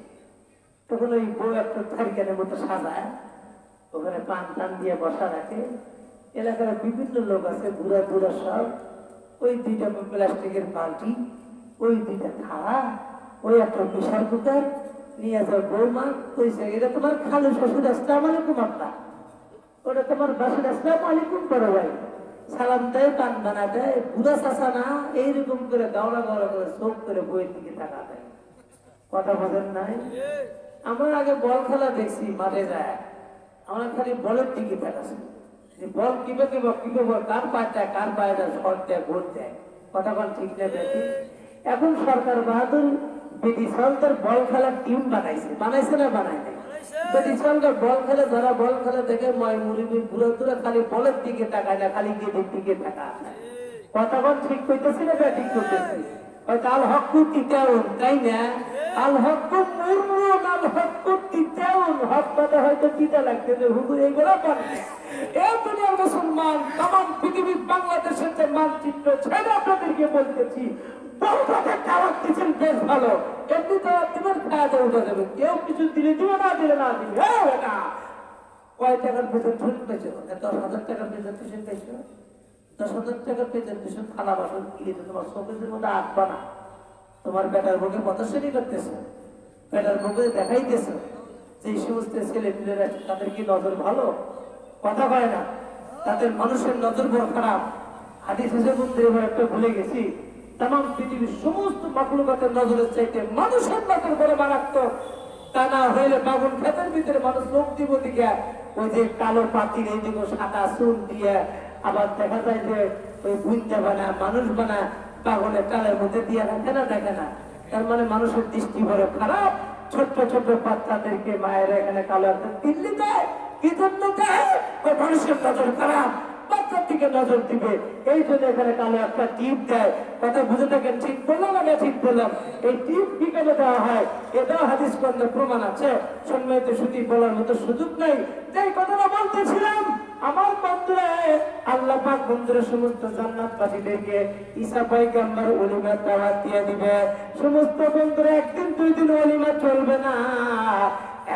তখন ওই বউ একটা থারিকানের মতো সাজায়, ওখানে পান টান দিয়ে বসা রাখে। এলাকার বিভিন্ন লোক আছে, বুড়া বুড়া সব, ওই দুইটা প্লাস্টিকের বালতি, ওই দুইটা থালা, ওই একটা প্রেশার কুকার নিয়ে যাও। বৌমা কইছে, এটা তোমার খালু শ্বশুর, আসসালামু আলাইকুম আব্বা, ওটা তোমার বাসুর, আসসালামু আলাইকুম বড় ভাই, সালাম দেয়, পান বানা দেয়। বুড়া চাষা না, এইরকম করে গাওড়া গাওড়া করে চোখ করে বইয়ের দিকে টাকা দেয়। কথা বোঝেন নাই? আমরা আগে বল খেলা দেখছি, মাঠে যায়, আমরা খালি বলের দিকে তাকাছি, যে বল কিভাবে কিভাবে কার পায়ে দেয়, কার পায়ে দেয়, শট দেয়, ভোট দেয়। কথা বল ঠিক না দেখি? এখন সরকার বাহাদুর বেটি সরকার বল খেলার টিম বানাইছে, বানাইছে না বানায় নাই? বেটি সরকার বল খেলে, যারা বল খেলে দেখে ময় মুরগি বুড়ো দূরে খালি বলের দিকে তাকায় না, খালি গেটের দিকে তাকায়। কথা বল ঠিক করতেছি না ব্যাটিং করতেছি? আল হকু তিতাউন, তাই না? আল হকু মুরমুন, আল হকু তিতাউন, হক কথা হয়তো তিতা লাগতেছে, হুজুর এইগুলা পারবে। এই দুনিয়ার মুসলমান, তামাম পৃথিবীর বাংলাদেশের যে মানচিত্র ছেড়ে আপনাদেরকে বলতেছি, বহুভাবের দাওয়াত দিচ্ছেন, বেশ ভালো, এমনি তো দিবেন, খাওয়া দাওয়া উঠে যাবে, কেউ কিছু দিলে দিবে, না দিলে না দিবে। না, কয় টাকার বেতন শুরু পেয়েছো? 10,000 টাকার বেতন শুরু পেয়েছো? 10,000 টাকার বেতন পিছন থালা বাসন কিনে তোমার চোখের মধ্যে আঁকবা না। তোমার বেটার বউকে প্রদর্শনী করতেছে, বেটার বউকে দেখাইতেছে যে এই সমস্ত ছেলে মেয়েরা, তাদের কি নজর ভালো? কথা কয় না, তাদের মানুষের নজর বড় খারাপ। হাদিস এসে বন্ধু এবার একটা ভুলে গেছি, তামাম পৃথিবীর সমস্ত মাখলুকাতের নজরের চাইতে মানুষের নজর বড় মারাত্মক। তা না হইলে বাগুন ক্ষেতের ভিতরে মানুষ লোক দিব দিকে, ওই যে কালো পাতির এইদিকে সাদা চুল দিয়ে, আবার দেখা যায় যে ওই বুনতে বানা, মানুষ বানা, বাগনের টালের মধ্যে দিয়ে রাখে না, দেখে না। তার মানে মানুষের দৃষ্টি বড় খারাপ। ছোট্ট ছোট্ট বাচ্চাদেরকে মায়েরা এখানে কালো একটা দিল্লি দেয়, কি জন্য দেয়? ওই মানুষের নজর খারাপ, বাচ্চার দিকে নজর দিবে, এই জন্য এখানে কালো একটা টিপ দেয়। কথা বুঝে থাকেন, ঠিক বললাম না ঠিক বললাম? এই টিপ কি কেন দেওয়া হয়, এটাও হাদিস গ্রন্থে প্রমাণ আছে। সম্মানিত শুধু বলার মতো সুযোগ নেই। যে কথাটা বলতেছিলাম, আমার বন্ধুরা, আল্লাহ পাক বন্ধুরা সমস্ত জান্নাতবাসীদেরকে ঈসা পয়গম্বর ওলিমার দাওয়াত দিয়ে দিবে। সমস্ত বন্ধুরা একদিন দুই দিন ওলিমা চলবে না,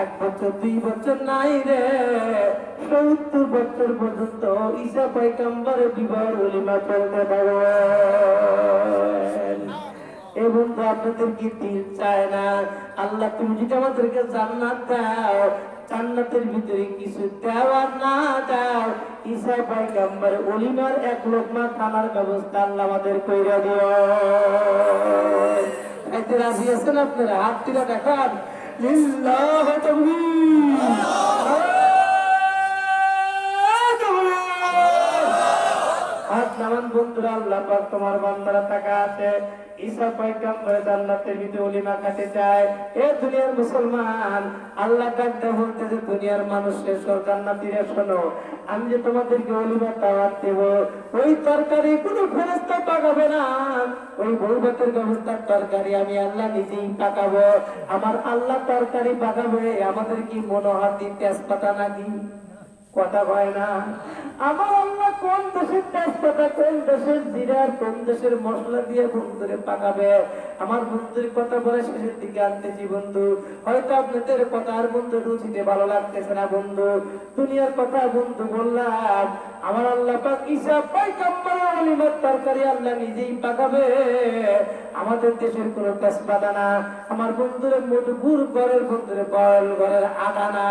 1 বছর 2 বছর নাই রে, 70 বছর পর্যন্ত ঈসা পয়গম্বরের বিবাহ ওলিমা চলতে পারবে। এই বন্ধু, আপনাদের কি দিল চায় না? আল্লাহ তুমি যদি আমাদেরকে জান্নাত দাও, জান্নাতের ভিতরে কিছু দেওয়ার না দাও, ঈসা পয়গম্বর ওলিমার 1 লোকমা খানার ব্যবস্থা আল্লাহ আমাদের কইরা দিও। এতে রাজি আছেন আপনারা? হাত তুলে দেখান, লিল্লাহ তাকবীর। হাত নামান বন্ধুরা, আল্লাহ পাক তোমার বান্দারা টাকা আছে, ঈসা পয়গম্বর জান্নাতের ভিতরে ওলিমা খেতে চায়। এ দুনিয়ার মুসলমান, আল্লাহ ডাকতে বলতেছে দুনিয়ার মানুষের সব জান্নাতীরা শোনো, আমি যে তোমাদেরকে ওলিমার দাওয়াত দেব, ওই তরকারি কোনো ফেরেশতা পাকাবে না, ওই বউ ভাতের ব্যবস্থার তরকারি আমি আল্লাহ নিজেই পাকাবো। আমার আল্লাহ তরকারি পাকাবে, আমাদের কি মনোহারি তেজপাতা নাকি? কথা হয় না। আমার আল্লাহ কোন দেশের তেজপাতা, কোন দেশের জিরা, কোন দেশের মশলা দিয়ে বন্ধুরে পাকাবে? আমার বন্ধুর কথা বলে শেষের দিকে আনতেছি বন্ধু, হয়তো আপনাদের কথা আর বন্ধু রুচিতে ভালো লাগতেছে না বন্ধু, দুনিয়ার কথা বন্ধু বললাম। আমার আল্লাহ পাক ঈসা পয়গম্বরের ওলিমার তরকারি আল্লাহ নিজেই পাকাবে, আমাদের দেশের কোন তেজপাতা না, আমার বন্ধুরে মধুপুর ঘরের বন্ধুরে বয়ল ঘরের আটা না।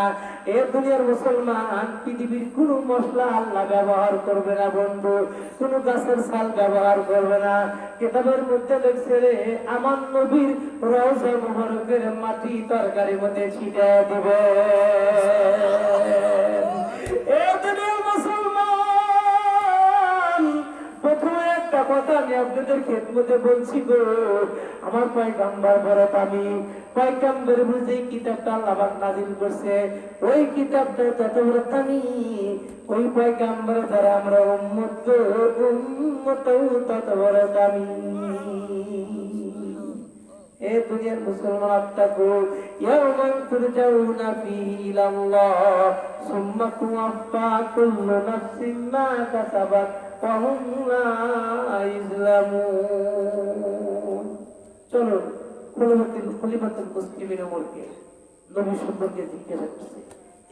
এ দুনিয়ার মুসলমান, পৃথিবীর কোন মশলা আল্লাহ ব্যবহার করবে না বন্ধু, কোন গাছের ছাল ব্যবহার করবে না। কিতাবের মধ্যে লেখছে রে, আমার নবীর রওজা মুবারকের মাটি তরকারির মধ্যে ছিটিয়ে দিবে। এ দুনিয়ার মুসলমান, প্রথমে একটা কথা আমি আপনাদের খেদমতে বলছি গো, আমার পয়গম্বর বড় দামি, পয়গম্বরের উপর যে কিতাবটা আল্লাহ পাক নাযিল করছে, ওই কিতাবটা যত বড় দামি, ওই পয়গম্বরের দ্বারা আমরা উম্মত তত বড় দামি। এ দুনিয়ার মুসলমান, আত্তাকু ইয়াওমান তুরজাউনা ফীহি ইলাল্লাহ সুম্মা তুওয়াফা কুল্লু নাফসিন মা কাসাবাত ওয়া হুম লা ইযলামুন। চলো খলিফাতুল মুসলিমিন ওমরকে নবী সম্পর্কে জিজ্ঞাসা করছে,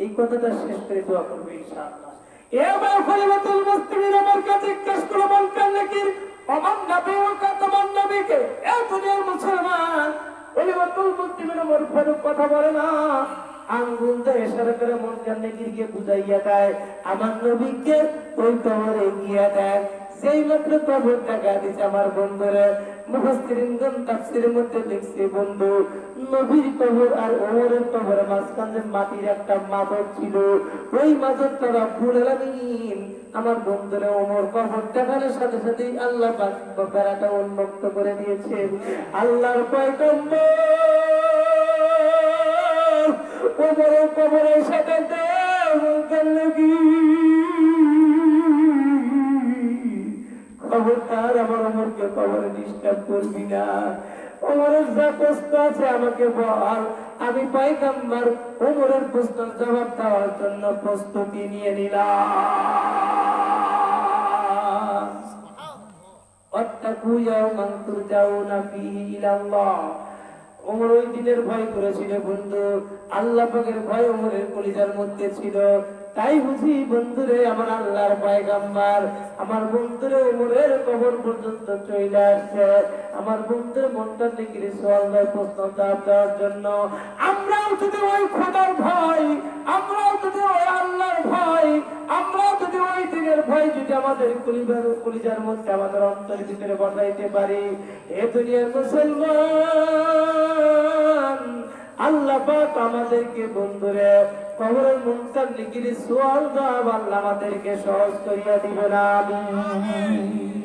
এই কথাটা শেষ করে দোয়া করবে ইনশাআল্লাহ। এবার খলিফাতুল মুসলিমিন ওমরকে জিজ্ঞাসা করলো, বললেন নাকি আমার নবী ও কাতমান নবীকে? এ দুনিয়ার মুসলমান, খলিফাতুল মুসলিমিন ওমর ফারুক কথা বলে না, আঙ্গুল দিয়ে ইশারা করে মুনকার নাকির কে বুঝাইয়া দেয়, আমার নবীকে ওই কবরে গিয়া দেয়। সেই মাত্র কবর টাকা দিচ্ছে আমার বন্ধুরা, মুফাসসিরিনগণ তাফসীরের মধ্যে লিখছে বন্ধু, নবীর কবর আর ওমরের কবরের মাঝখানে মাটির একটা মাদর ছিল, ওই মাদরটা রব্বুল আলামিন আমার বন্ধুরা ওমর কবর টাকার সাথে সাথে আল্লাহ পাক বেড়াটা উন্মুক্ত করে দিয়েছেন। আল্লাহর পয়গম্বর ওমরের কবরের সাথে মুনকার খবরদার আমার ওমরকে কবরে ডিস্টার্ব করবি না, ওমরের যা প্রশ্ন আছে আমাকে বল, আমি পয়গম্বর ওমরের প্রশ্নের জবাব দেওয়ার জন্য প্রস্তুতি নিয়ে নিলাম। ওয়াত্তাকু ইয়াওমান তুরজাউনা ফীহি ইলাল্লাহ। ওমর ওই দিনের ভয় করেছিল বন্ধু, আল্লাহ পাকের ভয় ওমরের কলিজার মধ্যে ছিল, তাই বুঝি বন্ধুরে আমার আল্লাহর পয়গম্বর আমার বন্ধুরে ওমরের কবর পর্যন্ত চলে আসছে, আমার বন্ধুর মনটা লিখে সওয়াল দেয়, প্রশ্ন দেওয়ার জন্য। আমরাও যদি ওই খোদার ভয়, আমরাও যদি ওই আল্লাহর ভয়, আমরাও যদি ওই দিনের ভয় যদি আমাদের কলিজার মধ্যে আমাদের অন্তরের ভিতরে বসাইতে পারি, এ দুনিয়ার মুসলমান, আল্লাহ পাক আমাদেরকে বন্ধুরে কবরের মুনকার নাকির সওয়াল জবাব আল্লাহ আমাদেরকে সহজ করিয়া দিবেন। আমিন।